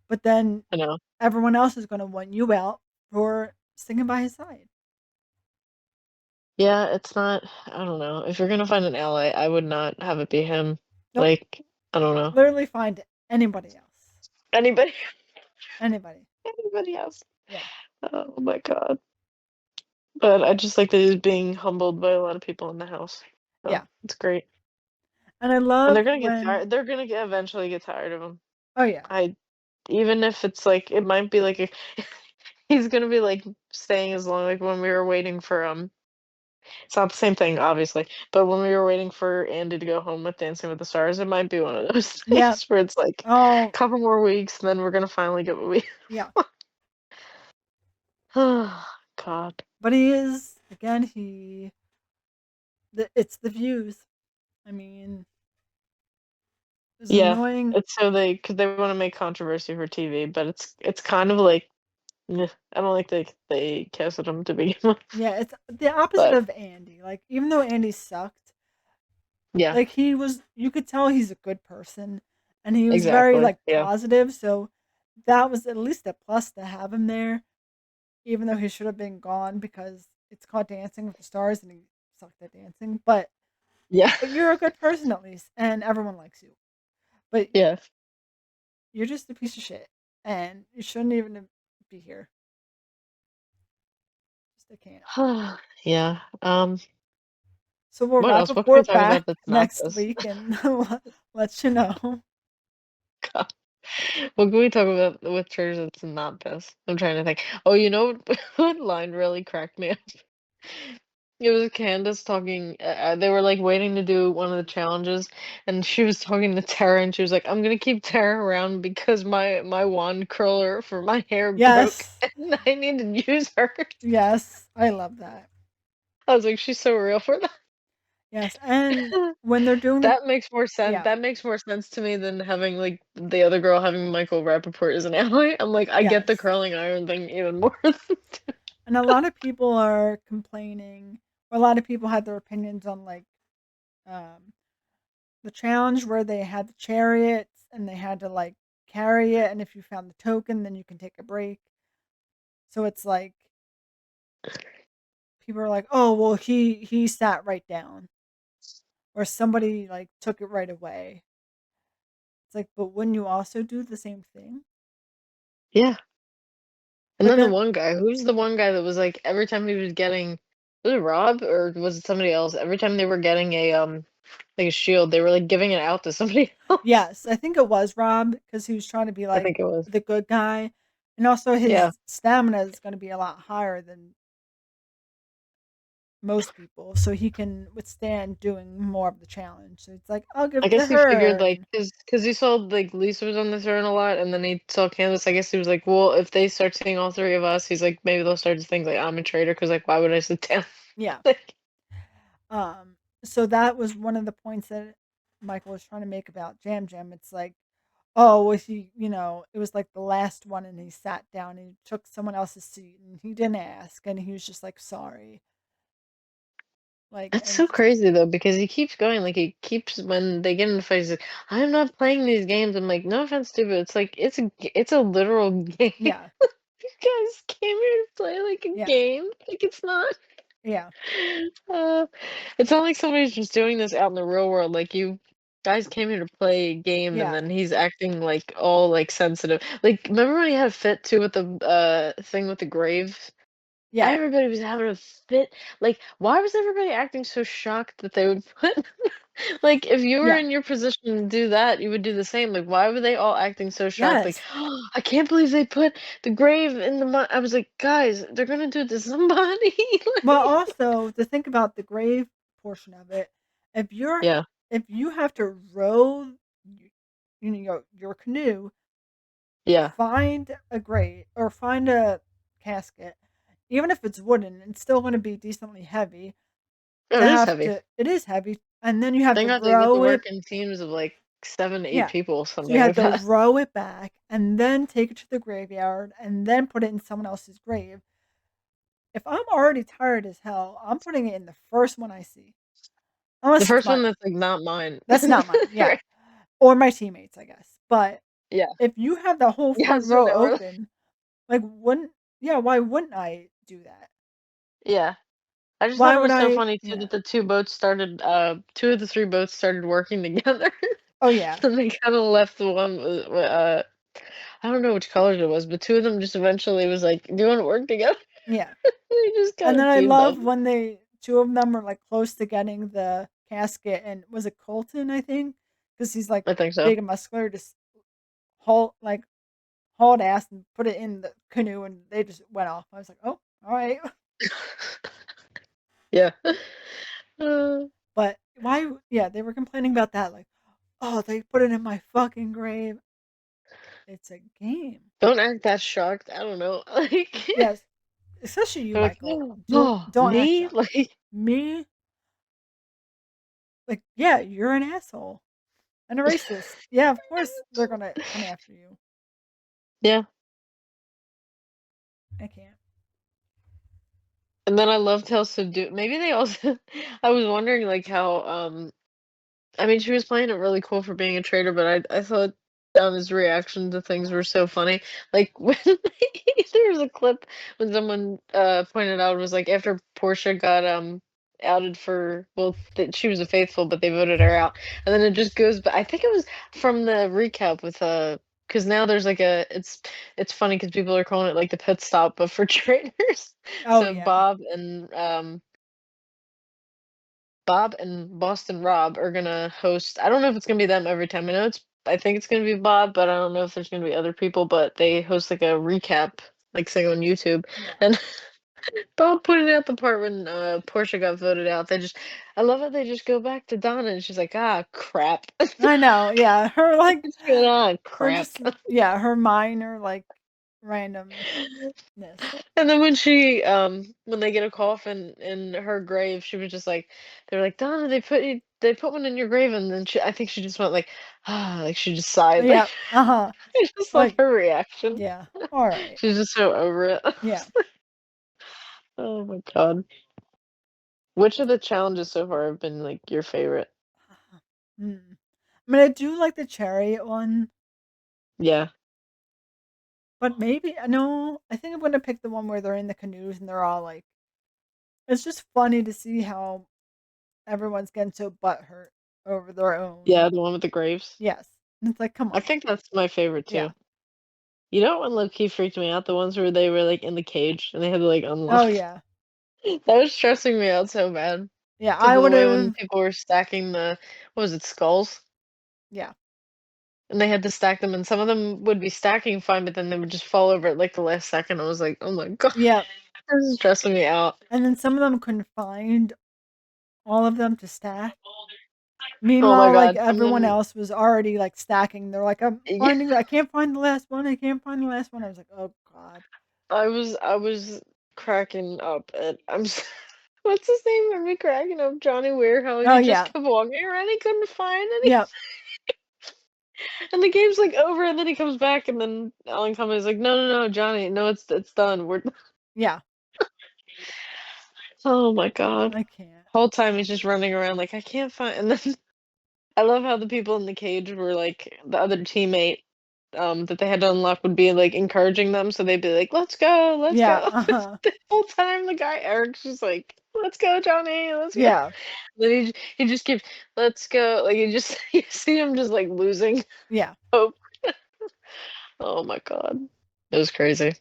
Speaker 1: But then
Speaker 2: I know.
Speaker 1: everyone else is going to want you out for sticking by his side.
Speaker 2: Yeah, it's not. I don't know. If you're gonna find an ally, I would not have it be him.
Speaker 1: Nope.
Speaker 2: Like, I don't know.
Speaker 1: Literally find anybody else.
Speaker 2: Anybody,
Speaker 1: Anybody.
Speaker 2: anybody else.
Speaker 1: Yeah.
Speaker 2: Oh my God. But I just like that he's being humbled by a lot of people in the house. So
Speaker 1: Yeah.
Speaker 2: it's great.
Speaker 1: And I
Speaker 2: And
Speaker 1: love
Speaker 2: they're gonna get
Speaker 1: when,
Speaker 2: tired. They're gonna eventually get tired of him.
Speaker 1: oh, yeah.
Speaker 2: I even if it's like it might be like a, he's gonna be like staying as long like when we were waiting for it's not the same thing obviously, but when we were waiting for Andy to go home with Dancing with the Stars, it might be one of those
Speaker 1: Yeah.
Speaker 2: things where it's like a
Speaker 1: Oh,
Speaker 2: couple more weeks and then we're gonna finally get what we
Speaker 1: yeah.
Speaker 2: oh God.
Speaker 1: But he is, again, it's the views. I mean, it's
Speaker 2: Yeah.
Speaker 1: annoying.
Speaker 2: It's so because they want to make controversy for TV, but it's kind of like I don't like they casted him to begin with.
Speaker 1: Yeah, it's the opposite
Speaker 2: But
Speaker 1: of Andy. Like, even though Andy sucked,
Speaker 2: yeah,
Speaker 1: like, you could tell he's a good person and he was very,
Speaker 2: exactly.
Speaker 1: like,
Speaker 2: Yeah.
Speaker 1: positive. So that was at least a plus to have him there, even though he should have been gone because it's called Dancing with the Stars and he sucked at dancing.
Speaker 2: Yeah.
Speaker 1: But you're a good person at least, and everyone likes you. But
Speaker 2: Yeah.
Speaker 1: you're just a piece of shit, and you shouldn't even be here. Just I can't.
Speaker 2: Yeah.
Speaker 1: So we'll
Speaker 2: What
Speaker 1: wrap
Speaker 2: else? What can we
Speaker 1: report
Speaker 2: talk
Speaker 1: back
Speaker 2: about that's not
Speaker 1: next
Speaker 2: this?
Speaker 1: week and let you know.
Speaker 2: God. What can we talk about with Traitors that's not this? I'm trying to think. Oh, you know what line really cracked me up? It was Candace talking. They were like waiting to do one of the challenges, and she was talking to Tara, and she was like, "I'm gonna keep Tara around because my wand curler for my hair broke,
Speaker 1: Yes,
Speaker 2: and I need to use her."
Speaker 1: yes, I love that.
Speaker 2: I was like, "She's so real for that."
Speaker 1: Yes, and when they're doing the
Speaker 2: That makes more sense.
Speaker 1: yeah,
Speaker 2: That makes more sense to me than having like the other girl having Michael Rappaport as an ally. I'm like, I get the
Speaker 1: yes,
Speaker 2: curling iron thing even more.
Speaker 1: and a lot of people are complaining, or a lot of people had their opinions on like um, the challenge where they had the chariots and they had to like carry it, and if you found the token, then you can take a break. So it's like people are like, "Oh, well, he sat right down," or somebody like took it right away. It's like, but wouldn't you also do the same thing?
Speaker 2: Yeah. And
Speaker 1: Like
Speaker 2: then the
Speaker 1: a
Speaker 2: one guy, who's the one guy that was like every time he was getting, was it Rob or was it somebody else? Every time they were getting a like a shield, they were like giving it out to somebody else.
Speaker 1: yes, I think it was Rob because he was trying to be
Speaker 2: I
Speaker 1: like
Speaker 2: think it was.
Speaker 1: the good guy, and also
Speaker 2: Yeah.
Speaker 1: his stamina is going to be a lot higher than most people, so he can withstand doing more of the challenge. So it's like, I'll give
Speaker 2: I
Speaker 1: it to
Speaker 2: guess he figured,
Speaker 1: her,
Speaker 2: like,
Speaker 1: and
Speaker 2: cause he saw, like, Lisa was on the throne a lot, and then he saw Candace. I guess he was like, "Well, if they start seeing all 3 of us," he's like, "maybe they'll start to think, like, I'm a traitor. Cause like, why would I sit down?"
Speaker 1: yeah.
Speaker 2: Like
Speaker 1: So that was one of the points that Michael was trying to make about Jam Jam. It's like, oh, was he, it was like the last one, and he sat down and he took someone else's seat, and he didn't ask, and he was just like, sorry. Like,
Speaker 2: That's
Speaker 1: and
Speaker 2: so crazy, though, because he keeps going, like, he keeps when they get in the fight, he's like, "I'm not playing these games." I'm like, "No offense, dude, but it's like, it's a literal game."
Speaker 1: yeah,
Speaker 2: You guys came here to play, like, a
Speaker 1: yeah,
Speaker 2: game. Like, it's not.
Speaker 1: yeah,
Speaker 2: Uh, it's not like somebody's just doing this out in the real world. Like, you guys came here to play a game, and
Speaker 1: yeah,
Speaker 2: then he's acting like all like sensitive. Like, remember when he had a fit too with the thing with the grave?
Speaker 1: yeah,
Speaker 2: Everybody was having a fit. Like, why was everybody acting so shocked that they would put like, if you were
Speaker 1: yeah,
Speaker 2: in your position to do that, you would do the same. Like, why were they all acting so shocked? Like,
Speaker 1: yes.
Speaker 2: "Oh, I can't believe they put the grave in the mud." I was like, guys, they're gonna do it to somebody.
Speaker 1: Well,
Speaker 2: Like,
Speaker 1: also to think about the grave portion of it, if you're
Speaker 2: yeah,
Speaker 1: if you have to row, your canoe to
Speaker 2: yeah.
Speaker 1: find a grave or find a casket, even if it's wooden, it's still going to be decently heavy.
Speaker 2: Oh,
Speaker 1: To
Speaker 2: it is
Speaker 1: have
Speaker 2: heavy.
Speaker 1: to, it is heavy, and then you have
Speaker 2: Thank
Speaker 1: to
Speaker 2: God they get to
Speaker 1: row
Speaker 2: work
Speaker 1: it.
Speaker 2: in teams of like 7 to 8
Speaker 1: Yeah,
Speaker 2: people,
Speaker 1: so you
Speaker 2: something
Speaker 1: have
Speaker 2: like
Speaker 1: to
Speaker 2: that.
Speaker 1: row it back, and then take it to the graveyard, and then put it in someone else's grave. If I'm already tired as hell, I'm putting it in the first one I see,
Speaker 2: The
Speaker 1: unless it's
Speaker 2: first one
Speaker 1: mine.
Speaker 2: that's like not mine.
Speaker 1: That's not mine, yeah,
Speaker 2: Right.
Speaker 1: or my teammates, I guess. But
Speaker 2: Yeah.
Speaker 1: if you have the whole front
Speaker 2: Yes or
Speaker 1: row
Speaker 2: no, or
Speaker 1: open, like, wouldn't yeah, why wouldn't I do that?
Speaker 2: yeah. I just thought
Speaker 1: Why
Speaker 2: it
Speaker 1: would
Speaker 2: was so
Speaker 1: I
Speaker 2: funny too
Speaker 1: yeah.
Speaker 2: that the 2 boats started, 2 of the 3 boats started working together.
Speaker 1: Oh, yeah.
Speaker 2: And they kinda left the one with I don't know which colors it was, but 2 of them just eventually was like, "Do you wanna work together?"
Speaker 1: Yeah.
Speaker 2: They just
Speaker 1: And
Speaker 2: kinda
Speaker 1: then I
Speaker 2: teamed up.
Speaker 1: love when they 2 of them were, like, close to getting the casket, and was it Colton, I think? Because he's, like,
Speaker 2: I think so.
Speaker 1: big and muscular, just hauled ass and put it in the canoe, and they just went off. I was like, "Oh, alright."
Speaker 2: Yeah. Uh,
Speaker 1: But why yeah, they were complaining about that, like, "Oh, they put it in my fucking grave." It's a game.
Speaker 2: don't act that shocked, I don't know, like
Speaker 1: Yes, especially you,
Speaker 2: they're like,
Speaker 1: Michael.
Speaker 2: "Oh,
Speaker 1: Do
Speaker 2: oh,
Speaker 1: don't act
Speaker 2: me?"
Speaker 1: shocked.
Speaker 2: Like
Speaker 1: Me? Like, yeah, you're an asshole and a racist. Yeah, of course they're gonna come after you.
Speaker 2: yeah.
Speaker 1: I can't.
Speaker 2: And then I loved how subdued maybe they also I was wondering, like, how, I mean, she was playing it really cool for being a traitor, but I thought Donna's reaction to things were so funny. Like when there was a clip when someone pointed out, it was like after Portia got outed for, well, she was a faithful, but they voted her out, and then it just goes. But I think it was from the recap with because now there's like a it's funny because people are calling it like the pit stop, but for traitors.
Speaker 1: Oh,
Speaker 2: So
Speaker 1: yeah.
Speaker 2: Bob and Boston Rob are gonna host. I don't know if it's gonna be them every time. I think it's gonna be Bob, but I don't know if there's gonna be other people. But they host like a recap, like thing on YouTube.
Speaker 1: Yeah.
Speaker 2: And Bob pointed out the part when Portia got voted out. I love how they just go back to Donna, and she's like, "Ah, crap."
Speaker 1: I know, yeah. Her, like
Speaker 2: What's going on?
Speaker 1: her
Speaker 2: Crap.
Speaker 1: just yeah, her minor, like, randomness.
Speaker 2: And then when they get a coffin in her grave, she was just like, they're like, Donna, they put one in your grave, and then I think she just went like, ah, like she just sighed, like
Speaker 1: Yeah. Uh-huh.
Speaker 2: I just love
Speaker 1: Like,
Speaker 2: her reaction.
Speaker 1: yeah. Alright.
Speaker 2: She's just so over it.
Speaker 1: Yeah.
Speaker 2: Oh my god. Which of the challenges so far have been like your favorite?
Speaker 1: Mm. I mean, I do like the chariot one,
Speaker 2: Yeah.
Speaker 1: but maybe no, I think I'm gonna pick the one where they're in the canoes and they're all like it's just funny to see how everyone's getting so butthurt over their own.
Speaker 2: Yeah, the one with the graves.
Speaker 1: Yes. And it's like, come
Speaker 2: I
Speaker 1: on.
Speaker 2: think that's my favorite
Speaker 1: Yeah.
Speaker 2: too. You know what one low key freaked me out? The ones where they were like in the cage and they had to like
Speaker 1: Oh,
Speaker 2: unlock.
Speaker 1: yeah.
Speaker 2: That was stressing me out so bad.
Speaker 1: Yeah,
Speaker 2: Because
Speaker 1: I
Speaker 2: of the way when
Speaker 1: would've
Speaker 2: people were stacking what was it, skulls?
Speaker 1: yeah.
Speaker 2: And they had to stack them, and some of them would be stacking fine, but then they would just fall over at like the last second. I was like, oh my god.
Speaker 1: Yeah.
Speaker 2: This is stressing me out.
Speaker 1: And then some of them couldn't find all of them to stack.
Speaker 2: Oh my
Speaker 1: Meanwhile, like
Speaker 2: god. And
Speaker 1: everyone
Speaker 2: then
Speaker 1: else was already like stacking. They're like,
Speaker 2: yeah,
Speaker 1: I can't find the last one. I can't find the last one. I was like, oh God.
Speaker 2: I was cracking up at what's his name? Are we cracking up? Johnny Weir, how
Speaker 1: Oh
Speaker 2: he just
Speaker 1: yeah.
Speaker 2: kept walking around, he couldn't find any.
Speaker 1: Yeah.
Speaker 2: And the game's like over, and then he comes back, and then Alan Cummings is like, no, no, no, Johnny, no, it's done. We're
Speaker 1: Yeah.
Speaker 2: oh my god.
Speaker 1: I can't.
Speaker 2: Whole time he's just running around like I can't find. And then I love how the people in the cage were like the other teammate that they had to unlock would be like encouraging them, so they'd be like, "Let's go, let's
Speaker 1: Yeah.
Speaker 2: go."
Speaker 1: Uh-huh.
Speaker 2: The whole time the guy Eric's just like, "Let's go, Johnny, let's go."
Speaker 1: Yeah.
Speaker 2: Then he just keeps, "Let's go." Like you just you see him just like losing
Speaker 1: Yeah.
Speaker 2: hope. Oh my god, it was crazy.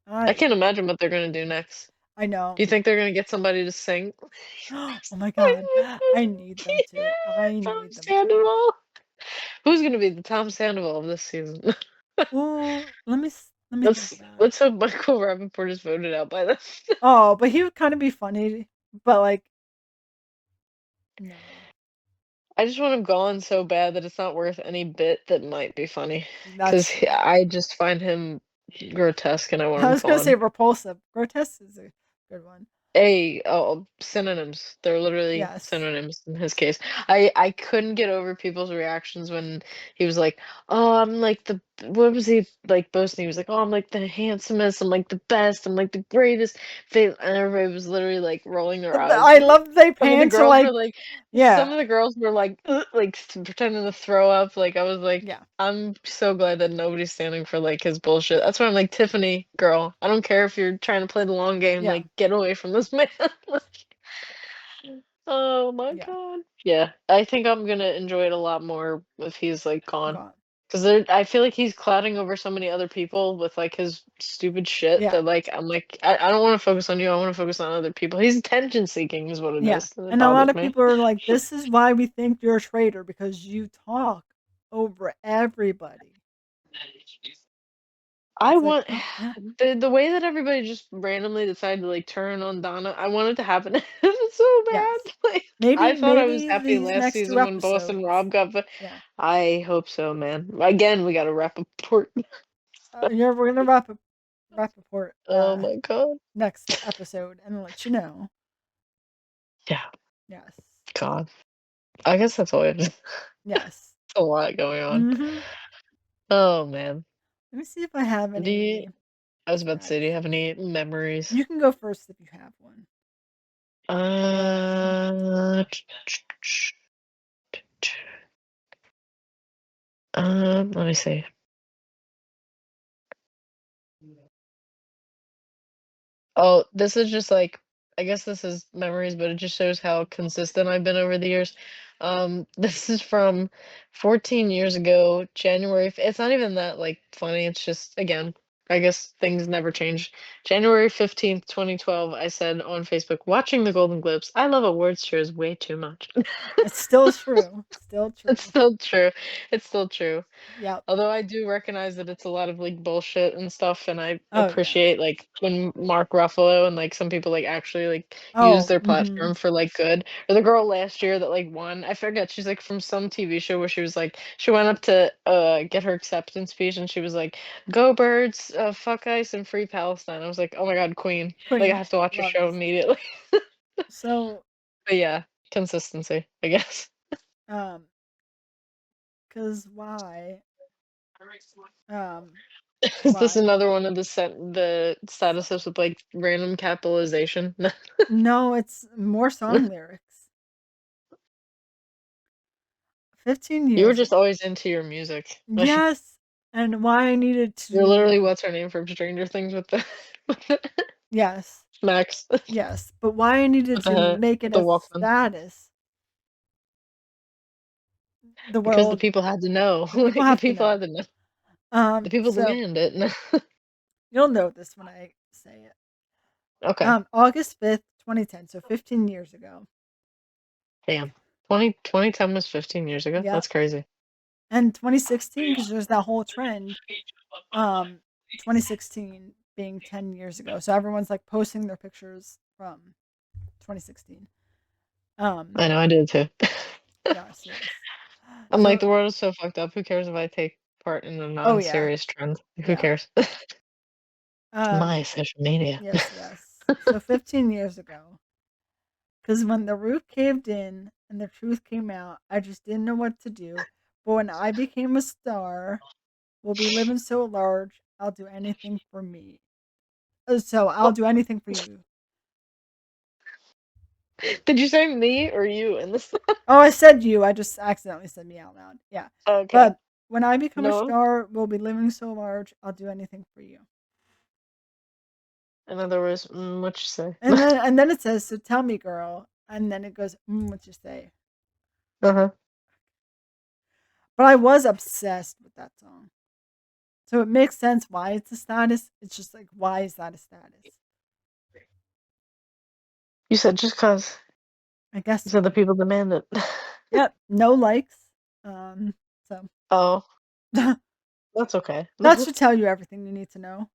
Speaker 2: I
Speaker 1: I
Speaker 2: can't imagine what they're gonna do next.
Speaker 1: I
Speaker 2: Do
Speaker 1: know.
Speaker 2: you think they're gonna get somebody to sing?
Speaker 1: Oh my God. I need them to. I
Speaker 2: Tom
Speaker 1: need them to.
Speaker 2: Sandoval. Who's gonna be the Tom Sandoval of this season?
Speaker 1: Oh, let me think
Speaker 2: Let's
Speaker 1: about it.
Speaker 2: let's hope Michael Rappaport is voted out by then.
Speaker 1: Oh, but he would kind of be funny, but like no.
Speaker 2: I just want him gone so bad that it's not worth any bit that might be funny.
Speaker 1: That's
Speaker 2: Because
Speaker 1: true.
Speaker 2: I just find him grotesque and I want
Speaker 1: I
Speaker 2: him
Speaker 1: was gonna say
Speaker 2: gone.
Speaker 1: repulsive. Grotesque is a good one.
Speaker 2: Synonyms. They're literally
Speaker 1: Yes.
Speaker 2: synonyms in his case. I couldn't get over people's reactions when he was like, "Oh, I'm like the what was he like boasting? He was like, "Oh, I'm like the handsomest. I'm like the best. I'm like the greatest." And everybody was literally like rolling their eyes.
Speaker 1: I love they
Speaker 2: Some of the
Speaker 1: pan to
Speaker 2: girls were
Speaker 1: like
Speaker 2: like, some
Speaker 1: yeah.
Speaker 2: of the girls were like, "Ugh," like pretending to throw up. Like I was like,
Speaker 1: Yeah.
Speaker 2: I'm so glad that nobody's standing for like his bullshit. That's why I'm like, Tiffany, girl, I don't care if you're trying to play the long game.
Speaker 1: Yeah.
Speaker 2: Like, get away from this man. Like, oh my
Speaker 1: Yeah.
Speaker 2: god. Yeah, I think I'm gonna enjoy it a lot more if he's like gone.
Speaker 1: Gone.
Speaker 2: Because I feel like he's clouding over so many other people with like his stupid shit
Speaker 1: Yeah.
Speaker 2: that like I'm like I don't want to focus on you. I want to focus on other people. He's attention seeking, is what it
Speaker 1: Yeah.
Speaker 2: is. And it
Speaker 1: And a lot
Speaker 2: bothers
Speaker 1: of
Speaker 2: me.
Speaker 1: people are like, this is why we think you're a traitor because you talk over everybody.
Speaker 2: I
Speaker 1: It's like,
Speaker 2: want
Speaker 1: oh yeah.
Speaker 2: the way that everybody just randomly decided to like turn on Donna. I want it to happen to him so bad.
Speaker 1: Yes.
Speaker 2: Like I thought I was
Speaker 1: Maybe
Speaker 2: happy
Speaker 1: these
Speaker 2: last
Speaker 1: next two
Speaker 2: season when Boston
Speaker 1: episodes.
Speaker 2: Rob got, but
Speaker 1: Yeah.
Speaker 2: I hope so, man. Again, we got to wrap up port.
Speaker 1: Yeah, we're gonna wrap report
Speaker 2: Oh my god.
Speaker 1: next episode and let you know.
Speaker 2: Yeah.
Speaker 1: Yes.
Speaker 2: God. I guess that's all I have. It's
Speaker 1: Yes.
Speaker 2: a lot going on.
Speaker 1: Mm-hmm.
Speaker 2: Oh man.
Speaker 1: Let me see if I have
Speaker 2: Do you?
Speaker 1: any
Speaker 2: I was about to say, do you
Speaker 1: sads.
Speaker 2: have any memories?
Speaker 1: You can go first if you have one. Um,
Speaker 2: Uh, let me see. Oh, this is just like I guess this is memories, but it just shows how consistent I've been over the years. This is from 14 years ago, it's not even that like funny. It's just again, I guess things never change. January 15th, 2012, I said on Facebook, watching the Golden Globes, I love awards shows way too much.
Speaker 1: it's still true. Still
Speaker 2: It's
Speaker 1: true.
Speaker 2: still true. It's still true.
Speaker 1: Yep.
Speaker 2: Although I do recognize that it's a lot of, like, bullshit and stuff, and I
Speaker 1: Oh yeah.
Speaker 2: appreciate, like, when Mark Ruffalo and, like, some people, like, actually, like, use
Speaker 1: Oh.
Speaker 2: their
Speaker 1: Mm-hmm.
Speaker 2: platform for, like, good. Or the girl last year that, like, won, I forget, she's, like, from some TV show where she was, like she went up to, get her acceptance speech, and she was like, "Go Birds, fuck ICE, and free Palestine." I was like, "Oh my god, queen." Like, I
Speaker 1: Queen
Speaker 2: have to watch her show
Speaker 1: loves.
Speaker 2: immediately.
Speaker 1: So
Speaker 2: But yeah, consistency, I guess.
Speaker 1: um, cause why? Um,
Speaker 2: Is this
Speaker 1: why?
Speaker 2: another one of the statuses with, like, random capitalization?
Speaker 1: No, it's more song lyrics. 15
Speaker 2: You were
Speaker 1: years
Speaker 2: just
Speaker 1: ago.
Speaker 2: always into your music. Like,
Speaker 1: Yes, and why I needed
Speaker 2: you're literally
Speaker 1: to.
Speaker 2: what's her name from Stranger Things with the with the
Speaker 1: Yes,
Speaker 2: Max
Speaker 1: yes, but why I needed to make
Speaker 2: with
Speaker 1: it
Speaker 2: the
Speaker 1: a
Speaker 2: Walkman.
Speaker 1: status. The
Speaker 2: Because the
Speaker 1: world,
Speaker 2: people had to know.
Speaker 1: the people
Speaker 2: Like, the
Speaker 1: have to
Speaker 2: people
Speaker 1: know.
Speaker 2: had to know. The people
Speaker 1: So
Speaker 2: demand it.
Speaker 1: you'll know this when I say it.
Speaker 2: Okay.
Speaker 1: August 5th, 2010. So 15 years ago.
Speaker 2: Damn. 2010 was 15 years ago?
Speaker 1: Yep.
Speaker 2: That's crazy.
Speaker 1: And 2016, because there's that whole trend. Um, 2016. being 10 years ago. So everyone's like posting their pictures from 2016.
Speaker 2: I know, I did too.
Speaker 1: Yes, yes.
Speaker 2: I'm like,
Speaker 1: So,
Speaker 2: the world is so fucked up. Who cares if I take part in a
Speaker 1: oh yeah,
Speaker 2: non-serious trend? Who
Speaker 1: yeah.
Speaker 2: cares? It's
Speaker 1: Um,
Speaker 2: my social media.
Speaker 1: yes, yes. So 15 years ago, because when the roof caved in and the truth came out, I just didn't know what to do. But when I became a star, we'll be living so large, I'll do anything for me. So I'll
Speaker 2: Oh,
Speaker 1: do anything for you.
Speaker 2: did you say me or you in this?
Speaker 1: Oh, I said you. I just accidentally said me out loud. Yeah.
Speaker 2: Okay.
Speaker 1: But when I become a
Speaker 2: No.
Speaker 1: star, we'll be living so large, I'll do anything for you.
Speaker 2: In other words, what you say?
Speaker 1: And then it says, "So tell me, girl." And then it goes, "What you say?"
Speaker 2: Uh-huh.
Speaker 1: But I was obsessed with that song. So it makes sense why it's a status. It's just like, why is that a status?
Speaker 2: You said just 'cause.
Speaker 1: I
Speaker 2: You
Speaker 1: guess
Speaker 2: said the
Speaker 1: so.
Speaker 2: people demand it.
Speaker 1: Yep. No likes. So
Speaker 2: Oh,
Speaker 1: that
Speaker 2: that's okay.
Speaker 1: should tell you everything you need to know.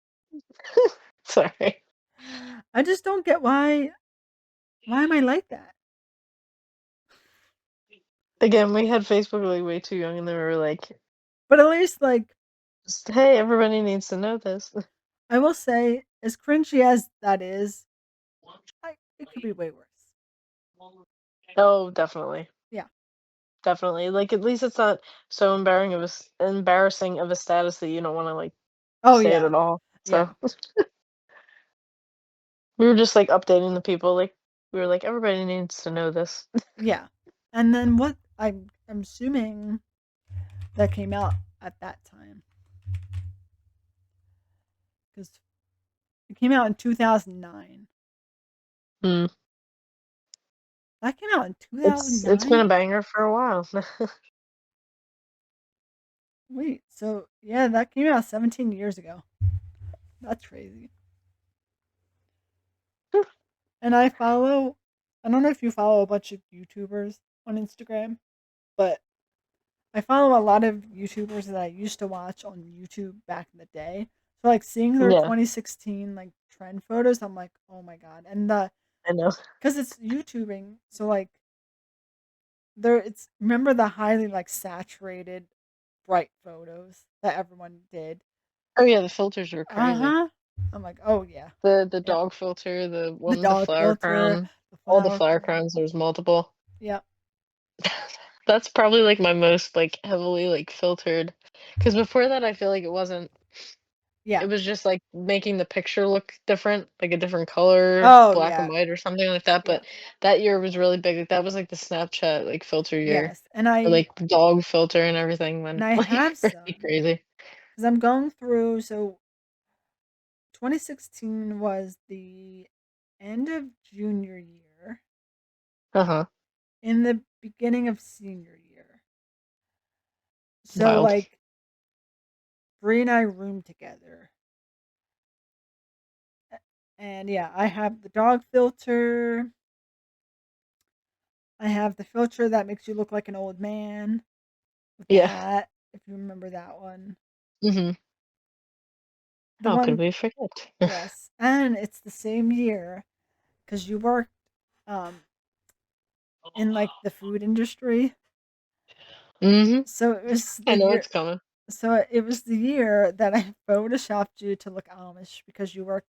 Speaker 2: Sorry.
Speaker 1: I just don't get why am I like that?
Speaker 2: Again, we had Facebook like way too young, and they were like,
Speaker 1: But at least like
Speaker 2: just, "Hey, everybody needs to know this."
Speaker 1: I will say, as cringy as that is, it could be way worse.
Speaker 2: Oh, definitely.
Speaker 1: Yeah.
Speaker 2: Definitely. Like, at least it's not so embarrassing of a status that you don't wanna, like,
Speaker 1: Oh
Speaker 2: say it
Speaker 1: yeah.
Speaker 2: at all. So,
Speaker 1: Yeah.
Speaker 2: we were just, like, updating the people, like, we were like, "Everybody needs to know this."
Speaker 1: Yeah. And then what I'm assuming that came out at that time because it came out in 2009.
Speaker 2: Mm.
Speaker 1: That came out in
Speaker 2: It's been
Speaker 1: 2009?
Speaker 2: a banger for a while.
Speaker 1: Wait, so yeah, that came out 17 years ago. That's crazy. And I don't know if you follow a bunch of YouTubers on Instagram, but I follow a lot of YouTubers that I used to watch on YouTube back in the day. So like seeing their
Speaker 2: Yeah,
Speaker 1: 2016 like trend photos, I'm like, oh my god. And the
Speaker 2: I know.
Speaker 1: because it's YouTubing, so like there it's remember the highly like saturated bright photos that everyone did.
Speaker 2: Oh, yeah, the filters were
Speaker 1: Uh
Speaker 2: crazy.
Speaker 1: huh. I'm like, oh yeah,
Speaker 2: The
Speaker 1: yeah.
Speaker 2: dog filter, the
Speaker 1: The
Speaker 2: one with the
Speaker 1: dog
Speaker 2: flower
Speaker 1: filter,
Speaker 2: crown,
Speaker 1: the
Speaker 2: all the
Speaker 1: flower
Speaker 2: flower
Speaker 1: crown.
Speaker 2: crowns, there's multiple.
Speaker 1: Yep.
Speaker 2: That's probably, like, my most, like, heavily, like, filtered. Because before that, I feel like it
Speaker 1: Yeah.
Speaker 2: was just, like, making the picture look different, like a different color,
Speaker 1: Oh
Speaker 2: black and
Speaker 1: yeah.
Speaker 2: white or something like that,
Speaker 1: Yeah.
Speaker 2: but that year was really big, like, that was, like, the Snapchat, like, filter year,
Speaker 1: Yes.
Speaker 2: or, like, dog filter and everything
Speaker 1: And
Speaker 2: went,
Speaker 1: I
Speaker 2: like,
Speaker 1: have
Speaker 2: pretty
Speaker 1: some
Speaker 2: crazy.
Speaker 1: because I'm going through. So 2016 was the end of junior year,
Speaker 2: Uh-huh.
Speaker 1: in the beginning of senior year. So
Speaker 2: Wild.
Speaker 1: like Bree and I roomed together. And yeah, I have the dog filter. I have the filter that makes you look like an old man with the
Speaker 2: Yeah.
Speaker 1: hat, if you remember that one.
Speaker 2: Mhm.
Speaker 1: The
Speaker 2: How could
Speaker 1: one,
Speaker 2: we forget?
Speaker 1: yes. And it's the same year because you worked um, in like the food industry.
Speaker 2: Mhm.
Speaker 1: So it was
Speaker 2: I
Speaker 1: the
Speaker 2: know
Speaker 1: year.
Speaker 2: it's coming.
Speaker 1: So it was the year that I photoshopped you to look Amish because you worked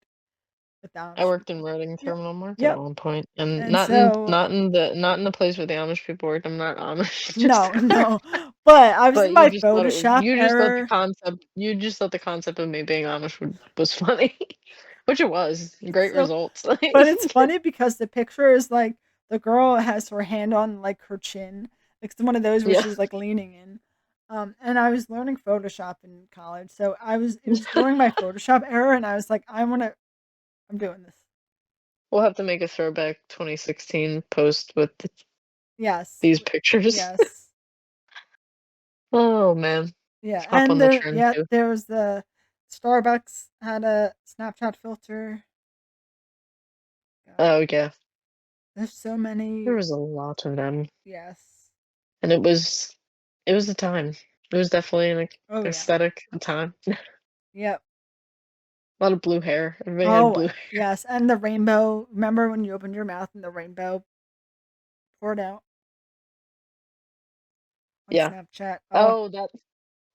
Speaker 1: with the
Speaker 2: I
Speaker 1: Amish
Speaker 2: worked in
Speaker 1: people.
Speaker 2: Reading
Speaker 1: Yep.
Speaker 2: Terminal Market at
Speaker 1: Yep.
Speaker 2: one point, and
Speaker 1: And so
Speaker 2: not in the place where the Amish people worked. I'm not Amish,
Speaker 1: no,
Speaker 2: just
Speaker 1: no. But I was in
Speaker 2: but you
Speaker 1: my
Speaker 2: just thought
Speaker 1: Photoshop error.
Speaker 2: you just thought the concept of me being Amish was funny, which it was. Great
Speaker 1: So
Speaker 2: results.
Speaker 1: but it's funny because the picture is like the girl has her hand on like her chin. Like it's one of those where
Speaker 2: Yeah.
Speaker 1: she's like leaning in. And I was learning Photoshop in college. So it was during my Photoshop era and I was like, I'm doing this.
Speaker 2: We'll have to make a throwback 2016 post with
Speaker 1: Yes.
Speaker 2: these pictures.
Speaker 1: Yes.
Speaker 2: Oh, man.
Speaker 1: Yeah.
Speaker 2: Hop on
Speaker 1: And
Speaker 2: the
Speaker 1: there
Speaker 2: trend
Speaker 1: yeah,
Speaker 2: too.
Speaker 1: there was the Starbucks had a Snapchat filter. God.
Speaker 2: Oh, yeah.
Speaker 1: There's so
Speaker 2: There
Speaker 1: many.
Speaker 2: was a lot of them,
Speaker 1: Yes.
Speaker 2: and it was a time. It was definitely an
Speaker 1: Oh yeah.
Speaker 2: aesthetic, a time.
Speaker 1: Yep.
Speaker 2: A lot of blue hair. Everybody had
Speaker 1: Oh,
Speaker 2: blue hair.
Speaker 1: yes, and the rainbow. Remember when you opened your mouth and the rainbow poured out on
Speaker 2: Yeah.
Speaker 1: Snapchat? Oh,
Speaker 2: Oh, that.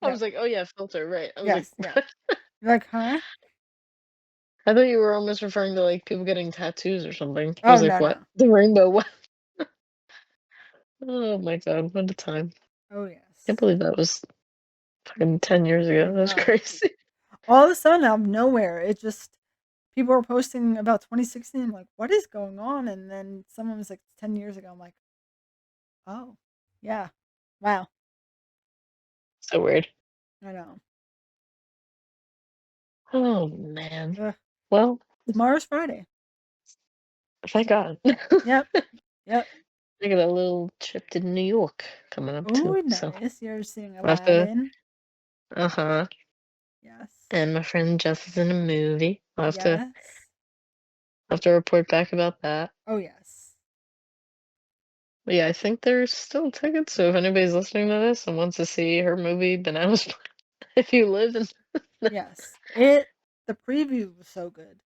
Speaker 2: I
Speaker 1: yep,
Speaker 2: was like, oh yeah, filter, right. I was like,
Speaker 1: yes, yeah. You're like, huh?
Speaker 2: I thought you were almost referring to like people getting tattoos or something. I
Speaker 1: Oh,
Speaker 2: was like,
Speaker 1: no,
Speaker 2: what?
Speaker 1: no.
Speaker 2: The rainbow, what? Oh my God, what a time.
Speaker 1: Oh,
Speaker 2: Can't
Speaker 1: yes.
Speaker 2: believe that was fucking 10 years
Speaker 1: I
Speaker 2: ago. That was
Speaker 1: know.
Speaker 2: crazy.
Speaker 1: All of a sudden, out of nowhere, it just people were posting about 2016. Like, what is going on? And then someone was like, 10 years ago. I'm like, oh, yeah, wow.
Speaker 2: So weird.
Speaker 1: I know.
Speaker 2: Oh man.
Speaker 1: Ugh.
Speaker 2: Well,
Speaker 1: Tomorrow's Friday.
Speaker 2: thank God.
Speaker 1: Yep, yep.
Speaker 2: I got a little trip to New York coming up too.
Speaker 1: Oh,
Speaker 2: So
Speaker 1: nice. You're seeing
Speaker 2: I have to,
Speaker 1: Aladdin.
Speaker 2: uh-huh.
Speaker 1: Yes,
Speaker 2: And my friend Jess is in a movie.
Speaker 1: yes.
Speaker 2: Have to report back about that.
Speaker 1: Oh, yes,
Speaker 2: But yeah, I think there's still tickets. So if anybody's listening to this and wants to see her movie, Bananas, if you live in,
Speaker 1: yes. The preview was so good.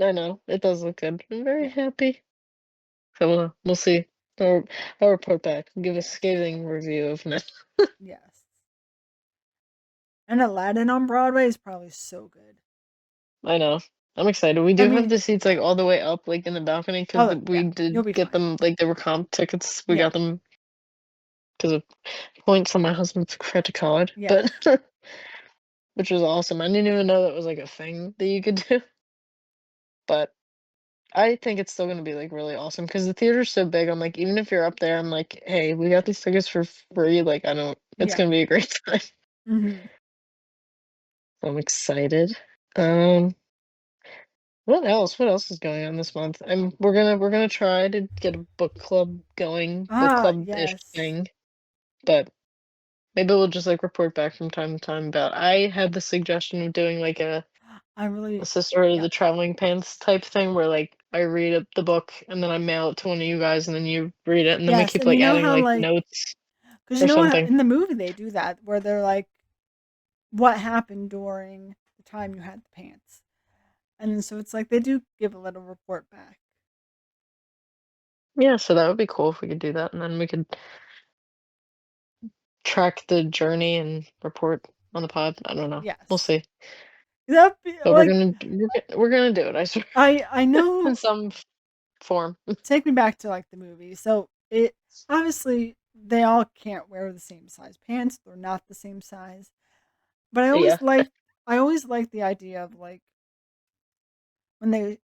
Speaker 2: I know it does look good. I'm very
Speaker 1: Yeah,
Speaker 2: happy. So we'll see. I'll report back. Give a
Speaker 1: yes,
Speaker 2: scathing review of it.
Speaker 1: yes. And Aladdin on Broadway is probably so good.
Speaker 2: I know. I'm excited. We
Speaker 1: I
Speaker 2: do have
Speaker 1: mean,
Speaker 2: the seats like all the way up, like in the balcony, because
Speaker 1: oh,
Speaker 2: we
Speaker 1: yeah, you'll
Speaker 2: did
Speaker 1: be
Speaker 2: get
Speaker 1: fine.
Speaker 2: them. Like they were comp tickets. We
Speaker 1: Yeah,
Speaker 2: got them because of points on my husband's credit card, but
Speaker 1: yes,
Speaker 2: which was awesome. I didn't even know that was like a thing that you could do. But I think it's still gonna be like really awesome because the theater's so big. I'm like, even if you're up there, I'm like, hey, we got these tickets for free. Like, I don't. It's
Speaker 1: yeah.
Speaker 2: gonna be a great time.
Speaker 1: Hmm.
Speaker 2: I'm excited. Um, what else? What else is going on this month? We're gonna try to get a book club going, book
Speaker 1: Ah,
Speaker 2: club-ish
Speaker 1: yes.
Speaker 2: thing, but maybe we'll just like report back from time to time about. I had the suggestion of doing like
Speaker 1: I
Speaker 2: a
Speaker 1: really,
Speaker 2: Sisterhood of
Speaker 1: yeah,
Speaker 2: the Traveling Pants type thing where like I read the book and then I mail it to one of you guys and then you read it and then we
Speaker 1: yes.
Speaker 2: keep
Speaker 1: And you
Speaker 2: like
Speaker 1: know
Speaker 2: adding
Speaker 1: how
Speaker 2: like
Speaker 1: like,
Speaker 2: notes
Speaker 1: because you
Speaker 2: or
Speaker 1: know how
Speaker 2: something.
Speaker 1: in the movie they do that where they're like, what happened during the time you had the pants, and so it's like they do give a little report back.
Speaker 2: Yeah, so that would be cool if we could do that and then we could track the journey and report on the pod. I don't know. We'll
Speaker 1: Yes,
Speaker 2: see.
Speaker 1: that be
Speaker 2: But
Speaker 1: like
Speaker 2: we're gonna do it, I swear.
Speaker 1: I
Speaker 2: In
Speaker 1: know.
Speaker 2: some form.
Speaker 1: Take me back to like the movie. So it obviously they all can't wear the same size pants. They're not the same size. But
Speaker 2: Yeah.
Speaker 1: I always like the idea of like when they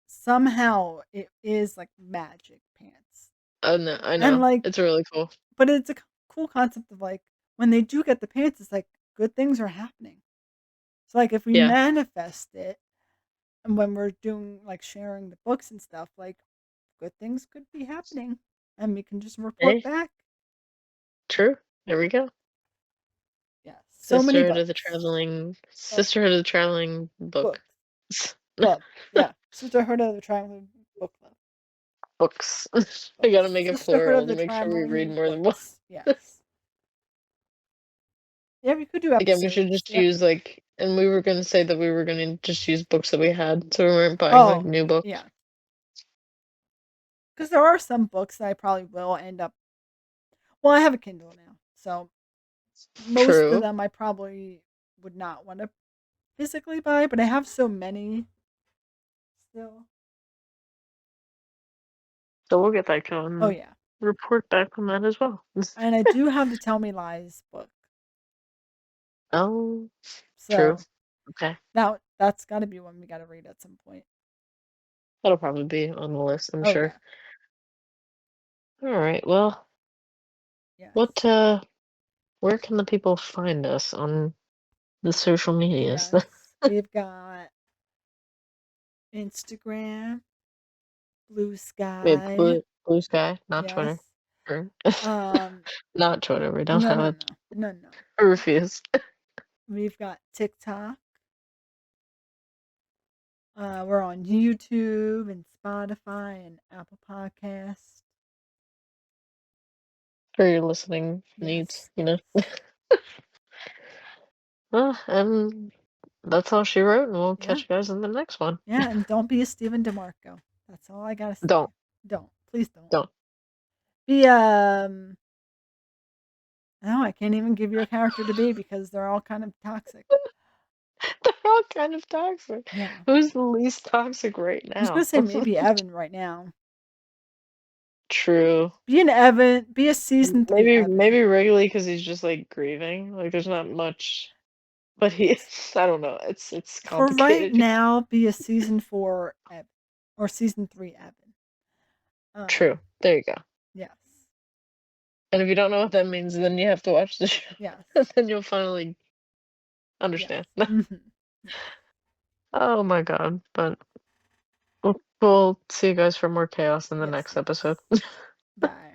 Speaker 1: somehow it is like magic pants.
Speaker 2: Oh no, I
Speaker 1: And
Speaker 2: know.
Speaker 1: like
Speaker 2: It's really cool.
Speaker 1: but it's a cool concept of like when they do get the pants it's like good things are happening. So like if we
Speaker 2: Yeah.
Speaker 1: manifest it and when we're doing like sharing the books and stuff like good things could be happening and we can just report
Speaker 2: Hey,
Speaker 1: back.
Speaker 2: true. There we go.
Speaker 1: Yes, so many Oh,
Speaker 2: Sisterhood of the Traveling Book.
Speaker 1: books. Club. Yeah. Sisterhood of the Traveling Book Club.
Speaker 2: Books. We
Speaker 1: Books.
Speaker 2: gotta make it
Speaker 1: Sisterhood
Speaker 2: plural
Speaker 1: of
Speaker 2: to
Speaker 1: the
Speaker 2: make sure we read
Speaker 1: Traveling
Speaker 2: more than one.
Speaker 1: Books. Yes. Yeah, we could do
Speaker 2: Again, we should
Speaker 1: episodes.
Speaker 2: just
Speaker 1: Yep.
Speaker 2: use like, and we were gonna say that we were gonna just use books that we had, so we weren't buying like
Speaker 1: Oh,
Speaker 2: new books.
Speaker 1: yeah. Because there are some books that I probably will end up. Well, I have a Kindle now, so most of
Speaker 2: True.
Speaker 1: them I probably would not want to physically buy, but I have so many still.
Speaker 2: So we'll get back to
Speaker 1: Oh,
Speaker 2: and
Speaker 1: yeah.
Speaker 2: report back on that as well.
Speaker 1: And I do have the Tell Me Lies book.
Speaker 2: Oh, true.
Speaker 1: So
Speaker 2: Okay.
Speaker 1: that's got to be one we got to read at some point.
Speaker 2: That'll probably be on the list, I'm
Speaker 1: Oh,
Speaker 2: sure.
Speaker 1: yeah.
Speaker 2: All right. Well,
Speaker 1: Yes.
Speaker 2: what where can the people find us on the social medias?
Speaker 1: Yes. We've got Instagram, Blue
Speaker 2: We have
Speaker 1: Sky.
Speaker 2: Blue Sky, not
Speaker 1: Yes.
Speaker 2: Twitter. Sure.
Speaker 1: Um,
Speaker 2: Not Twitter. We don't
Speaker 1: no,
Speaker 2: have
Speaker 1: no,
Speaker 2: it.
Speaker 1: no. No, no.
Speaker 2: I refuse.
Speaker 1: We've got TikTok. We're on YouTube and Spotify and Apple Podcasts.
Speaker 2: For your listening needs,
Speaker 1: Yes,
Speaker 2: you know.
Speaker 1: yes.
Speaker 2: Well, That's all she wrote, and we'll
Speaker 1: Yeah.
Speaker 2: catch you guys in the next one.
Speaker 1: Yeah, and don't be a Stephen DeMarco. That's all I gotta say.
Speaker 2: Don't.
Speaker 1: Don't. Please don't.
Speaker 2: Don't.
Speaker 1: Be no, I can't even give you a character to be because they're all kind of toxic.
Speaker 2: They're all kind of toxic.
Speaker 1: Yeah.
Speaker 2: Who's the least toxic right
Speaker 1: I was gonna
Speaker 2: now?
Speaker 1: say maybe Evan right now.
Speaker 2: True.
Speaker 1: Be an Evan. Be a season 3 Evan.
Speaker 2: Maybe Wrigley because he's just like grieving. Like there's not much, but he. I don't know. It's
Speaker 1: For right
Speaker 2: complicated.
Speaker 1: now, be a season 4 Evan or season 3 Evan.
Speaker 2: True. There you go.
Speaker 1: Yes.
Speaker 2: And if you don't know what that means, then you have to watch the show.
Speaker 1: Yes.
Speaker 2: And then you'll finally
Speaker 1: Yes.
Speaker 2: understand.
Speaker 1: Yes.
Speaker 2: Oh my god. But we'll see you guys for more chaos in the
Speaker 1: Yes.
Speaker 2: next
Speaker 1: Yes.
Speaker 2: episode.
Speaker 1: Bye.